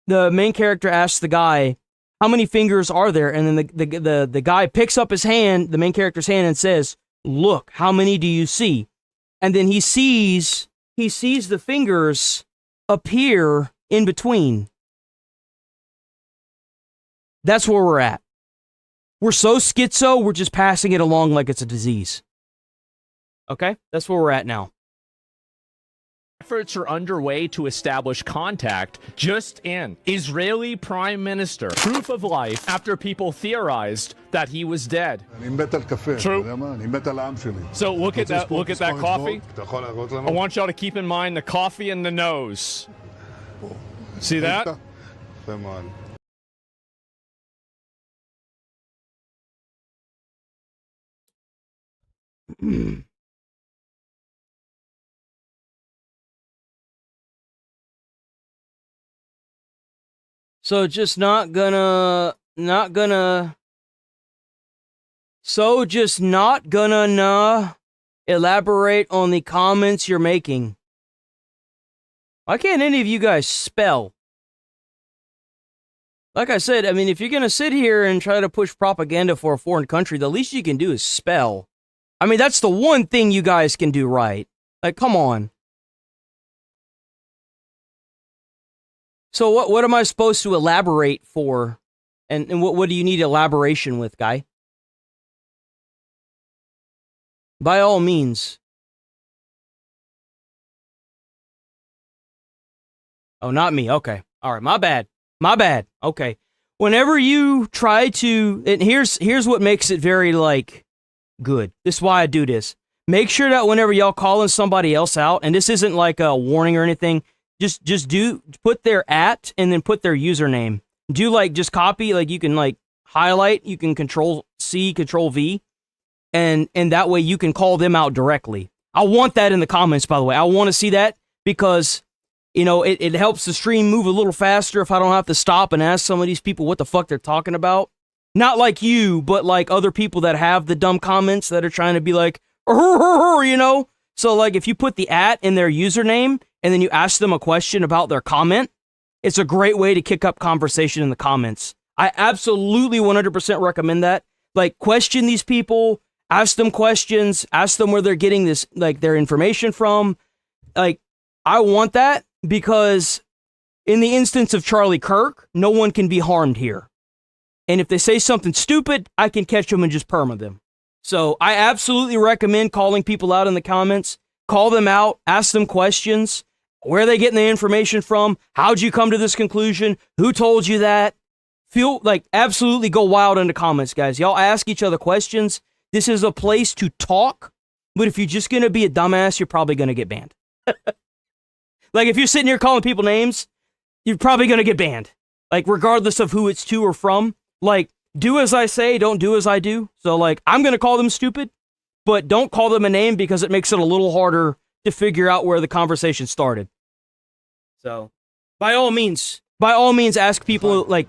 The main character asks the guy, "How many fingers are there?" And then the guy picks up his hand, the main character's hand, and says, "Look, how many do you see?" And then he sees the fingers appear in between. That's where we're at. We're so schizo, we're just passing it along like it's a disease. Okay? That's where we're at now. Efforts are underway to establish contact just in. Israeli Prime Minister. Proof of life after people theorized that he was dead. True. So look at that coffee. I want y'all to keep in mind the coffee and the nose. See that? So just not gonna elaborate on the comments you're making. Why can't any of you guys spell? Like I said, I mean, if you're gonna sit here and try to push propaganda for a foreign country, the least you can do is spell. I mean, that's the one thing you guys can do right. Like, come on. So what am I supposed to elaborate for? And what do you need elaboration with, guy? By all means. Oh, not me. Okay. All right. My bad. Okay. Whenever you try to, and here's what makes it very, good. This is why I do this. Make sure that whenever y'all calling somebody else out, and this isn't like a warning or anything, just put their @ and then put their username. Just copy, you can highlight, you can Control-C, Control-V, and that way you can call them out directly. I want that in the comments, by the way. I want to see that because, it helps the stream move a little faster if I don't have to stop and ask some of these people what the fuck they're talking about. Not like you, but like other people that have the dumb comments that are trying to be like, So if you put the @ in their username and then you ask them a question about their comment, it's a great way to kick up conversation in the comments. I absolutely 100% recommend that. Question these people, ask them questions, ask them where they're getting this, their information from. I want that because in the instance of Charlie Kirk, no one can be harmed here. And if they say something stupid, I can catch them and just perma them. So I absolutely recommend calling people out in the comments. Call them out, ask them questions. Where are they getting the information from? How'd you come to this conclusion? Who told you that? Absolutely go wild in the comments, guys. Y'all ask each other questions. This is a place to talk, but if you're just going to be a dumbass, you're probably going to get banned. If you're sitting here calling people names, you're probably going to get banned. Regardless of who it's to or from. Do as I say, don't do as I do. So, I'm going to call them stupid, but don't call them a name because it makes it a little harder to figure out where the conversation started. So, by all means ask people, like,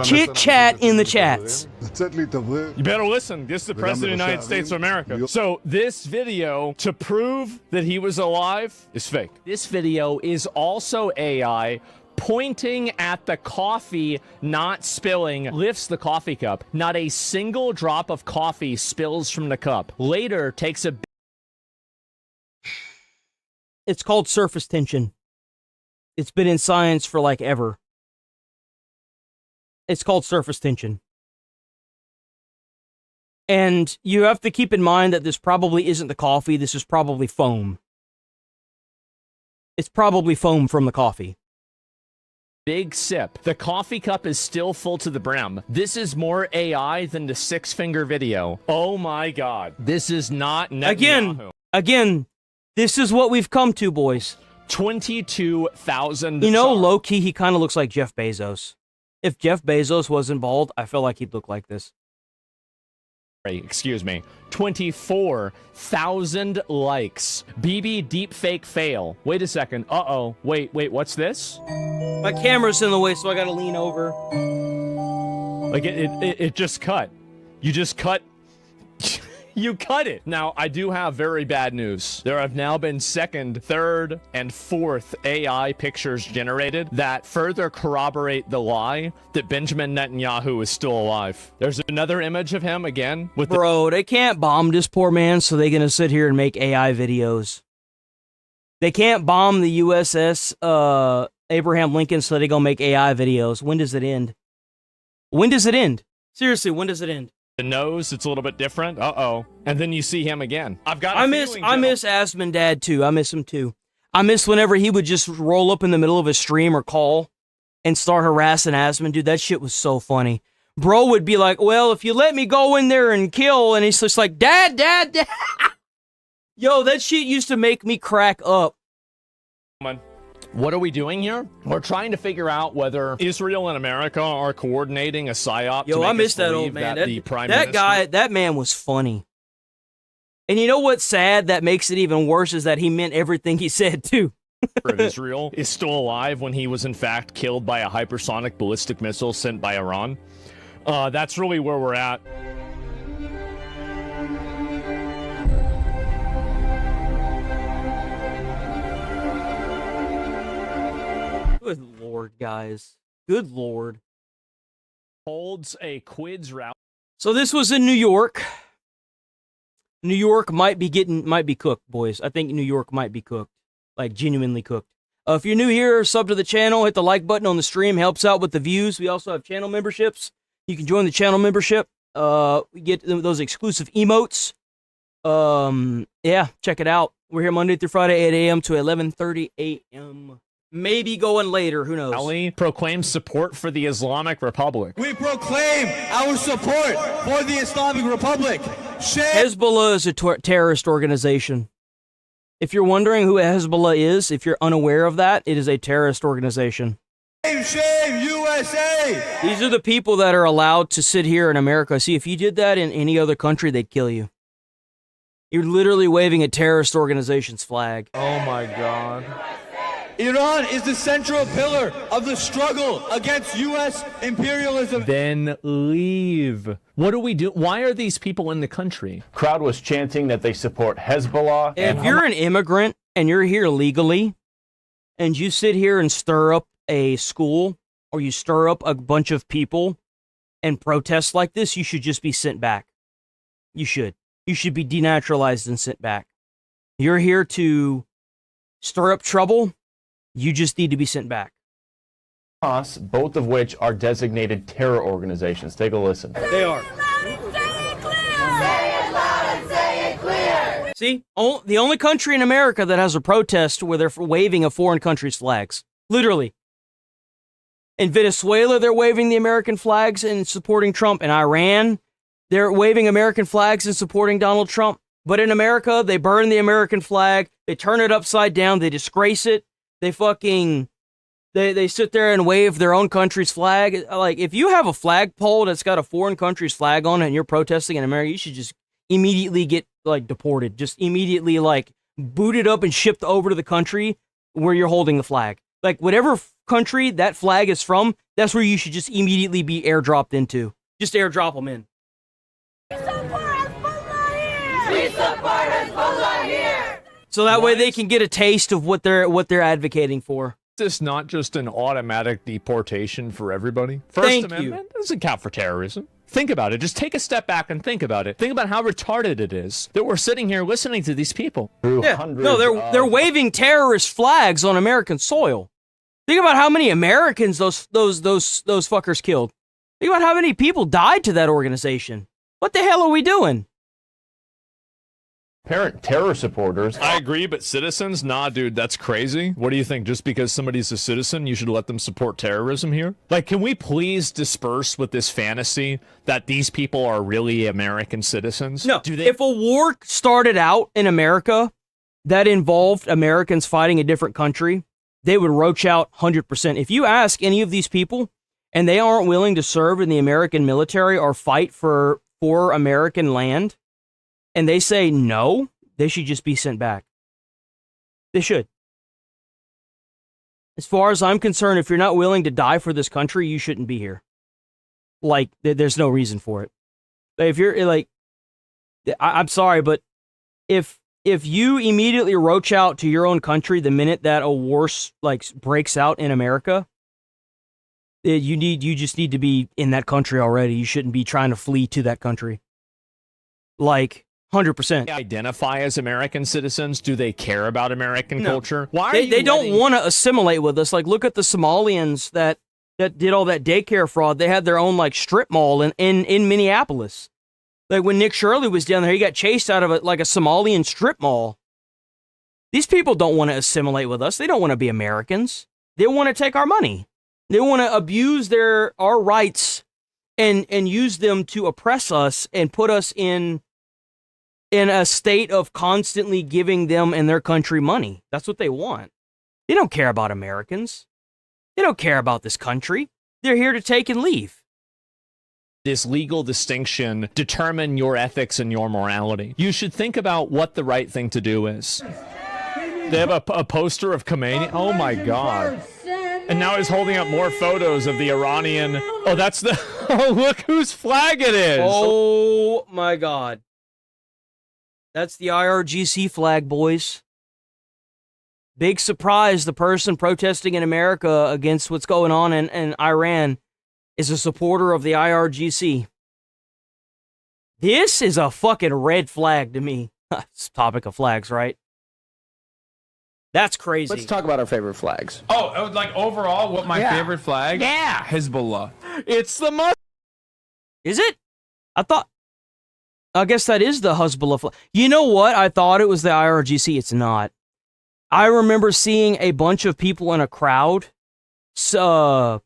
chit-chat in the chats. You better listen. This is the President of the United States of America. So this video, to prove that he was alive, is fake. This video is also AI pointing at the coffee not spilling, lifts the coffee cup. Not a single drop of coffee spills from the cup. Later, takes a... It's called surface tension. It's been in science for, like, ever. It's called surface tension. And you have to keep in mind that this probably isn't the coffee. This is probably foam. It's probably foam from the coffee. Big sip. The coffee cup is still full to the brim. This is more AI than the 6-finger video. Oh my God. This is not Netanyahu. Again, this is what we've come to, boys. 22,000. You know, low-key, he kind of looks like Jeff Bezos. If Jeff Bezos wasn't bald, I feel like he'd look like this. Excuse me. 24,000 likes. BB deepfake fail. Wait a second. Uh-oh. Wait, what's this? My camera's in the way, so I gotta lean over. Like, it just cut. You just cut... You cut it. Now, I do have very bad news. There have now been second, third, and fourth AI pictures generated that further corroborate the lie that Benjamin Netanyahu is still alive. There's another image of him again with Bro, they can't bomb this poor man, so they're gonna sit here and make AI videos. They can't bomb the USS Abraham Lincoln, so they're gonna make AI videos. When does it end? When does it end? Seriously, when does it end? the nose, it's a little bit different. Uh-oh. And then you see him again. I miss Asmon Dad too. I miss him too. I miss whenever he would just roll up in the middle of a stream or call and start harassing Asmon. Dude, that shit was so funny. Bro would be like, well, if you let me go in there and kill, and he's just like, Dad. Yo, that shit used to make me crack up. What are we doing here? We're trying to figure out whether Israel and America are coordinating a psyop. Yo, I miss that old man. That man was funny. And you know what's sad that makes it even worse is that he meant everything he said, too. Of Israel is still alive when he was, in fact, killed by a hypersonic ballistic missile sent by Iran. That's really where we're at. Good lord, guys. Good lord. Holds a quids route. So this was in New York. New York might be cooked, boys. I think New York might be cooked. Like, genuinely cooked. If you're new here, sub to the channel, hit the like button on the stream. Helps out with the views. We also have channel memberships. You can join the channel membership. We get those exclusive emotes. Yeah, check it out. We're here Monday through Friday, 8 a.m. to 11:30 a.m. Maybe going later, who knows? Ali proclaims support for the Islamic Republic. We proclaim our support for the Islamic Republic. Hezbollah is a terrorist organization. If you're wondering who Hezbollah is, if you're unaware of that, it is a terrorist organization. Shame, USA! These are the people that are allowed to sit here in America. See, if you did that in any other country, they'd kill you. You're literally waving a terrorist organization's flag. Oh my God. Iran is the central pillar of the struggle against U.S. imperialism. Then leave. What do we do? Why are these people in the country? Crowd was chanting that they support Hezbollah. If you're an immigrant and you're here legally, and you sit here and stir up a school, or you stir up a bunch of people and protest like this, you should just be sent back. You should. You should be denaturalized and sent back. You're here to stir up trouble. You just need to be sent back. Both of which are designated terror organizations. Take a listen. They are. See? The only country in America that has a protest where they're waving a foreign country's flags. Literally. In Venezuela, they're waving the American flags and supporting Trump. In Iran, they're waving American flags and supporting Donald Trump. But in America, they burn the American flag. They turn it upside down. They disgrace it. They sit there and wave their own country's flag. Like, if you have a flagpole that's got a foreign country's flag on it and you're protesting in America, you should just immediately get like deported. Just immediately like booted up and shipped over to the country where you're holding the flag. Like whatever country that flag is from, that's where you should just immediately be airdropped into. Just airdrop them in. So that way they can get a taste of what they're advocating for. Is this not just an automatic deportation for everybody? First Amendment doesn't count for terrorism. Think about it. Just take a step back and think about it. Think about how retarded it is that we're sitting here listening to these people. Yeah. No, they're waving terrorist flags on American soil. Think about how many Americans those fuckers killed. Think about how many people died to that organization. What the hell are we doing? Parent terror supporters. I agree, but citizens? Nah, dude, that's crazy. What do you think? Just because somebody's a citizen, you should let them support terrorism here? Like, can we please disperse with this fantasy that these people are really American citizens? No. If a war started out in America that involved Americans fighting a different country, they would roach out 100%. If you ask any of these people, and they aren't willing to serve in the American military or fight for American land, and they say no, they should just be sent back. They should. As far as I'm concerned, if you're not willing to die for this country, you shouldn't be here. Like, there's no reason for it. But if you're like, I'm sorry, but if you immediately roach out to your own country the minute that a war like breaks out in America, you just need to be in that country already. You shouldn't be trying to flee to that country. Like, 100%. Identify as American citizens? Do they care about American culture? Why they don't want to assimilate with us. Like, look at the Somalians that did all that daycare fraud. They had their own like strip mall in Minneapolis. Like when Nick Shirley was down there, he got chased out of a Somalian strip mall. These people don't want to assimilate with us. They don't want to be Americans. They want to take our money. They want to abuse our rights and use them to oppress us and put us in a state of constantly giving them and their country money. That's what they want. They don't care about Americans. They don't care about this country. They're here to take and leave. This legal distinction determine your ethics and your morality. You should think about what the right thing to do is. They have a poster of Khomeini. Oh my God. And now he's holding up more photos of the Iranian. Oh, that's the... Oh, look whose flag it is. Oh my God. That's the IRGC flag, boys. Big surprise, the person protesting in America against what's going on in Iran is a supporter of the IRGC. This is a fucking red flag to me. It's topic of flags, right? That's crazy. Let's talk about our favorite flags. Oh, like overall, what my favorite flag? Yeah. Hezbollah. It's the Is it? I guess that is the Hezbollah flag. You know what? I thought it was the IRGC. It's not. I remember seeing a bunch of people in a crowd, not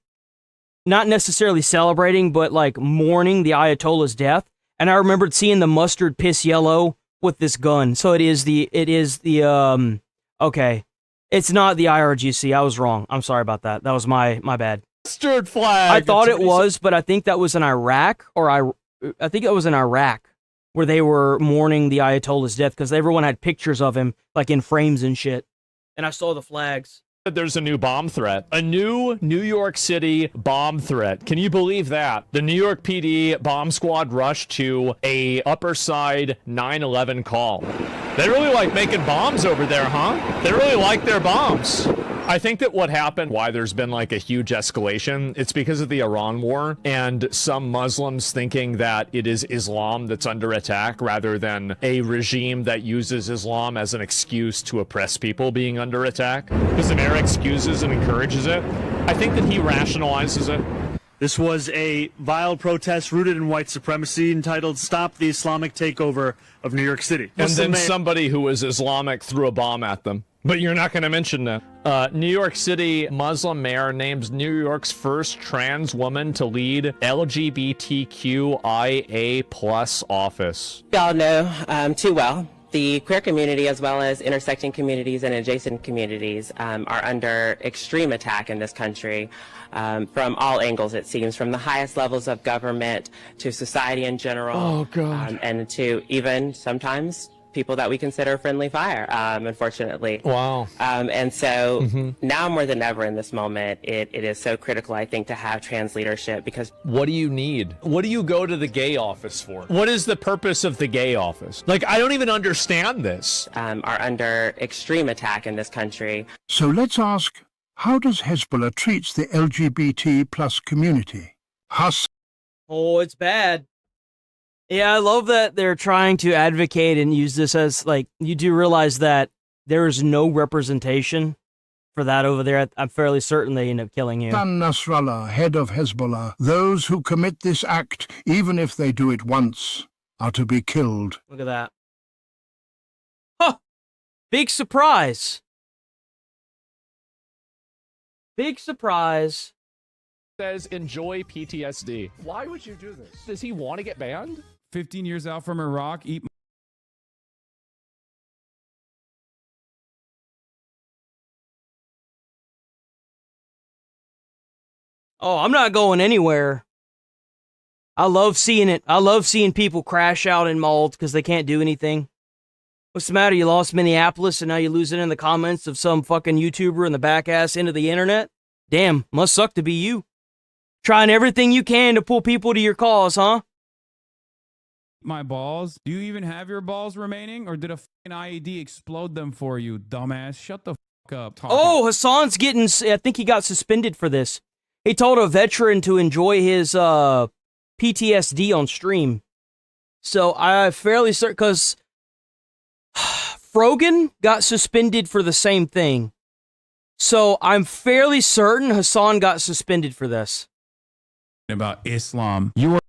necessarily celebrating, but like mourning the Ayatollah's death. And I remembered seeing the mustard piss yellow with this gun. So it is the okay. It's not the IRGC. I was wrong. I'm sorry about that. That was my bad. Mustard flag. I thought it was, but I think that was in Iraq, I think it was in Iraq, where they were mourning the Ayatollah's death because everyone had pictures of him, like in frames and shit. And I saw the flags. There's a new bomb threat. A new New York City bomb threat. Can you believe that? The New York PD bomb squad rushed to a Upper Side 9/11 call. They really like making bombs over there, huh? They really like their bombs. I think that what happened, why there's been like a huge escalation, it's because of the Iran war and some Muslims thinking that it is Islam that's under attack rather than a regime that uses Islam as an excuse to oppress people being under attack. Because the mayor excuses and encourages it. I think that he rationalizes it. This was a vile protest rooted in white supremacy entitled Stop the Islamic Takeover of New York City. And then somebody who was Islamic threw a bomb at them. But you're not going to mention that. New York City Muslim mayor names New York's first trans woman to lead LGBTQIA+ office. We all know too well The queer community, as well as intersecting communities and adjacent communities, are under extreme attack in this country from all angles, it seems, from the highest levels of government to society in general, and to even sometimes people that we consider friendly fire, unfortunately. Wow. And so now more than ever in this moment, it is so critical, I think, to have trans leadership because... What do you need? What do you go to the gay office for? What is the purpose of the gay office? Like, I don't even understand this. Are under extreme attack in this country. So let's ask, how does Hezbollah treat the LGBT plus community? Oh, it's bad. Yeah, I love that they're trying to advocate and use this as, like, you do realize that there is no representation for that over there. I'm fairly certain they end up killing you. Hassan Nasrallah, head of Hezbollah, those who commit this act, even if they do it once, are to be killed. Look at that. Huh! Big surprise. Big surprise. Says enjoy PTSD. Why would you do this? Does he want to get banned? 15 years out from Iraq, eat. Oh, I'm not going anywhere. I love seeing it. I love seeing people crash out in malls because they can't do anything. What's the matter? You lost Minneapolis and now you lose it in the comments of some fucking YouTuber in the back ass end of the internet? Damn, must suck to be you. Trying everything you can to pull people to your cause, huh? My balls? Do you even have your balls remaining? Or did a fucking IED explode them for you, dumbass? Shut the fuck up. Oh, Hassan's getting... I think he got suspended for this. He told a veteran to enjoy his PTSD on stream. So I'm fairly certain... Because Frogan got suspended for the same thing. So I'm fairly certain Hassan got suspended for this. About Islam. You are...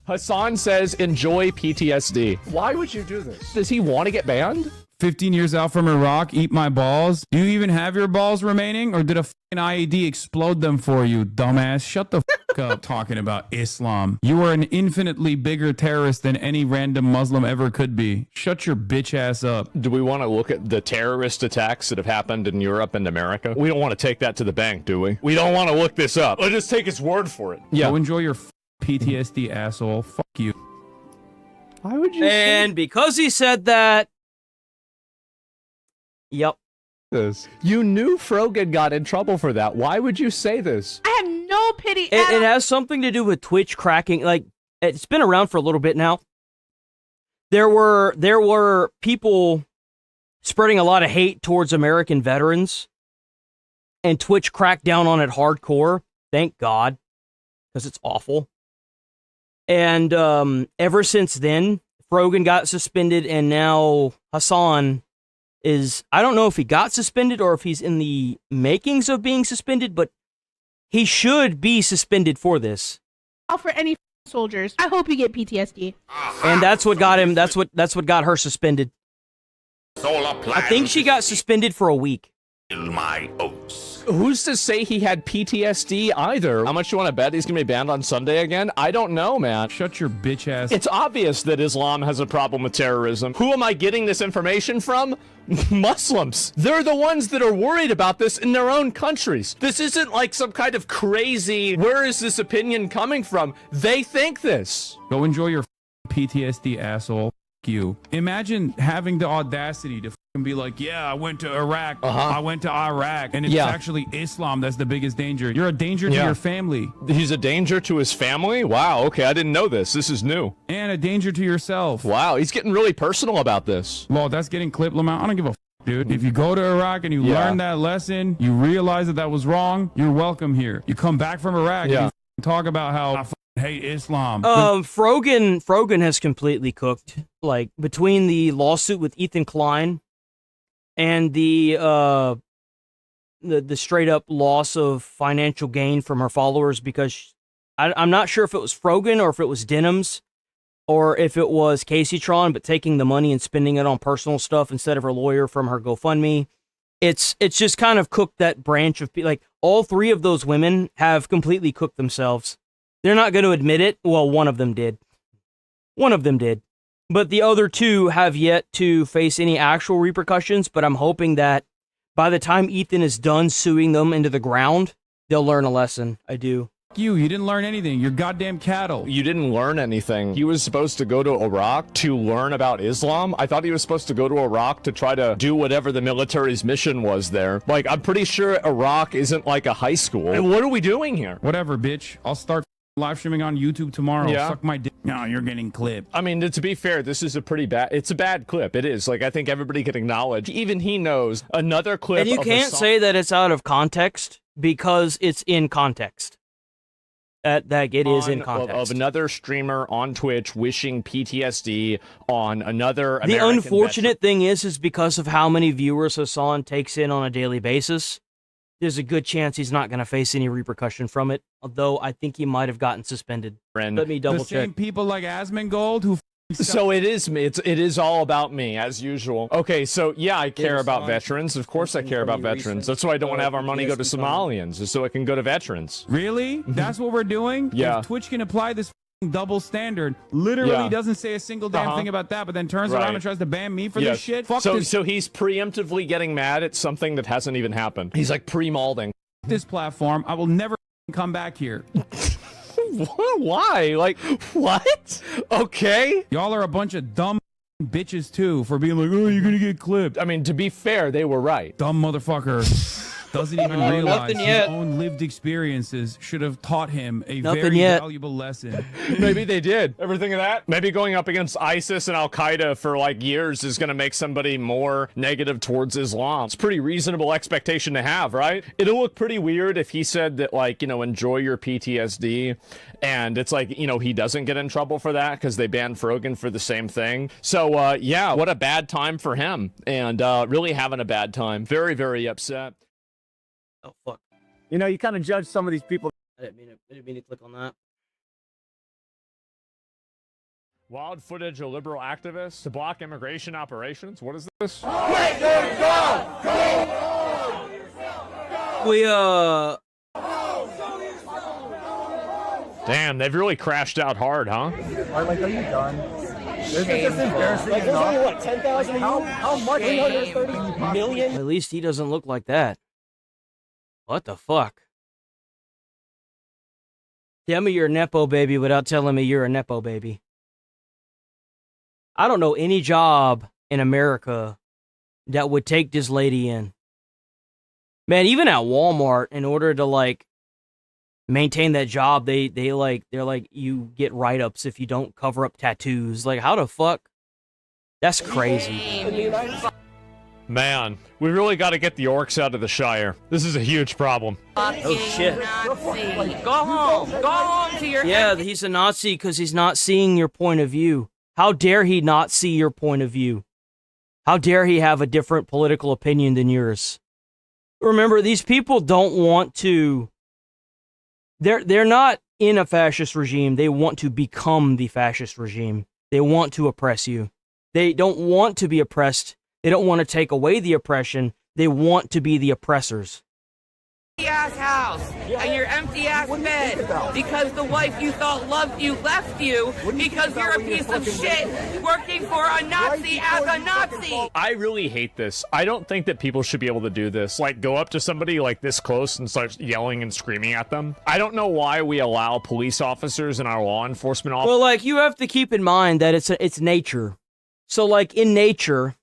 Hassan says enjoy PTSD. Why would you do this? Does he want to get banned? 15 years out from Iraq, eat my balls? Do you even have your balls remaining? Or did a fucking IED explode them for you, dumbass? Shut the fuck up talking about Islam. You are an infinitely bigger terrorist than any random Muslim ever could be. Shut your bitch ass up. Do we want to look at the terrorist attacks that have happened in Europe and America? We don't want to take that to the bank, do we? We don't want to look this up. Let's just take his word for it. Yeah. Go enjoy your PTSD, asshole. Fuck you. Why would you And because he said that... Yep. This. You knew Frogan got in trouble for that. Why would you say this? I have no pity. It has something to do with Twitch cracking. Like, it's been around for a little bit now. There were people spreading a lot of hate towards American veterans, and Twitch cracked down on it hardcore. Thank God, because it's awful. And ever since then, Frogan got suspended, and now Hassan is... I don't know if he got suspended or if he's in the makings of being suspended, but he should be suspended for this. For any soldiers, I hope you get PTSD. And that's what got him. That's what got her suspended. I think she got suspended for a week. My oats. Who's to say he had PTSD either? How much do you want to bet he's gonna be banned on Sunday again? I don't know, man. Shut your bitch ass. It's obvious that Islam has a problem with terrorism. Who am I getting this information from? Muslims. They're the ones that are worried about this in their own countries. This isn't like some kind of crazy, where is this opinion coming from? They think this. Go enjoy your PTSD, asshole. You. Imagine having the audacity to be like, yeah, I went to Iraq, I went to Iraq, and it's actually Islam that's the biggest danger. You're a danger to your family. He's a danger to his family? Wow, okay, I didn't know this. This is new. And a danger to yourself. Wow, he's getting really personal about this. Well, that's getting clipped, Lamont. I don't give a f, dude. If you go to Iraq and you learn that lesson, you realize that was wrong, you're welcome here. You come back from Iraq and you talk about how I hate Islam. Frogan has completely cooked. Like, between the lawsuit with Ethan Klein and the straight up loss of financial gain from her followers, because I'm not sure if it was Frogan or if it was Denims or if it was Casey Tron, but taking the money and spending it on personal stuff instead of her lawyer from her GoFundMe. It's just kind of cooked that branch of people. Like, all three of those women have completely cooked themselves. They're not going to admit it. Well, one of them did. But the other two have yet to face any actual repercussions, but I'm hoping that by the time Ethan is done suing them into the ground, they'll learn a lesson. I do. You didn't learn anything. You're goddamn cattle. You didn't learn anything. He was supposed to go to Iraq to learn about Islam. I thought he was supposed to go to Iraq to try to do whatever the military's mission was there. Like, I'm pretty sure Iraq isn't like a high school. And what are we doing here? Whatever, bitch. I'll start live streaming on YouTube tomorrow. Yeah. Suck my dick. No, you're getting clipped. I mean, to be fair, this is it's a bad clip. It is. Like, I think everybody can acknowledge. Even he knows another clip. And you can't say that it's out of context because it's in context. That it is in context. Of another streamer on Twitch wishing PTSD on another The American unfortunate thing is because of how many viewers Hassan takes in on a daily basis, there's a good chance he's not going to face any repercussion from it, although I think he might have gotten suspended. Let me double check. The same people like Asmongold who So it is me. It is all about me, as usual. Okay, so yeah, I care about veterans. Of course I care about veterans. That's why I don't want to have our money go to Somalians, is so it can go to veterans. Really? That's what we're doing? Yeah. If Twitch can apply this double standard, literally doesn't say a single damn thing about that, but then turns around and tries to ban me for this shit? Fuck this. So he's preemptively getting mad at something that hasn't even happened. He's like pre-malding. This platform, I will never come back here. Why? Like, what? Okay. Y'all are a bunch of dumb bitches, too, for being like, oh, you're gonna get clipped. I mean, to be fair, they were right. Dumb motherfucker. Doesn't even realize his own lived experiences should have taught him a very valuable lesson. Maybe they did. Ever think of that? Maybe going up against ISIS and Al-Qaeda for like years is going to make somebody more negative towards Islam. It's a pretty reasonable expectation to have, right? It'll look pretty weird if he said that, like, you know, enjoy your PTSD, and it's like, you know, he doesn't get in trouble for that because they banned Frogan for the same thing. So, yeah, what a bad time for him, and really having a bad time. Very, very upset. Oh, fuck. You know, you kind of judge some of these people. I didn't mean to click on that. Wild footage of liberal activists to block immigration operations? What is this? Damn, they've really crashed out hard, huh? Like, are you done? This is embarrassing. Like, there's only, what, 10,000 of you? How much? 330 million? At least he doesn't look like that. What the fuck? Tell me you're a Nepo baby without telling me you're a Nepo baby. I don't know any job in America that would take this lady in. Man, even at Walmart, in order to, like, maintain that job, they're like, you get write-ups if you don't cover up tattoos. Like, how the fuck? That's crazy. Man, we really got to get the orcs out of the Shire. This is a huge problem. Oh shit. Go home. Go home to your... Yeah, he's a Nazi because he's not seeing your point of view. How dare he not see your point of view? How dare he have a different political opinion than yours? Remember, these people don't want to... They're not in a fascist regime. They want to become the fascist regime. They want to oppress you. They don't want to be oppressed. They don't want to take away the oppression. They want to be the oppressors. Ass house and your empty ass bed because the wife you thought loved you left you because you're a piece of shit working for a Nazi as a Nazi. I really hate this. I don't think that people should be able to do this. Like, go up to somebody like this close and start yelling and screaming at them. I don't know why we allow police officers and our law enforcement officers. Well, like, you have to keep in mind that it's nature. So, like, in nature,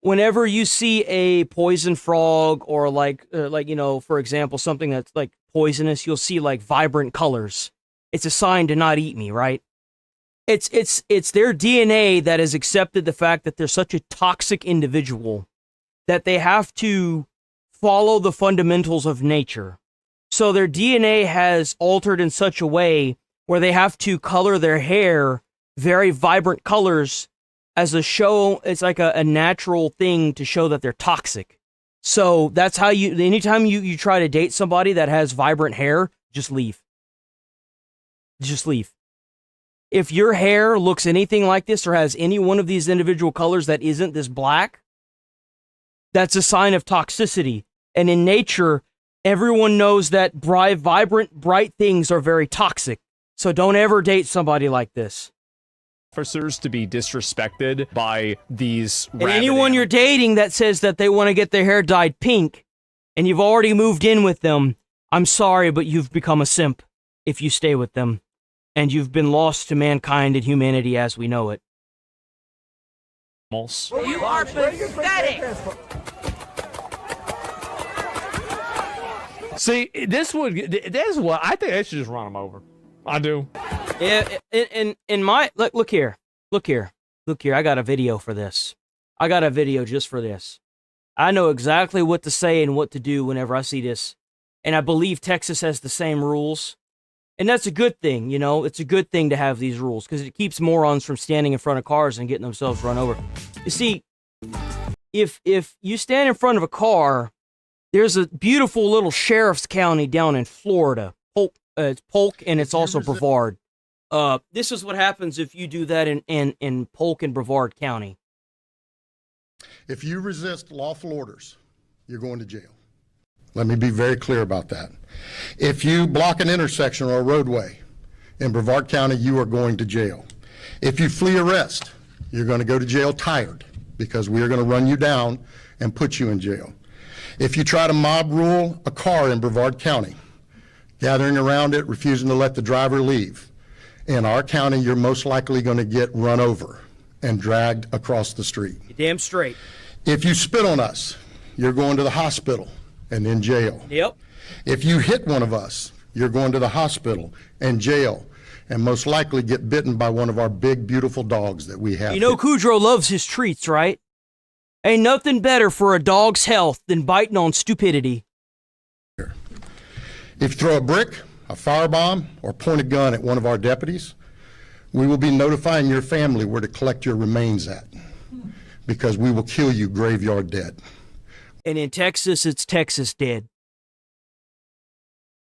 whenever you see a poison frog or like, you know, for example, something that's like poisonous, you'll see like vibrant colors. It's a sign to not eat me, right? It's their DNA that has accepted the fact that they're such a toxic individual that they have to follow the fundamentals of nature. So their DNA has altered in such a way where they have to color their hair very vibrant colors as a show. It's like a natural thing to show that they're toxic. So that's how anytime you try to date somebody that has vibrant hair, just leave. Just leave. If your hair looks anything like this or has any one of these individual colors that isn't this black, that's a sign of toxicity. And in nature, everyone knows that vibrant, bright things are very toxic. So don't ever date somebody like this. officers to be disrespected by these And anyone you're dating that says that they want to get their hair dyed pink and you've already moved in with them, I'm sorry, but you've become a simp if you stay with them. And you've been lost to mankind and humanity as we know it. You are pathetic. See, this is what I think they should just run them over. I do. Yeah, in my look here. I got a video for this. I got a video just for this. I know exactly what to say and what to do whenever I see this. And I believe Texas has the same rules. And that's a good thing, you know? It's a good thing to have these rules because it keeps morons from standing in front of cars and getting themselves run over. You see, if you stand in front of a car, there's a beautiful little sheriff's county down in Florida. It's Polk and it's also Brevard. This is what happens if you do that in Polk and Brevard County. If you resist lawful orders, you're going to jail. Let me be very clear about that. If you block an intersection or a roadway in Brevard County, you are going to jail. If you flee arrest, you're going to go to jail tired because we are going to run you down and put you in jail. If you try to mob rule a car in Brevard County, gathering around it, refusing to let the driver leave, in our county, you're most likely going to get run over and dragged across the street. You're damn straight. If you spit on us, you're going to the hospital and in jail. Yep. If you hit one of us, you're going to the hospital and jail and most likely get bitten by one of our big, beautiful dogs that we have. You know Kudrow loves his treats, right? Ain't nothing better for a dog's health than biting on stupidity. If you throw a brick, a firebomb, or point a gun at one of our deputies, we will be notifying your family where to collect your remains at because we will kill you graveyard dead. And in Texas, it's Texas dead.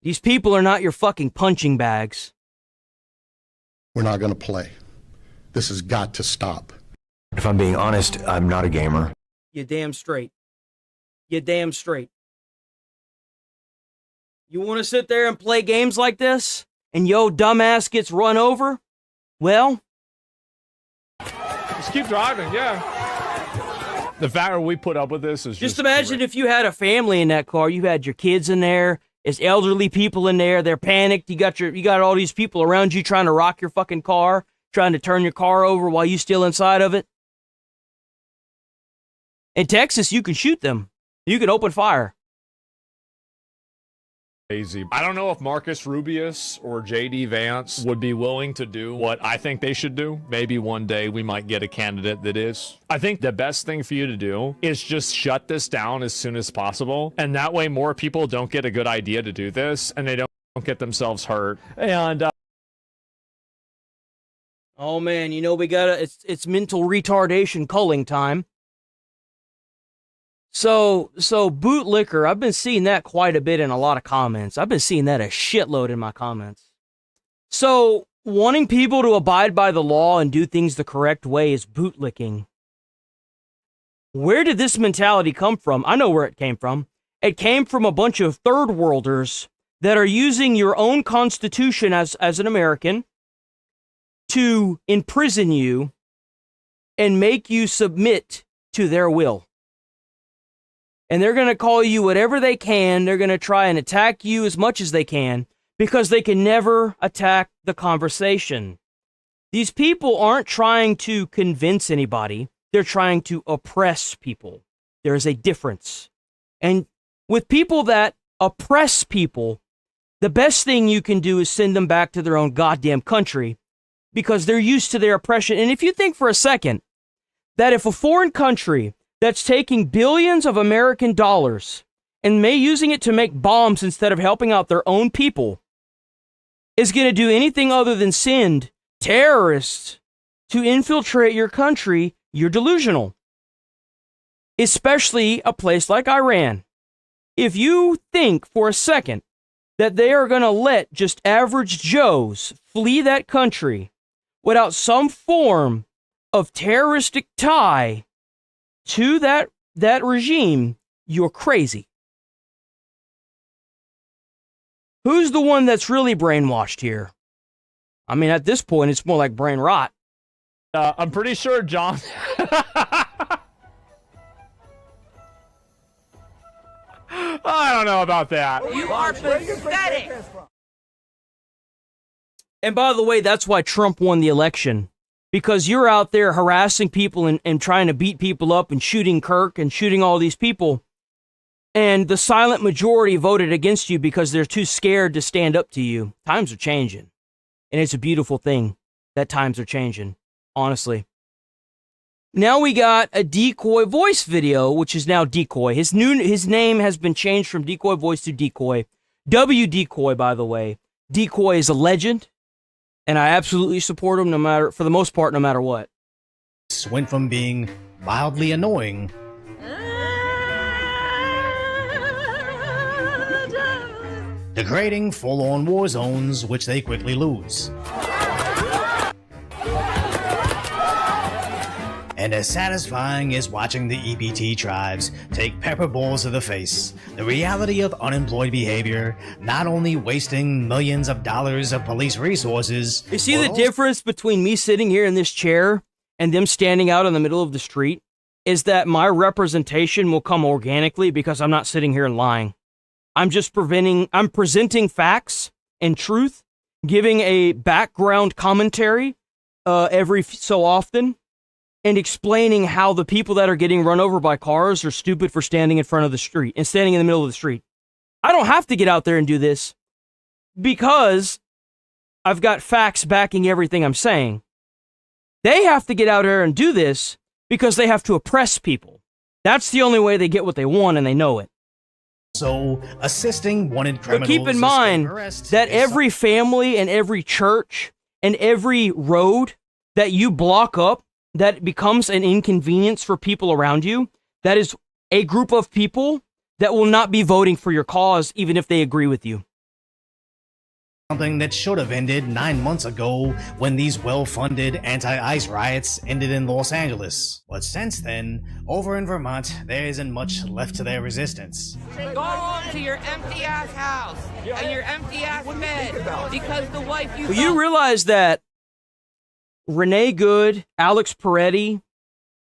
These people are not your fucking punching bags. We're not going to play. This has got to stop. If I'm being honest, I'm not a gamer. You're damn straight. You're damn straight. You want to sit there and play games like this, and yo dumbass gets run over? Well, just keep driving, yeah. The fact that we put up with this is just imagine if you had a family in that car. You had your kids in there. There's elderly people in there. They're panicked. You got all these people around you trying to rock your fucking car, trying to turn your car over while you still inside of it. In Texas, you can shoot them. You can open fire. Crazy. I don't know if Marcus Rubius or J.D. Vance would be willing to do what I think they should do. Maybe one day we might get a candidate that is. I think the best thing for you to do is just shut this down as soon as possible. And that way more people don't get a good idea to do this and they don't get themselves hurt. And oh man, you know we gotta. It's mental retardation culling time. So bootlicker, I've been seeing that quite a bit in a lot of comments. I've been seeing that a shitload in my comments. So wanting people to abide by the law and do things the correct way is bootlicking. Where did this mentality come from? I know where it came from. It came from a bunch of third worlders that are using your own constitution as an American to imprison you and make you submit to their will. And they're going to call you whatever they can. They're going to try and attack you as much as they can because they can never attack the conversation. These people aren't trying to convince anybody. They're trying to oppress people. There is a difference. And with people that oppress people, the best thing you can do is send them back to their own goddamn country because they're used to their oppression. And if you think for a second that if a foreign country that's taking billions of American dollars and using it to make bombs instead of helping out their own people is going to do anything other than send terrorists to infiltrate your country, you're delusional. Especially a place like Iran. If you think for a second that they are going to let just average Joes flee that country without some form of terroristic tie to that regime, you're crazy. Who's the one that's really brainwashed here? I mean, at this point, it's more like brain rot. I'm pretty sure John... I don't know about that. You are pathetic. And by the way, that's why Trump won the election. Because you're out there harassing people and trying to beat people up and shooting Kirk and shooting all these people. And the silent majority voted against you because they're too scared to stand up to you. Times are changing. And it's a beautiful thing that times are changing, honestly. Now we got a decoy voice video, which is now Decoy. His name has been changed from Decoy Voice to Decoy. W Decoy, by the way. Decoy is a legend, and I absolutely support him for the most part, no matter what. Went from being mildly annoying to creating full-on war zones, which they quickly lose. And as satisfying as watching the EBT tribes take pepper balls to the face, the reality of unemployed behavior, not only wasting millions of dollars of police resources... You see the difference between me sitting here in this chair and them standing out in the middle of the street? Is that my representation will come organically because I'm not sitting here and lying. I'm presenting facts and truth, giving a background commentary every so often, and explaining how the people that are getting run over by cars are stupid for standing in front of the street and standing in the middle of the street. I don't have to get out there and do this because I've got facts backing everything I'm saying. They have to get out there and do this because they have to oppress people. That's the only way they get what they want, and they know it. So, assisting wanted criminals... But keep in mind that every family and every church and every road that you block up that becomes an inconvenience for people around you, that is a group of people that will not be voting for your cause even if they agree with you. Something that should have ended 9 months ago when these well-funded anti-ICE riots ended in Los Angeles. But since then, over in Vermont, there isn't much left to their resistance. Go home to your empty-ass house and your empty-ass bed because the wife you... Well, you realize that Renee Good, Alex Peretti,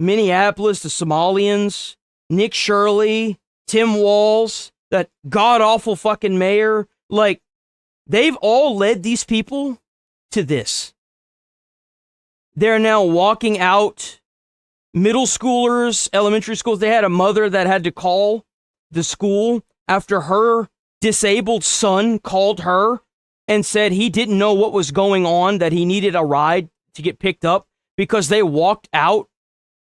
Minneapolis, the Somalians, Nick Shirley, Tim Walz, that god-awful fucking mayor, like, they've all led these people to this. They're now walking out middle schoolers, elementary schools. They had a mother that had to call the school after her disabled son called her and said he didn't know what was going on, that he needed a ride to get picked up because they walked out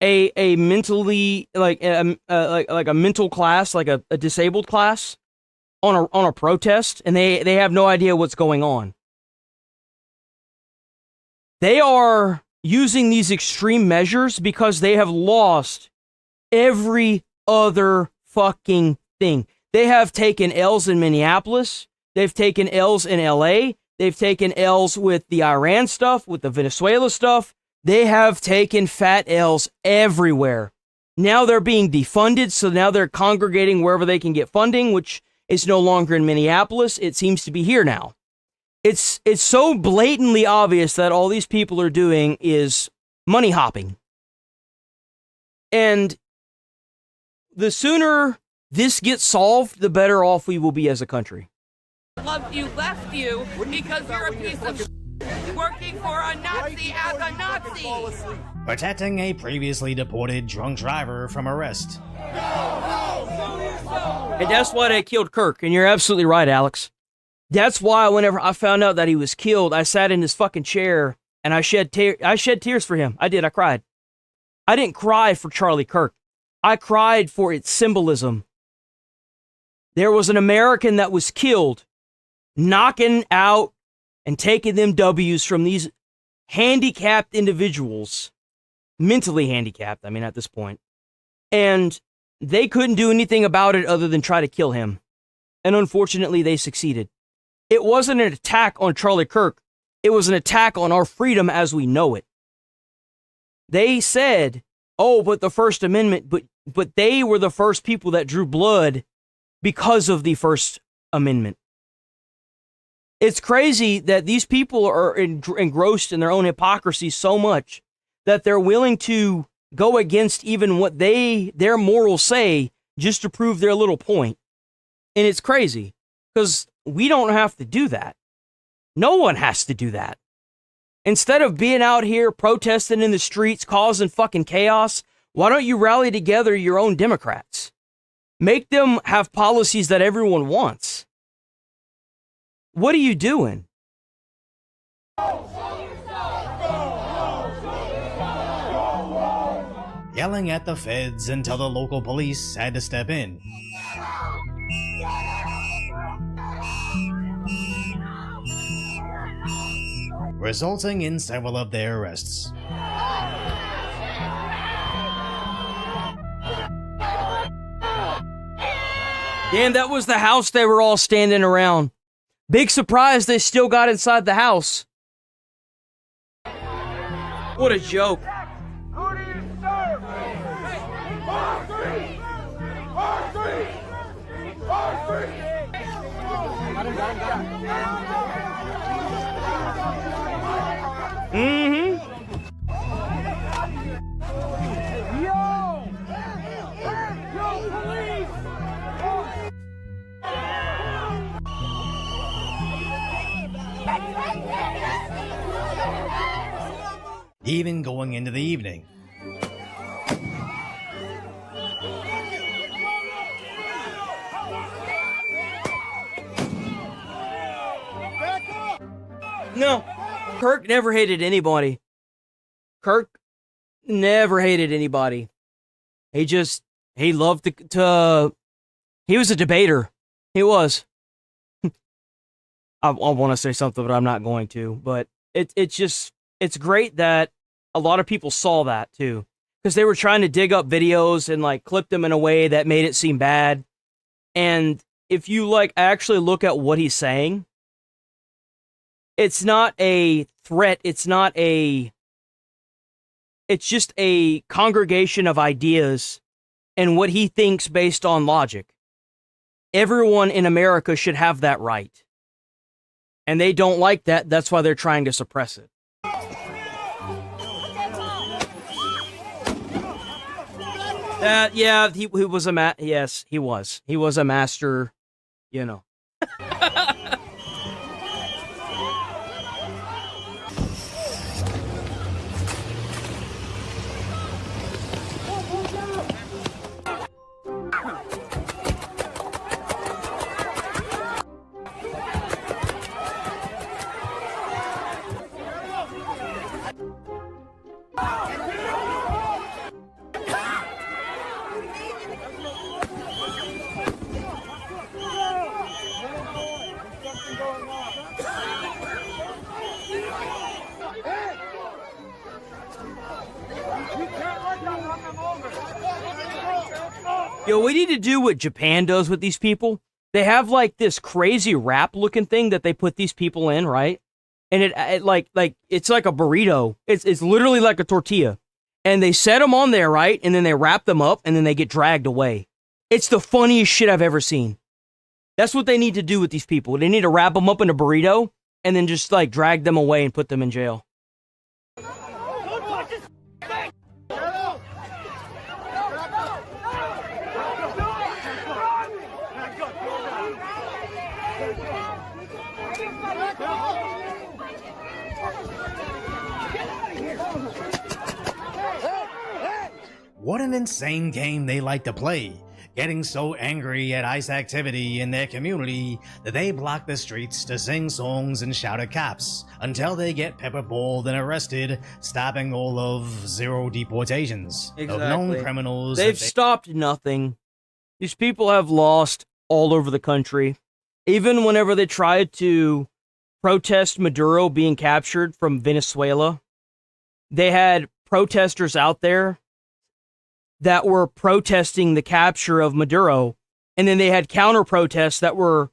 a mentally like a mental class, like a disabled class on a protest, and they have no idea what's going on. They are using these extreme measures because they have lost every other fucking thing. They have taken L's in Minneapolis. They've taken L's in LA. They've taken L's with the Iran stuff, with the Venezuela stuff. They have taken fat L's everywhere. Now they're being defunded, so now they're congregating wherever they can get funding, which is no longer in Minneapolis. It seems to be here now. It's so blatantly obvious that all these people are doing is money hopping. And the sooner this gets solved, the better off we will be as a country. Loved you, left you because you're a piece of working for a Nazi as a Nazi. Protecting a previously deported drunk driver from arrest. And that's why they killed Kirk. And you're absolutely right, Alex. That's why whenever I found out that he was killed, I sat in this fucking chair and I shed tears for him. I did. I cried. I didn't cry for Charlie Kirk. I cried for its symbolism. There was an American that was killed, knocking out and taking them W's from these handicapped individuals, mentally handicapped, I mean, at this point. And they couldn't do anything about it other than try to kill him. And unfortunately, they succeeded. It wasn't an attack on Charlie Kirk. It was an attack on our freedom as we know it. They said, oh, but the First Amendment, but they were the first people that drew blood because of the First Amendment. It's crazy that these people are engrossed in their own hypocrisy so much that they're willing to go against even what their morals say just to prove their little point. And it's crazy because we don't have to do that. No one has to do that. Instead of being out here protesting in the streets, causing fucking chaos, why don't you rally together your own Democrats? Make them have policies that everyone wants. What are you doing? Yelling at the feds until the local police had to step in. Resulting in several of their arrests. Damn, that was the house they were all standing around. Big surprise they still got inside the house. What a joke. Mm-hmm. Even going into the evening. No, Kirk never hated anybody. Kirk never hated anybody. He loved to he was a debater. He was. I want to say something, but I'm not going to. But it's great that a lot of people saw that too, because they were trying to dig up videos and like clip them in a way that made it seem bad. And if you like actually look at what he's saying, it's not a threat. It's just a congregation of ideas and what he thinks based on logic. Everyone in America should have that right. And they don't like that. That's why they're trying to suppress it. Yeah, he was yes, he was. He was a master, you know. Yo, we need to do what Japan does with these people. They have like this crazy wrap looking thing that they put these people in, right? And it like it's like a burrito. It's literally like a tortilla. And they set them on there, right? And then they wrap them up and then they get dragged away. It's the funniest shit I've ever seen. That's what they need to do with these people. They need to wrap them up in a burrito and then just like drag them away and put them in jail. What an insane game they like to play, getting so angry at ICE activity in their community that they block the streets to sing songs and shout at cops until they get pepper-balled and arrested, stopping all of 0 deportations of known criminals. They've stopped nothing. These people have lost all over the country. Even whenever they tried to protest Maduro being captured from Venezuela, they had protesters out there that were protesting the capture of Maduro, and then they had counter-protests that were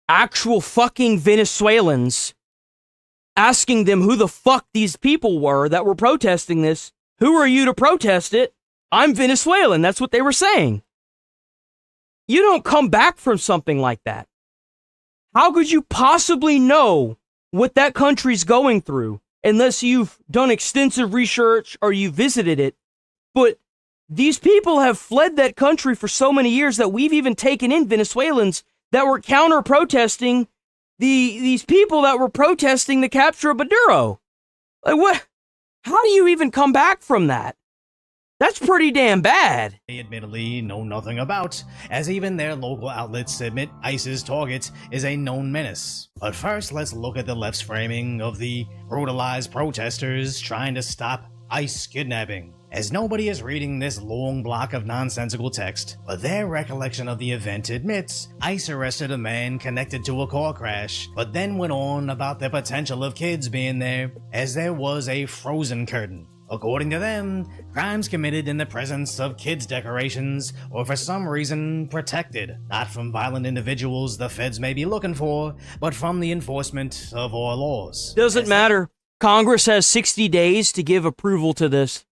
actual fucking Venezuelans asking them who the fuck these people were that were protesting this. Who are you to protest it? I'm Venezuelan. That's what they were saying. You don't come back from something like that. How could you possibly know what that country's going through unless you've done extensive research or you visited it. But these people have fled that country for so many years that we've even taken in Venezuelans that were counter-protesting these people that were protesting the capture of Maduro. Like, what? How do you even come back from that? That's pretty damn bad. They admittedly know nothing about, as even their local outlets admit ISIS target is a known menace. But first, let's look at the left's framing of the brutalized protesters trying to stop ICE kidnapping. As nobody is reading this long block of nonsensical text, but their recollection of the event admits ICE arrested a man connected to a car crash, but then went on about the potential of kids being there, as there was a frozen curtain. According to them, crimes committed in the presence of kids' decorations or for some reason protected, not from violent individuals the feds may be looking for, but from the enforcement of our laws. Doesn't matter. Congress has 60 days to give approval to this.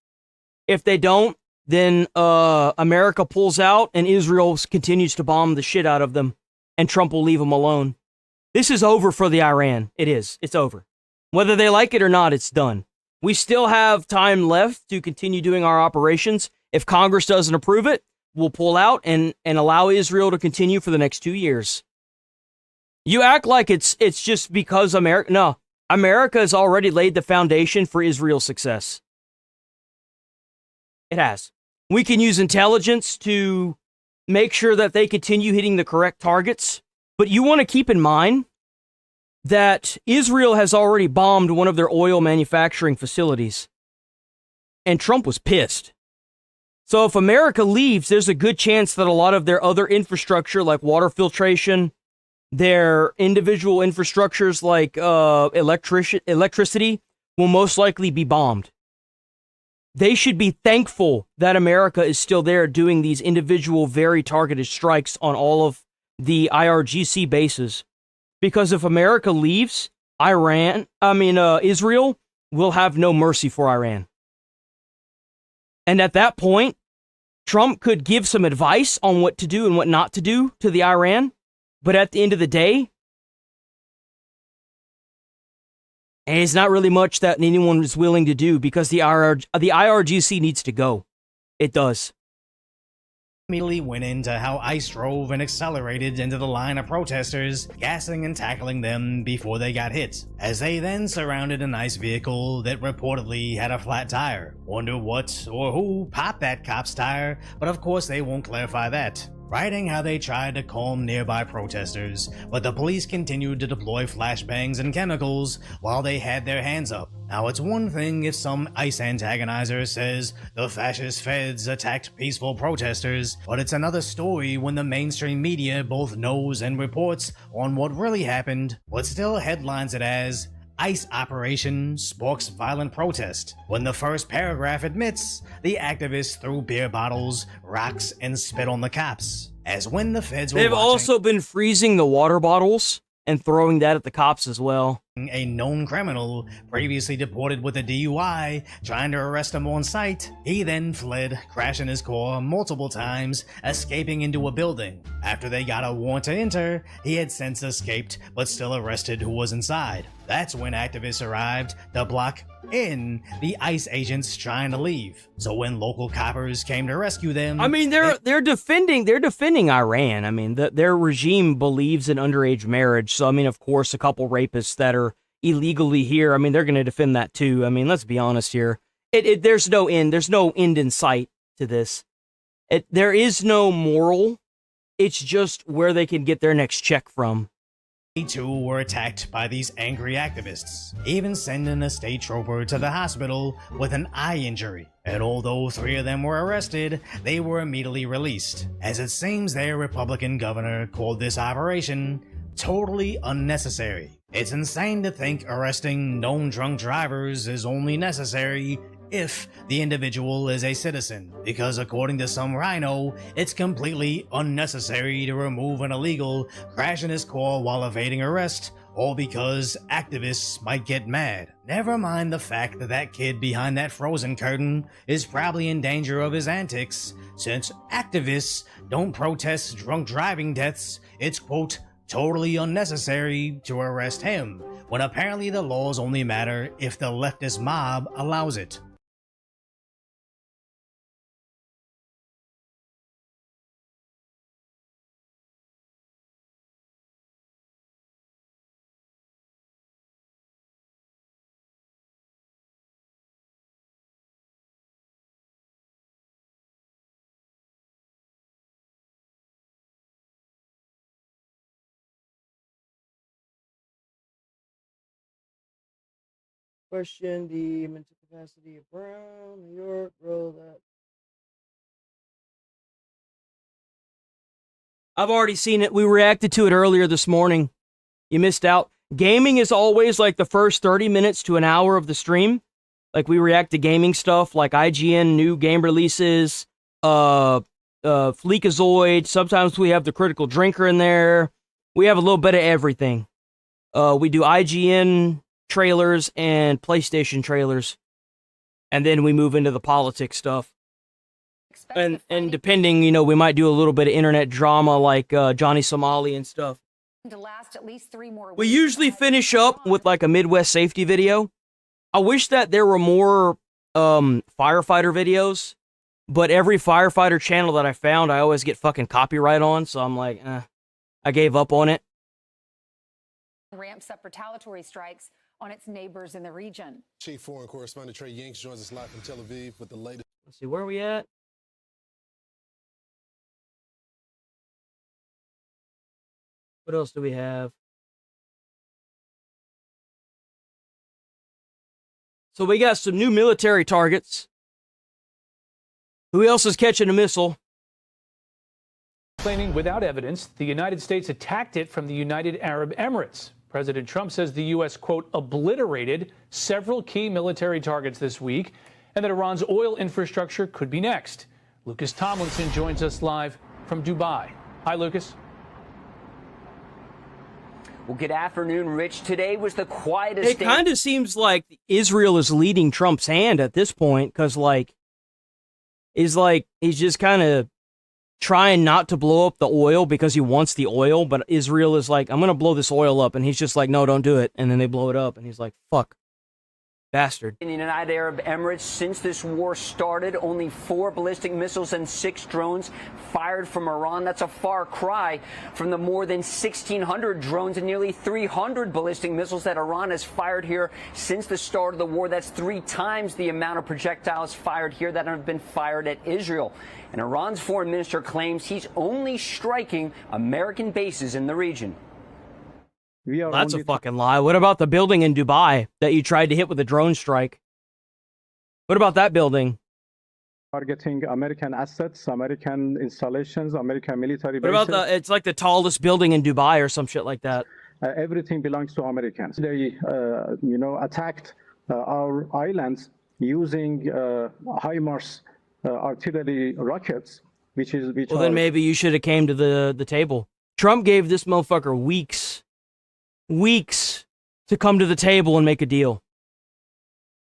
If they don't, then America pulls out and Israel continues to bomb the shit out of them, and Trump will leave them alone. This is over for the Iran. It is. It's over. Whether they like it or not, it's done. We still have time left to continue doing our operations. If Congress doesn't approve it, we'll pull out and allow Israel to continue for the next 2 years. You act like it's just because America... No, America has already laid the foundation for Israel's success. It has. We can use intelligence to make sure that they continue hitting the correct targets. But you want to keep in mind that Israel has already bombed one of their oil manufacturing facilities. And Trump was pissed. So if America leaves, there's a good chance that a lot of their other infrastructure, like water filtration, their individual infrastructures like electricity, will most likely be bombed. They should be thankful that America is still there doing these individual, very targeted strikes on all of the IRGC bases. Because if America leaves, Israel will have no mercy for Iran. And at that point, Trump could give some advice on what to do and what not to do to the Iran. But at the end of the day, and it's not really much that anyone is willing to do because the IRGC needs to go. It does. Immediately went into how ICE drove and accelerated into the line of protesters, gassing and tackling them before they got hit, as they then surrounded an ICE vehicle that reportedly had a flat tire. Wonder what or who popped that cop's tire, but of course they won't clarify that. Writing how they tried to calm nearby protesters, but the police continued to deploy flashbangs and chemicals while they had their hands up. Now, it's one thing if some ICE antagonizer says the fascist feds attacked peaceful protesters, but it's another story when the mainstream media both knows and reports on what really happened, but still headlines it as ICE operation sparks violent protest, when the first paragraph admits the activists threw beer bottles, rocks, and spit on the cops. As when the feds were They've also been freezing the water bottles and throwing that at the cops as well. A known criminal, previously deported with a DUI, trying to arrest him on sight. He then fled, crashing his car multiple times, escaping into a building. After they got a warrant to enter, he had since escaped, but still arrested who was inside. That's when activists arrived to block in the ICE agents trying to leave. So when local coppers came to rescue them, I mean, they're defending Iran. I mean, their regime believes in underage marriage. So I mean, of course, a couple rapists that are illegally here, I mean, they're going to defend that too. I mean, let's be honest here. There's no end. There's no end in sight to this. There is no moral. It's just where they can get their next check from. They too were attacked by these angry activists, even sending a state trooper to the hospital with an eye injury. And although 3 of them were arrested, they were immediately released, as it seems their Republican governor called this operation totally unnecessary. It's insane to think arresting known drunk drivers is only necessary if the individual is a citizen, because according to some rhino, it's completely unnecessary to remove an illegal crashing his car while evading arrest, all because activists might get mad. Never mind the fact that that kid behind that frozen curtain is probably in danger of his antics, since activists don't protest drunk driving deaths. It's, quote, totally unnecessary to arrest him, when apparently the laws only matter if the leftist mob allows it. Question the mental capacity of Brown, New York, roll that. I've already seen it. We reacted to it earlier this morning. You missed out. Gaming is always like the first 30 minutes to an hour of the stream. Like we react to gaming stuff like IGN, new game releases, Fleekazoid. Sometimes we have the Critical Drinker in there. We have a little bit of everything. We do IGN trailers and PlayStation trailers, and then we move into the politics stuff. And depending, you know, we might do a little bit of internet drama like Johnny Somali and stuff. To last at least 3 more weeks. We usually finish up with like a Midwest safety video. I wish that there were more firefighter videos, but every firefighter channel that I found, I always get fucking copyright on, so I'm like, I gave up on it. Ramps up retaliatory strikes on its neighbors in the region. Chief Foreign Correspondent Trey Yanks joins us live from Tel Aviv with the latest. Let's see, where are we at? What else do we have? So we got some new military targets. Who else is catching a missile? Claiming without evidence the United States attacked it from the United Arab Emirates. President Trump says the U.S., quote, obliterated several key military targets this week and that Iran's oil infrastructure could be next. Lucas Tomlinson joins us live from Dubai. Hi, Lucas. Well, good afternoon, Rich. Today was the quietest It kind of seems like Israel is leading Trump's hand at this point because, he's just kind of trying not to blow up the oil because he wants the oil, but Israel is like, I'm going to blow this oil up, and he's just like, no, don't do it, and then they blow it up, and he's like, fuck. Bastard. In the United Arab Emirates, since this war started, only 4 ballistic missiles and 6 drones fired from Iran. That's a far cry from the more than 1,600 drones and nearly 300 ballistic missiles that Iran has fired here since the start of the war. That's 3 times the amount of projectiles fired here that have been fired at Israel. And Iran's foreign minister claims he's only striking American bases in the region. That's a fucking lie. What about the building in Dubai that you tried to hit with a drone strike? What about that building? Targeting American assets, American installations, American military What bases. about it's like the tallest building in Dubai or some shit like that? Everything belongs to Americans. They, attacked our islands using HIMARS artillery rockets, Well, then maybe you should have came to the table. Trump gave this motherfucker weeks to come to the table and make a deal.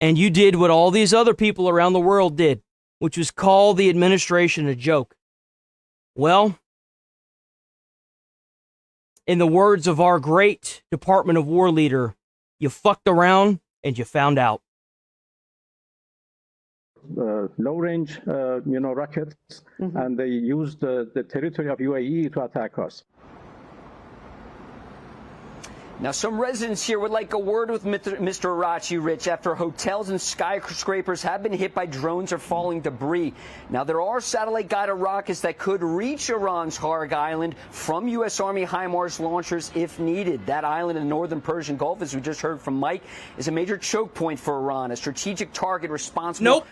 And you did what all these other people around the world did, which was call the administration a joke. Well, in the words of our great Department of War leader, you fucked around and you found out. Low-range, rockets, and they used the territory of UAE to attack us. Now, some residents here would like a word with Mr. Arachi, Rich, after hotels and skyscrapers have been hit by drones or falling debris. Now, there are satellite-guided rockets that could reach Iran's Harg Island from U.S. Army HIMARS launchers if needed. That island in the northern Persian Gulf, as we just heard from Mike, is a major choke point for Iran, a strategic target responsible... Nope.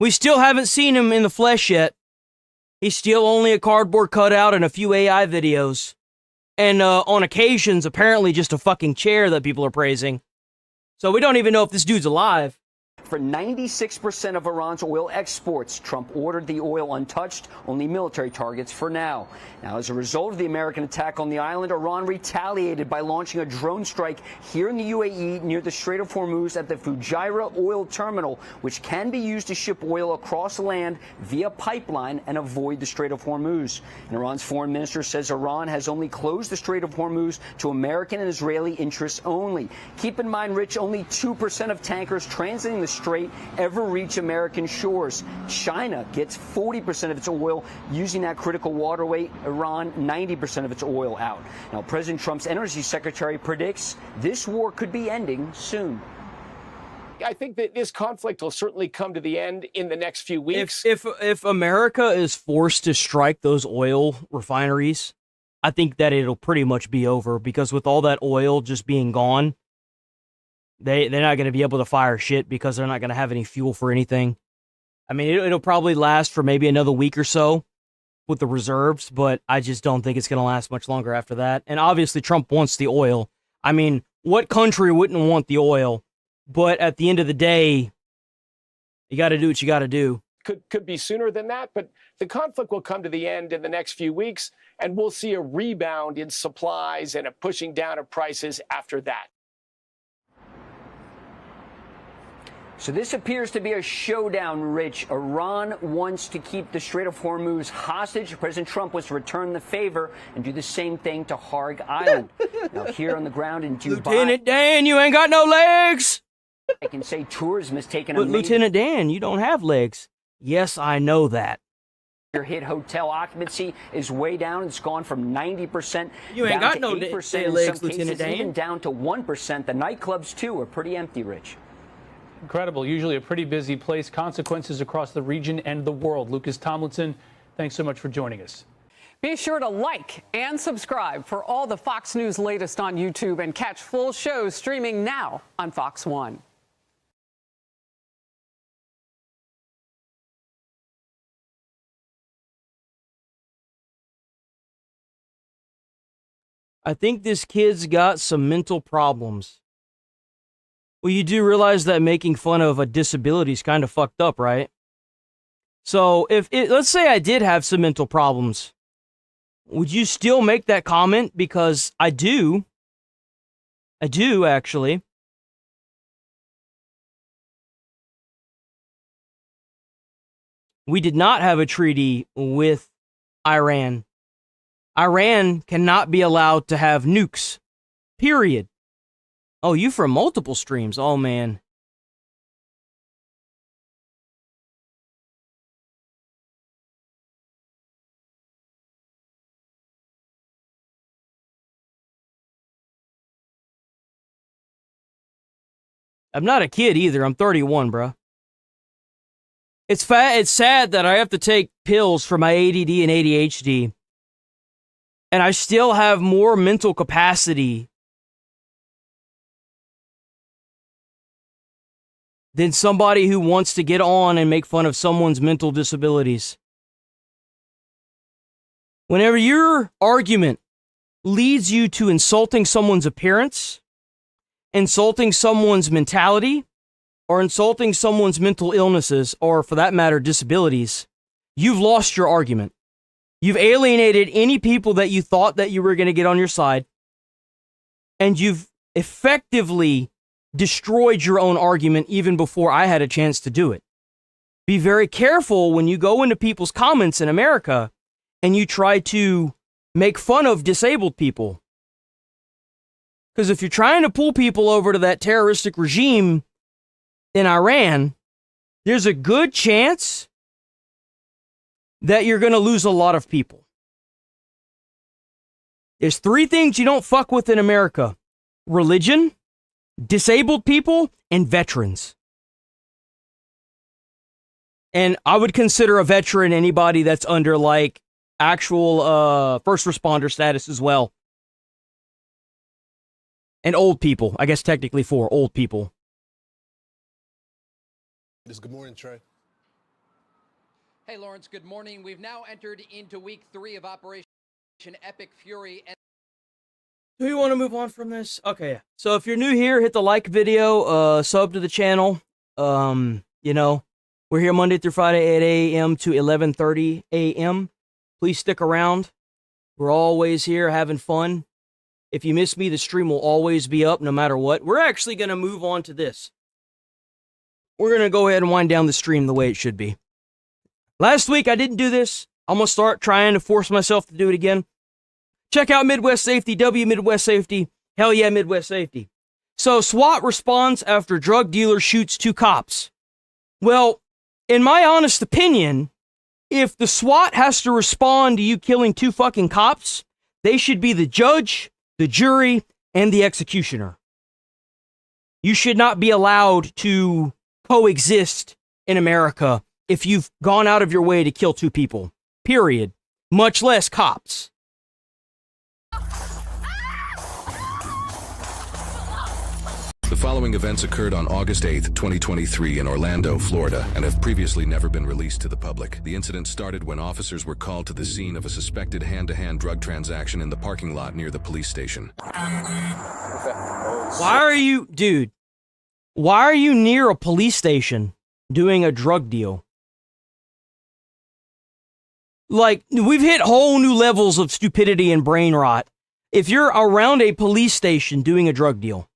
We still haven't seen him in the flesh yet. He's still only a cardboard cutout and a few AI videos. And on occasions, apparently just a fucking chair that people are praising. So we don't even know if this dude's alive. For 96% of Iran's oil exports, Trump ordered the oil untouched, only military targets for now. Now, as a result of the American attack on the island, Iran retaliated by launching a drone strike here in the UAE near the Strait of Hormuz at the Fujairah oil terminal, which can be used to ship oil across land via pipeline and avoid the Strait of Hormuz. And Iran's foreign minister says Iran has only closed the Strait of Hormuz to American and Israeli interests only. Keep in mind, Rich, only 2% of tankers transiting the Strait ever reach American shores. China gets 40% of its oil using that critical waterway. Iran, 90% of its oil out. Now, President Trump's energy secretary predicts this war could be ending soon. I think that this conflict will certainly come to the end in the next few weeks. If America is forced to strike those oil refineries, I think that it'll pretty much be over, because with all that oil just being gone, they're not going to be able to fire shit because they're not going to have any fuel for anything. I mean, it'll probably last for maybe another week or so with the reserves, but I just don't think it's going to last much longer after that. And obviously, Trump wants the oil. I mean, what country wouldn't want the oil? But at the end of the day, you got to do what you got to do. Could be sooner than that, but the conflict will come to the end in the next few weeks, and we'll see a rebound in supplies and a pushing down of prices after that. So this appears to be a showdown, Rich. Iran wants to keep the Strait of Hormuz hostage. President Trump wants to return the favor and do the same thing to Harg Island. Now, here on the ground in Dubai, Lieutenant Dan, you ain't got no legs. I can say tourism has taken a But Lieutenant Dan, you don't have legs. Yes, I know that. Your hit hotel occupancy is way down. It's gone from 90% You ain't down got to no 8% in legs, some Lieutenant cases, Dan. even down to 1%. The nightclubs, too, are pretty empty, Rich. Incredible. Usually a pretty busy place. Consequences across the region and the world. Lucas Tomlinson, thanks so much for joining us. Be sure to like and subscribe for all the Fox News latest on YouTube, and catch full shows streaming now on Fox One. I think this kid's got some mental problems. Well, you do realize that making fun of a disability is kind of fucked up, right? So, let's say I did have some mental problems, would you still make that comment? Because I do. I do, actually. We did not have a treaty with Iran. Iran cannot be allowed to have nukes. Period. Oh, you from multiple streams. Oh, man. I'm not a kid either. I'm 31, bruh. It's sad that I have to take pills for my ADD and ADHD. And I still have more mental capacity than somebody who wants to get on and make fun of someone's mental disabilities. Whenever your argument leads you to insulting someone's appearance, insulting someone's mentality, or insulting someone's mental illnesses, or for that matter, disabilities, you've lost your argument. You've alienated any people that you thought that you were going to get on your side, and you've effectively destroyed your own argument even before I had a chance to do it. Be very careful when you go into people's comments in America and you try to make fun of disabled people. Because if you're trying to pull people over to that terroristic regime in Iran, there's a good chance that you're going to lose a lot of people. There's 3 things you don't fuck with in America: religion, disabled people, and veterans. And I would consider a veteran anybody that's under like actual first responder status as well. And old people. I guess technically for old people. Good morning, Trey. Hey, Lawrence, good morning. We've now entered into week 3 of Operation Epic Fury. Do you want to move on from this? Okay. So if you're new here, hit the like video, sub to the channel. You know, we're here Monday through Friday, 8 a.m. to 11:30 a.m. Please stick around. We're always here having fun. If you miss me, the stream will always be up no matter what. We're actually going to move on to this. We're going to go ahead and wind down the stream the way it should be. Last week, I didn't do this. I'm going to start trying to force myself to do it again. Check out Midwest Safety, W Midwest Safety. Hell yeah, Midwest Safety. So, SWAT responds after drug dealer shoots 2 cops. Well, in my honest opinion, if the SWAT has to respond to you killing 2 fucking cops, they should be the judge, the jury, and the executioner. You should not be allowed to coexist in America if you've gone out of your way to kill 2 people. Period. Much less cops. The following events occurred on August 8th, 2023 in Orlando, Florida, and have previously never been released to the public. The incident started when officers were called to the scene of a suspected hand-to-hand drug transaction in the parking lot near the police station. Why are you, dude, why are you near a police station doing a drug deal? Like, we've hit whole new levels of stupidity and brain rot if you're around a police station doing a drug deal.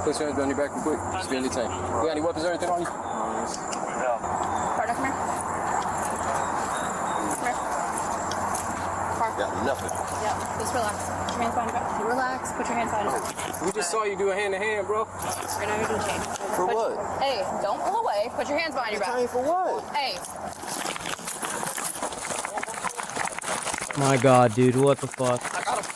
Place your hands behind your back real quick. Just be in the tank. You got any weapons or anything on you? No. Partner, come here. Come here. Got nothing. Yeah, just relax. Put your hands behind your back. Relax. Put your hands behind your back. We just saw you do a hand-to-hand, bro. Right now you're doing chain. For what? Hey, don't pull away. Put your hands behind your back. For what? Hey. My God, dude, what the fuck? I got him.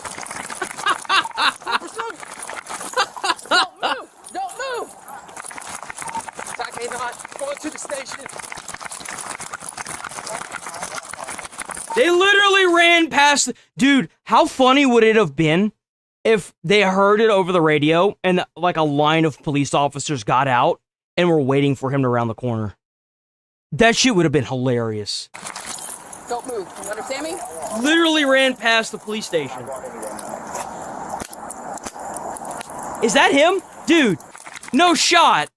Don't move! Attack me not. Going to the station. They literally ran past. Dude, how funny would it have been if they heard it over the radio and like a line of police officers got out and were waiting for him to round the corner? That shit would have been hilarious. Don't move. You understand me? Literally ran past the police station. Is that him? Dude, no shot.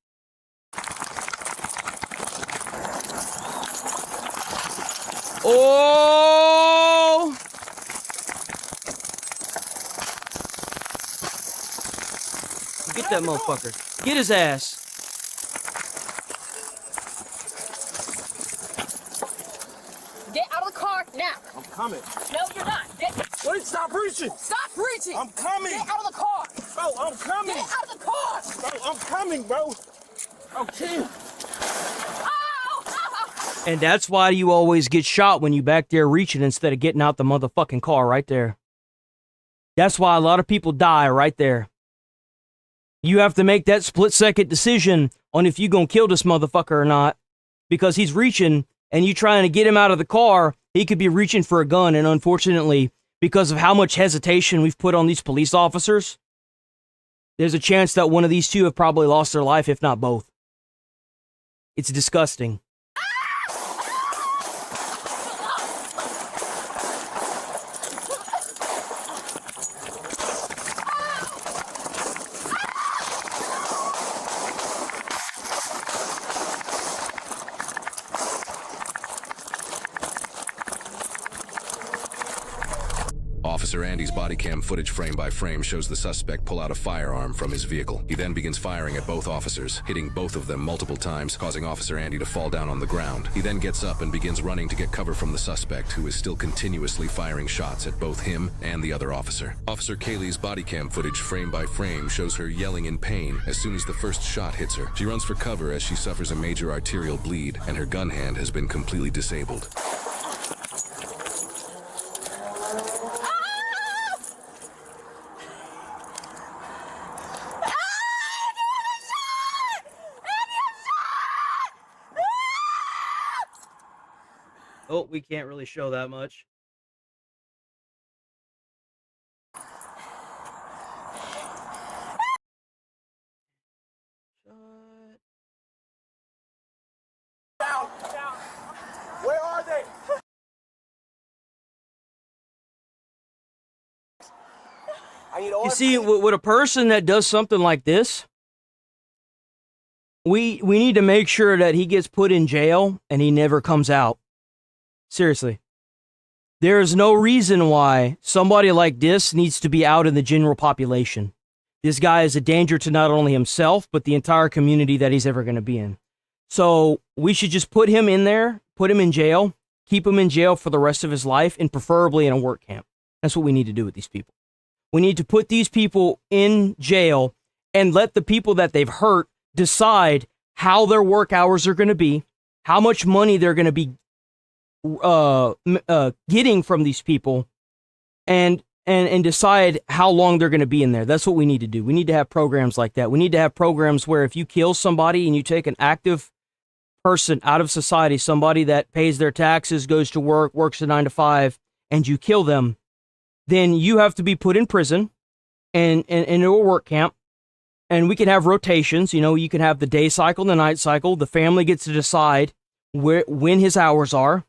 Oh! Get that motherfucker. Get his ass. Get out of the car now. I'm coming. No, you're not. Wait, stop reaching. Stop reaching. I'm coming. Get out of the car. Bro, I'm coming. Get out of the car. Bro, I'm coming, bro. I'm chill. And that's why you always get shot when you back there reaching instead of getting out the motherfucking car right there. That's why a lot of people die right there. You have to make that split-second decision on if you gonna kill this motherfucker or not. Because he's reaching, and you trying to get him out of the car, he could be reaching for a gun, and unfortunately, because of how much hesitation we've put on these police officers, there's a chance that one of these two have probably lost their life, if not both. It's disgusting. Officer Andy's body cam footage frame by frame shows the suspect pull out a firearm from his vehicle. He then begins firing at both officers, hitting both of them multiple times, causing Officer Andy to fall down on the ground. He then gets up and begins running to get cover from the suspect, who is still continuously firing shots at both him and the other officer. Officer Kaylee's body cam footage frame by frame shows her yelling in pain as soon as the first shot hits her. She runs for cover as she suffers a major arterial bleed, and her gun hand has been completely disabled. Oh, we can't really show that much. Down. Where are they? You see, with a person that does something like this, we need to make sure that he gets put in jail and he never comes out. Seriously. There is no reason why somebody like this needs to be out in the general population. This guy is a danger to not only himself, but the entire community that he's ever going to be in. So we should just put him in there, put him in jail, keep him in jail for the rest of his life, and preferably in a work camp. That's what we need to do with these people. We need to put these people in jail and let the people that they've hurt decide how their work hours are going to be, how much money they're going to be getting from these people, and decide how long they're going to be in there. That's what we need to do. We need to have programs like that. We need to have programs where if you kill somebody and you take an active person out of society, somebody that pays their taxes, goes to work, works a 9 to 5, and you kill them, then you have to be put in prison and into a work camp. And we can have rotations. You know, you can have the day cycle, the night cycle. The family gets to decide when his hours are.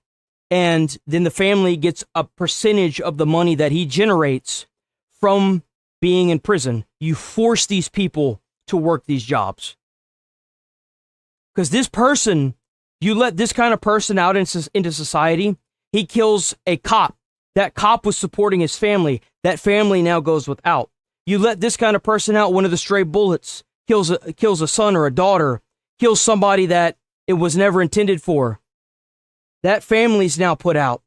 And then the family gets a percentage of the money that he generates from being in prison. You force these people to work these jobs. Because this person, you let this kind of person out into society, he kills a cop. That cop was supporting his family. That family now goes without. You let this kind of person out, one of the stray bullets, kills a son or a daughter, kills somebody that it was never intended for. That family's now put out.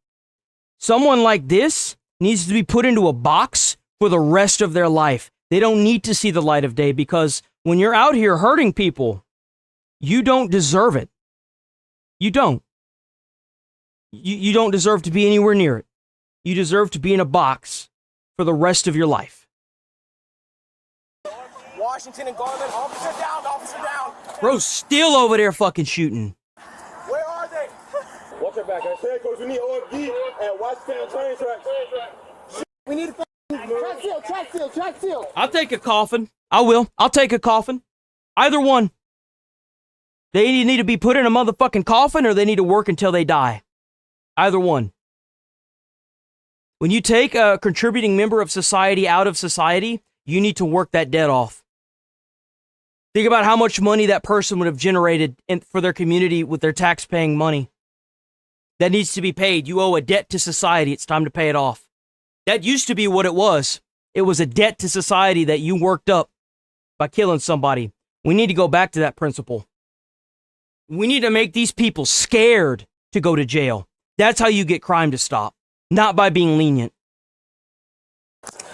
Someone like this needs to be put into a box for the rest of their life. They don't need to see the light of day, because when you're out here hurting people, you don't deserve it. You don't. You don't deserve to be anywhere near it. You deserve to be in a box for the rest of your life. Washington and Garland, officer down, officer down. Bro's still over there fucking shooting. Where are they? Watch your back. I said, coach, we need OFD and Washington train tracks. We need a track seal. I'll take a coffin. I will. I'll take a coffin. Either one. They either need to be put in a motherfucking coffin or they need to work until they die. Either one. When you take a contributing member of society out of society, you need to work that debt off. Think about how much money that person would have generated for their community with their tax-paying money. That needs to be paid. You owe a debt to society. It's time to pay it off. That used to be what it was. It was a debt to society that you worked up by killing somebody. We need to go back to that principle. We need to make these people scared to go to jail. That's how you get crime to stop. Not by being lenient.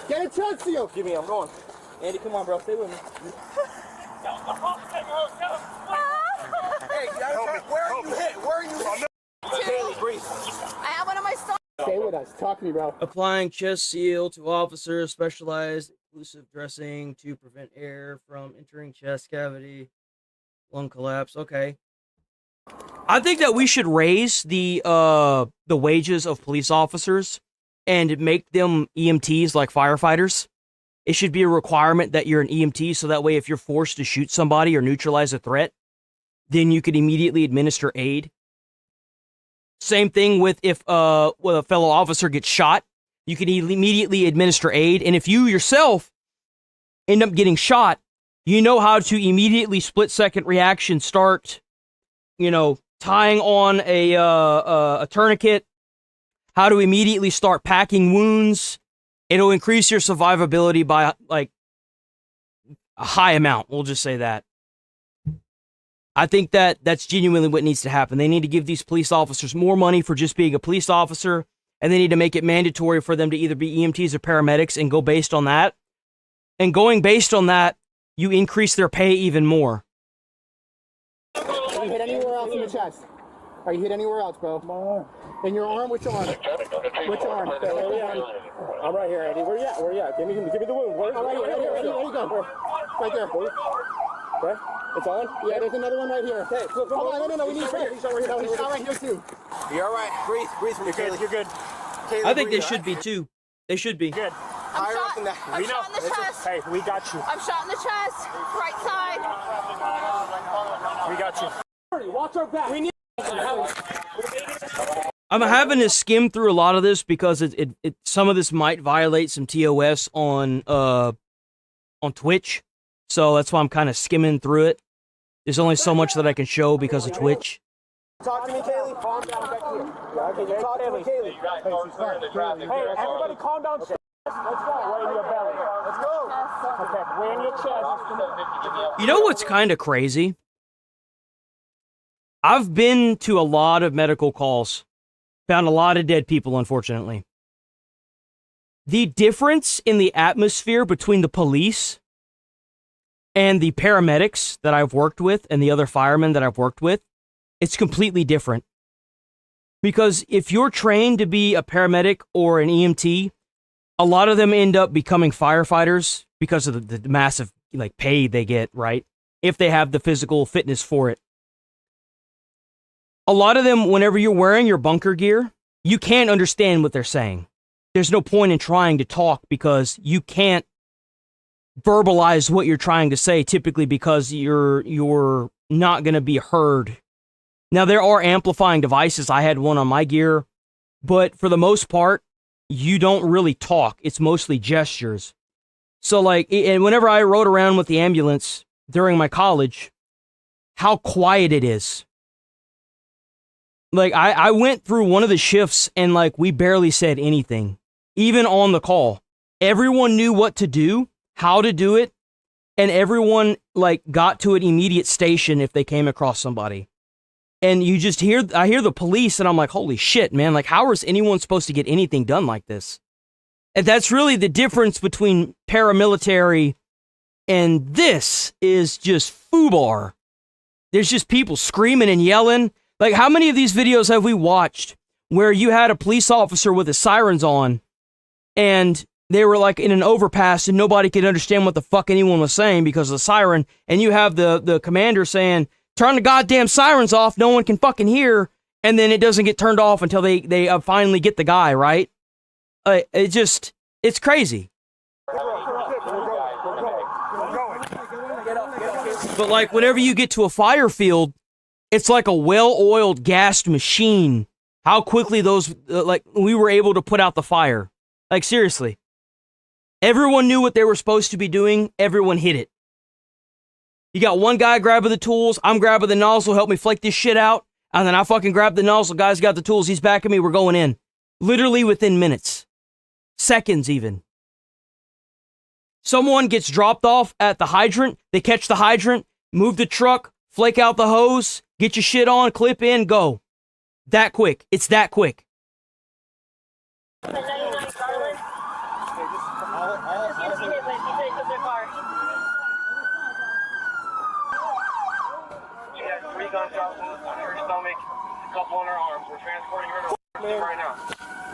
Get a track seal. Give me, I'm going. Andy, come on, bro. Stay with me. Hey, where are you hit? Where are you hit? Kaylee, breathe. I have one of my sons. Stay with us. Talk to me, bro. Applying chest seal to officers, specialized inclusive dressing to prevent air from entering chest cavity, lung collapse. Okay. I think that we should raise the wages of police officers and make them EMTs like firefighters. It should be a requirement that you're an EMT, so that way if you're forced to shoot somebody or neutralize a threat, then you could immediately administer aid. Same thing with if a fellow officer gets shot, you can immediately administer aid. And if you yourself end up getting shot, you know how to immediately split-second reaction start, tying on a tourniquet, how to immediately start packing wounds. It'll increase your survivability by like a high amount. We'll just say that. I think that that's genuinely what needs to happen. They need to give these police officers more money for just being a police officer, and they need to make it mandatory for them to either be EMTs or paramedics and go based on that. And going based on that, you increase their pay even more. Are you hit anywhere else in the chest? Are you hit anywhere else, bro? In your arm? Which arm? Which arm? I'm right here, Eddie. Where you at? Where you at? Give me the wound. Where you go? Right there. Okay. It's on? Yeah, there's another one right here. Okay. Hold on, no, we need to. He's shot right here, too. You're all right. Breathe for me, Kaylee. You're good. Kaylee, I think they should be, too. They should be. Good. I'm shot in the chest. Hey, we got you. I'm shot in the chest. Right side. We got you. Watch our back. We need. I'm having to skim through a lot of this because it some of this might violate some TOS on Twitch. So that's why I'm kind of skimming through it, There's only so much that I can show because of Twitch. Talk to me, Kaylee. Calm down back here. Okay, talk to me, Kaylee. Hey, everybody calm down. Let's go. Right in your belly. Let's go. Okay, right in your chest. You know what's kind of crazy? I've been to a lot of medical calls. Found a lot of dead people, unfortunately. The difference in the atmosphere between the police and the paramedics that I've worked with and the other firemen that I've worked with, it's completely different. Because if you're trained to be a paramedic or an EMT, a lot of them end up becoming firefighters because of the massive pay they get, right? If they have the physical fitness for it. A lot of them, whenever you're wearing your bunker gear, you can't understand what they're saying. There's no point in trying to talk because you can't verbalize what you're trying to say, typically because you're not going to be heard. Now, there are amplifying devices. I had one on my gear, but for the most part, you don't really talk. It's mostly gestures. So, and whenever I rode around with the ambulance during my college, how quiet it is. I went through one of the shifts and, we barely said anything. Even on the call. Everyone knew what to do, how to do it, and everyone, got to an immediate station if they came across somebody. And you just I hear the police, and I'm like, holy shit, man. How is anyone supposed to get anything done like this? And that's really the difference between paramilitary and this is just FUBAR. There's just people screaming and yelling. How many of these videos have we watched where you had a police officer with his sirens on and they were in an overpass and nobody could understand what the fuck anyone was saying because of the siren, and you have the commander saying, turn the goddamn sirens off, no one can fucking hear, and then it doesn't get turned off until they finally get the guy, right? It's crazy. But whenever you get to a fire field, it's like a well-oiled, gassed machine. How quickly those, we were able to put out the fire. Seriously. Everyone knew what they were supposed to be doing. Everyone hit it. You got one guy grabbing the tools. I'm grabbing the nozzle. Help me flake this shit out. And then I fucking grab the nozzle. Guy's got the tools. He's backing me. We're going in. Literally within minutes. Seconds, even. Someone gets dropped off at the hydrant. They catch the hydrant, move the truck, flake out the hose, get your shit on, clip in, go. That quick. It's that quick.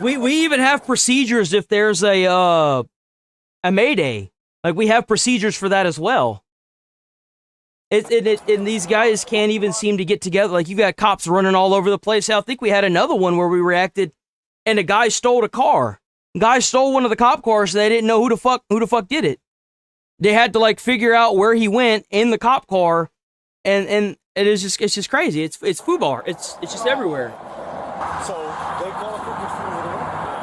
We even have procedures if there's a mayday. We have procedures for that as well. And these guys can't even seem to get together. You got cops running all over the place. I think we had another one where we reacted and a guy stole a car. Guy stole one of the cop cars. They didn't know who the fuck did it. They had to figure out where he went in the cop car, and it's just crazy. It's FUBAR. It's just everywhere. So they called for pursuit,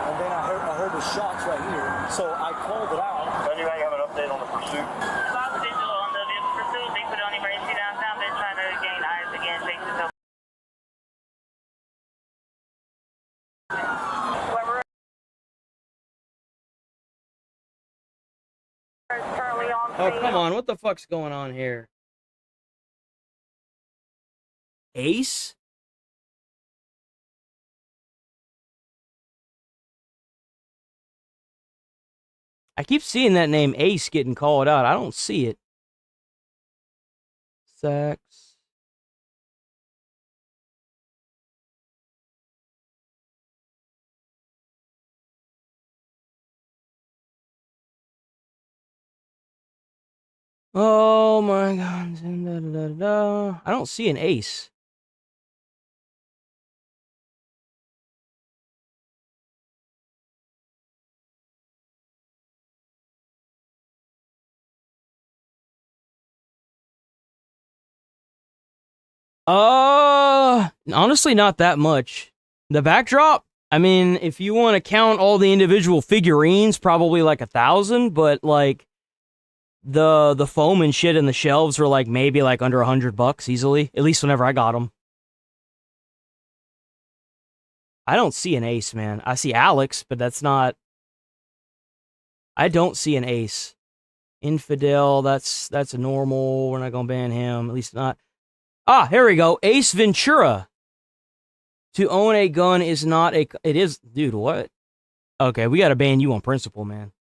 and then I heard the shots right here. So I called it out. Anybody have an update on the pursuit? Lots of digital on the pursuit. They put on emergency downtown. They're trying to gain eyes again. Take this up. Oh, come on. What the fuck's going on here? Ace? I keep seeing that name Ace getting called out. I don't see it. Sax. Oh my god. I don't see an Ace. Honestly, not that much. The backdrop, I mean, if you want to count all the individual figurines, probably 1,000, but the foam and shit in the shelves were like maybe like under $100 easily. At least whenever I got them. I don't see an ace, man. I see Alex, but that's not. I don't see an ace. Infidel, that's a normal. We're not gonna ban him. At least not. Ah, here we go. Ace Ventura. To own a gun is not a. It is, dude. What? Okay, we gotta ban you on principle, man.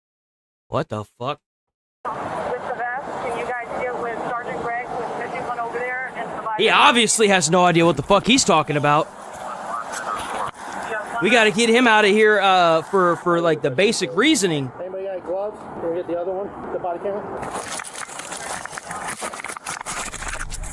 What the fuck? With the vest, can you guys get with Sergeant Greg who's fishing one over there and provide? He obviously has no idea what the fuck he's talking about. We got to get him out of here for like the basic reasoning. Anybody got gloves? Can we get the other one? The body camera?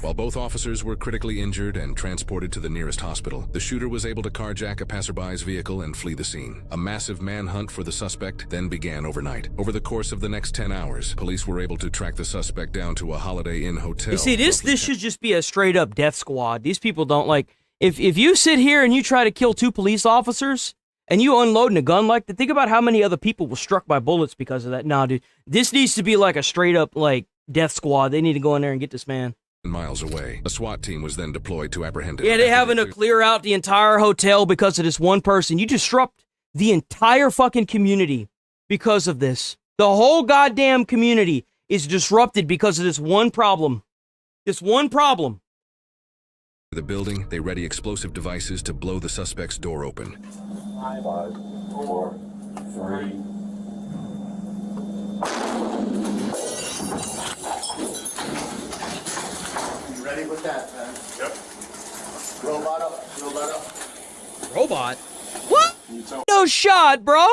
While both officers were critically injured and transported to the nearest hospital, the shooter was able to carjack a passerby's vehicle and flee the scene. A massive manhunt for the suspect then began overnight. Over the course of the next 10 hours, police were able to track the suspect down to a Holiday Inn hotel. You see, this should just be a straight up death squad. These people don't like. If you sit here and you try to kill 2 police officers and you unloading a gun like that, think about how many other people were struck by bullets because of that. Nah, dude, this needs to be like a straight up like death squad. They need to go in there and get this man. Miles away. A SWAT team was then deployed to apprehend him. Yeah, they're having to clear out the entire hotel because of this one person. You disrupt the entire fucking community because of this. The whole goddamn community is disrupted because of this one problem. This one problem. The building, they ready explosive devices to blow the suspect's door open. 5, 4, 3. You ready with that, man? Yep. Robot up. Robot up. Robot? What? No shot, bro.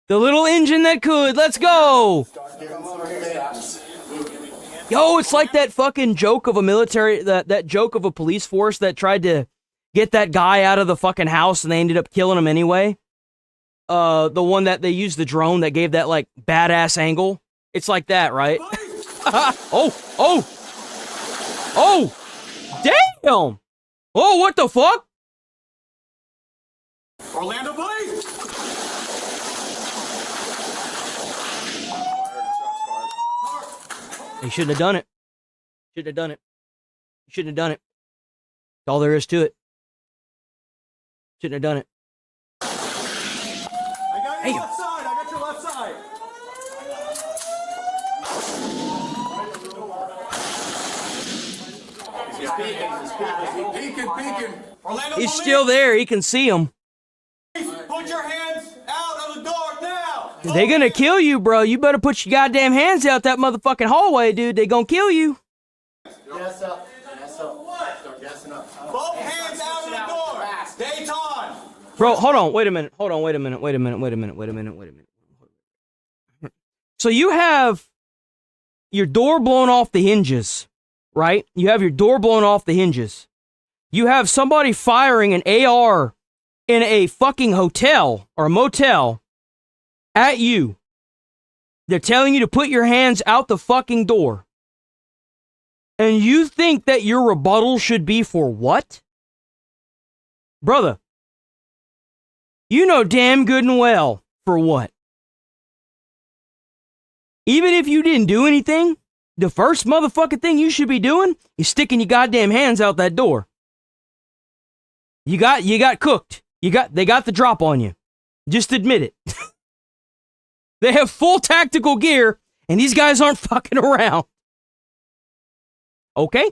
The little engine that could. Let's go. Yo, it's like that fucking joke of a military, that joke of a police force that tried to get that guy out of the fucking house and they ended up killing him anyway. The one that they used the drone that gave that like badass angle. It's like that, right? Oh, damn. Oh, what the fuck? Orlando Police! He shouldn't have done it. Shouldn't have done it. Shouldn't have done it. That's all there is to it. Shouldn't have done it. I got your left side. I got your left side. He's peeking. Orlando He's still there. He can see him. Put your hands out of the door now. They're gonna kill you, bro. You better put your goddamn hands out that motherfucking hallway, dude. They gonna kill you. Yes up. Yes up. Start gassing up. Both hands out of the door. Dayton. Bro, hold on. Wait a minute. Wait a minute. So you have your door blown off the hinges, right? You have your door blown off the hinges. You have somebody firing an AR in a fucking hotel or a motel at you. They're telling you to put your hands out the fucking door. And you think that your rebuttal should be for what? Brother, you know damn good and well for what. Even if you didn't do anything, the first motherfucking thing you should be doing is sticking your goddamn hands out that door. You got cooked. They got the drop on you. Just admit it. They have full tactical gear, and these guys aren't fucking around. Okay?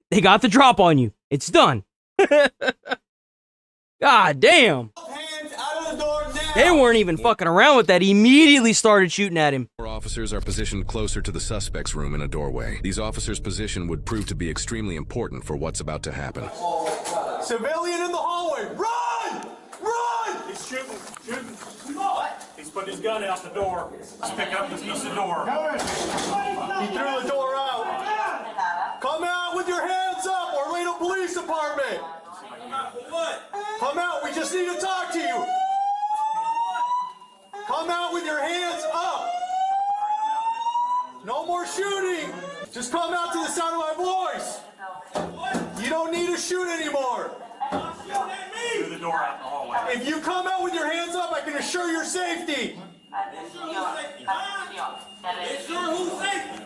They got the drop on you. It's done. God damn. Hands out of the door now. They weren't even fucking around with that. He immediately started shooting at him. 4 officers are positioned closer to the suspect's room in a doorway. These officers' position would prove to be extremely important for what's about to happen. Civilian in the hallway. Run! Run! He's shooting. What? He's putting his gun out the door. He's picking up the piece of door. He threw the door out. Come out with your hands up, Orlando Police Department. What? Come out. We just need to talk to you. Come out with your hands up. No more shooting. Just come out to the sound of my voice. You don't need to shoot anymore. Through the door out in the hallway. If you come out with your hands up, I can assure your safety.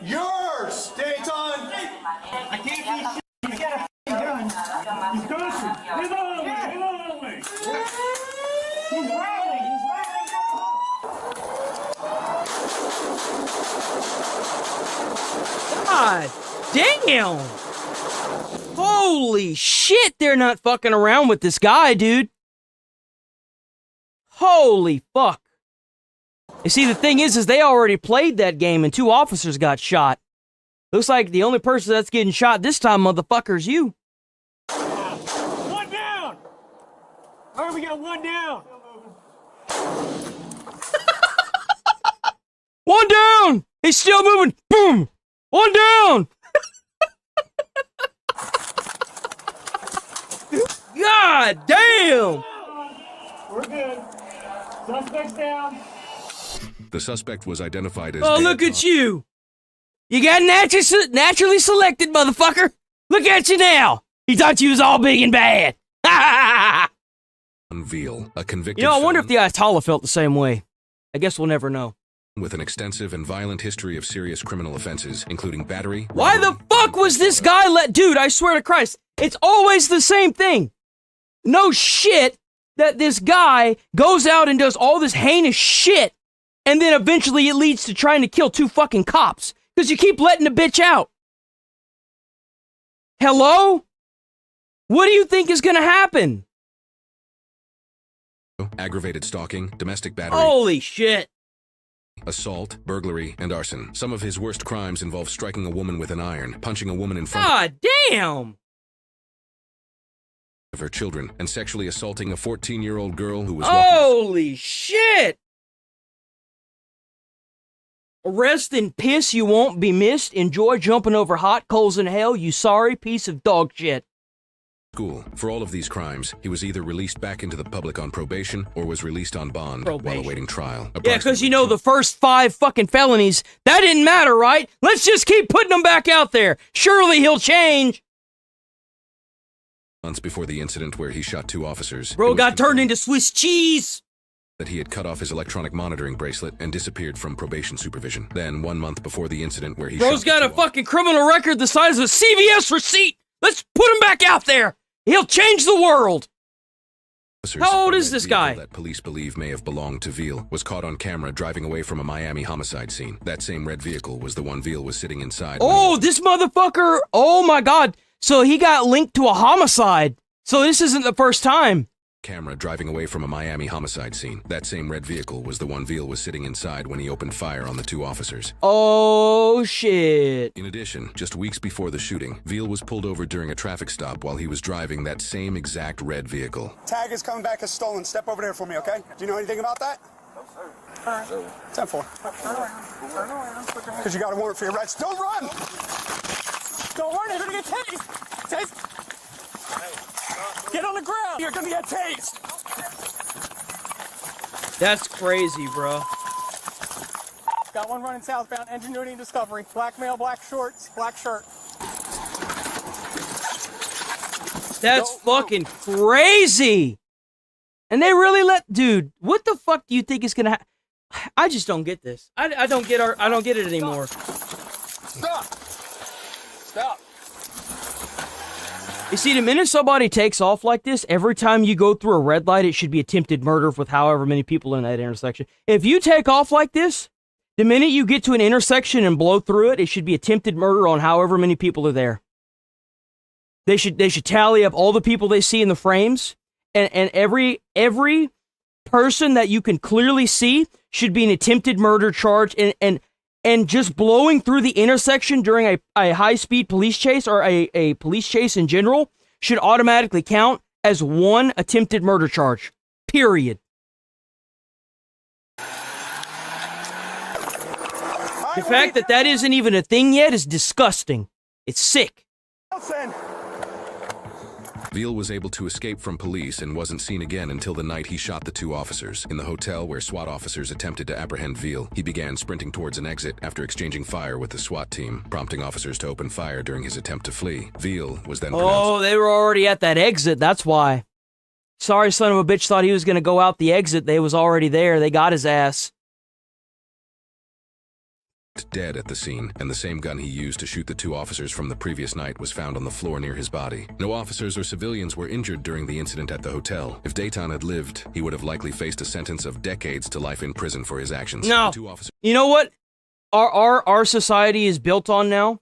Yours, Dayton! I can't do shit. You got a gun. He's cursing. Leave it alone. Leave it alone. He's rallying. He's God damn! Holy shit, they're not fucking around with this guy, dude. Holy fuck. You see, the thing is they already played that game and 2 officers got shot. Looks like the only person that's getting shot this time, motherfucker, is you. One down! All right, we got one down. One down! He's still moving! Boom! One down! God damn! We're good. Suspect's down. The suspect was identified as Oh, look at you! You got naturally selected, motherfucker! Look at you now! He thought you was all big and bad! Veal, a convicted You know, I wonder if the Ayatollah felt the same way. I guess we'll never know. with an extensive and violent history of serious criminal offenses, including battery. Why the fuck was this guy Dude, I swear to Christ, it's always the same thing. No shit that this guy goes out and does all this heinous shit, and then eventually it leads to trying to kill 2 fucking cops, because you keep letting the bitch out. Hello? What do you think is gonna happen? Aggravated stalking, domestic battery. Holy shit. Assault, burglary, and arson. Some of his worst crimes involve striking a woman with an iron, punching a woman in front God damn! of her children, and sexually assaulting a 14-year-old girl who was walking. Holy shit! Rest in piss, you won't be missed. Enjoy jumping over hot coals in hell, you sorry piece of dog shit. School. For all of these crimes, he was either released back into the public on probation or was released on bond while awaiting trial. Yeah, because you know the first 5 fucking felonies, that didn't matter, right? Let's just keep putting them back out there. Surely he'll change. Months before the incident where he shot 2 officers. Bro got turned into Swiss cheese. That he had cut off his electronic monitoring bracelet and disappeared from probation supervision. Then 1 month before the incident where he Bro's got a fucking criminal record the size of a CVS receipt. Let's put him back out there. He'll change the world. How old is this guy? That police believe may have belonged to Veal was caught on camera driving away from a Miami homicide scene. That same red vehicle was the one Veal was sitting inside. Oh, this motherfucker. Oh my God. So he got linked to a homicide. So this isn't the first time. Camera driving away from a Miami homicide scene. That same red vehicle was the one Veal was sitting inside when he opened fire on the 2 officers. Oh, shit. In addition, just weeks before the shooting, Veal was pulled over during a traffic stop while he was driving that same exact red vehicle. Tag is coming back as stolen. Step over there for me, okay? Do you know anything about that? No, sir. 10-4. Turn around. Because you got a warrant for your rights. Don't run! Don't run, you're gonna get tased! Tased! Get on the ground! You're gonna get tased! That's crazy, bro. Got one running southbound, Ingenuity and Discovery. Black male, black shorts, black shirt. That's fucking crazy. And they really dude, what the fuck do you think is gonna happen? I just don't get this. I don't get it anymore. Stop! Stop! You see, the minute somebody takes off like this, every time you go through a red light, it should be attempted murder with however many people in that intersection. If you take off like this, the minute you get to an intersection and blow through it, it should be attempted murder on however many people are there. They should tally up all the people they see in the frames, and every person that you can clearly see should be an attempted murder charge, and just blowing through the intersection during a high-speed police chase or a police chase in general should automatically count as 1 attempted murder charge. Period. The fact that that isn't even a thing yet is disgusting. It's sick. Veal was able to escape from police and wasn't seen again until the night he shot the 2 officers. In the hotel where SWAT officers attempted to apprehend Veal, he began sprinting towards an exit after exchanging fire with the SWAT team, prompting officers to open fire during his attempt to flee. Veal was then Oh, they were already at that exit, that's why. Sorry son of a bitch thought he was gonna go out the exit. They was already there. They got his ass. dead at the scene, and the same gun he used to shoot the 2 officers from the previous night was found on the floor near his body. No officers or civilians were injured during the incident at the hotel. If Dayton had lived, he would have likely faced a sentence of decades to life in prison for his actions. No. You know what our society is built on now?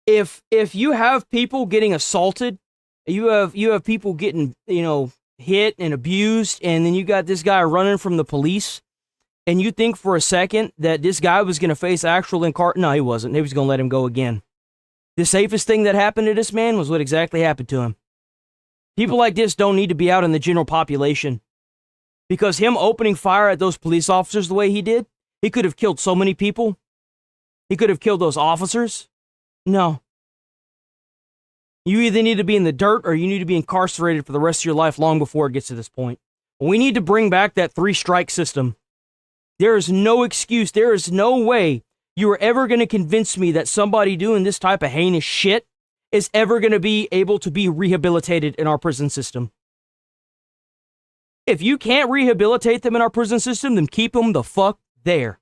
If you have people getting assaulted, you have people getting, hit and abused, and then you got this guy running from the police, and you think for a second that this guy was going to face actual no, he wasn't. He was going to let him go again. The safest thing that happened to this man was what exactly happened to him. People like this don't need to be out in the general population, because him opening fire at those police officers the way he did, he could have killed so many people. He could have killed those officers. No. You either need to be in the dirt or you need to be incarcerated for the rest of your life long before it gets to this point. We need to bring back that 3-strike system. There is no excuse. There is no way you are ever going to convince me that somebody doing this type of heinous shit is ever going to be able to be rehabilitated in our prison system. If you can't rehabilitate them in our prison system, then keep them the fuck there.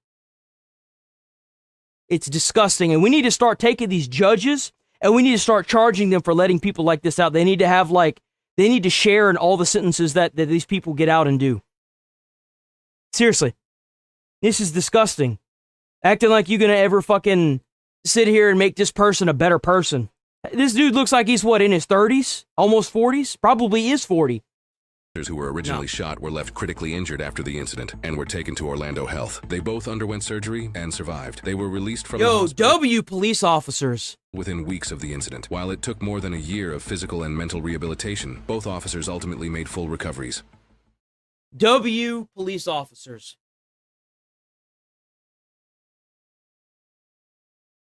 It's disgusting, and we need to start taking these judges and we need to start charging them for letting people like this out. They need to have, they need to share in all the sentences that these people get out and do. Seriously. This is disgusting. Acting like you're going to ever fucking sit here and make this person a better person. This dude looks like he's, in his 30s? Almost 40s? Probably is 40. Who were originally shot were left critically injured after the incident and were taken to Orlando Health. They both underwent surgery and survived. They were released from the hospital police officers within weeks of the incident. While it took more than a year of physical and mental rehabilitation, both officers ultimately made full recoveries. Police officers.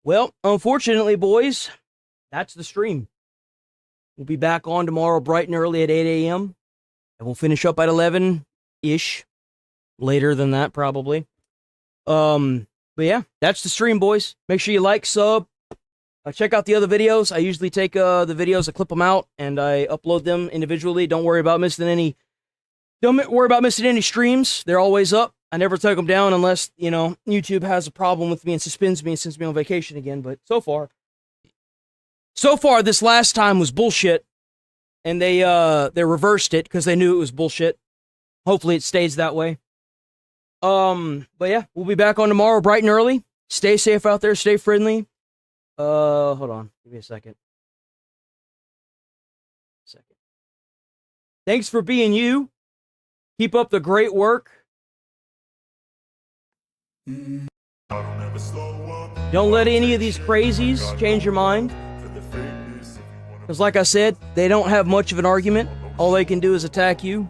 Well, unfortunately, boys, that's the stream. We'll be back on tomorrow bright and early at 8 a.m. And we'll finish up at 11-ish. Later than that, probably. But yeah, that's the stream, boys. Make sure you like, sub. Check out the other videos. I usually take the videos, I clip them out, and I upload them individually. Don't worry about missing any streams. They're always up. I never take them down unless, YouTube has a problem with me and suspends me and sends me on vacation again. But so far, this last time was bullshit. And they reversed it because they knew it was bullshit. Hopefully it stays that way. But yeah, we'll be back on tomorrow bright and early. Stay safe out there. Stay friendly. Hold on. Give me a second. Thanks for being you. Keep up the great work. Don't let any of these crazies change your mind. Because like I said, they don't have much of an argument. All they can do is attack you.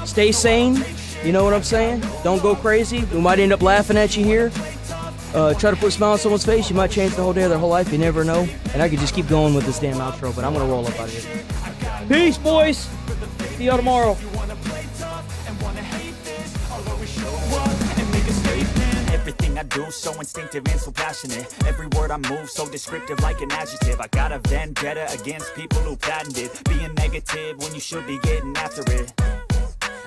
Stay sane. You know what I'm saying? Don't go crazy. We might end up laughing at you here. Try to put a smile on someone's face. You might change the whole day of their whole life. You never know. And I could just keep going with this damn outro, but I'm going to roll up out of here. Peace, boys. See y'all tomorrow. Everything I do so instinctive and so passionate. Every word I move so descriptive like an adjective. I got a vendetta against people who patented being negative when you should be getting after it.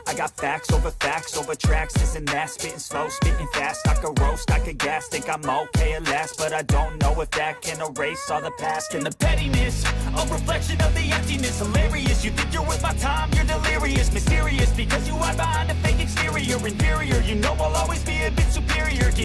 I got facts over tracks, this and that, spitting slow, spitting fast. I could roast, I could gas, think I'm okay at last, but I don't know if that can erase all the past. And the pettiness, a reflection of the emptiness. Hilarious, you think you're worth my time, you're delirious. Mysterious, because you hide behind a fake exterior. Inferior, you know I'll always be a bit superior.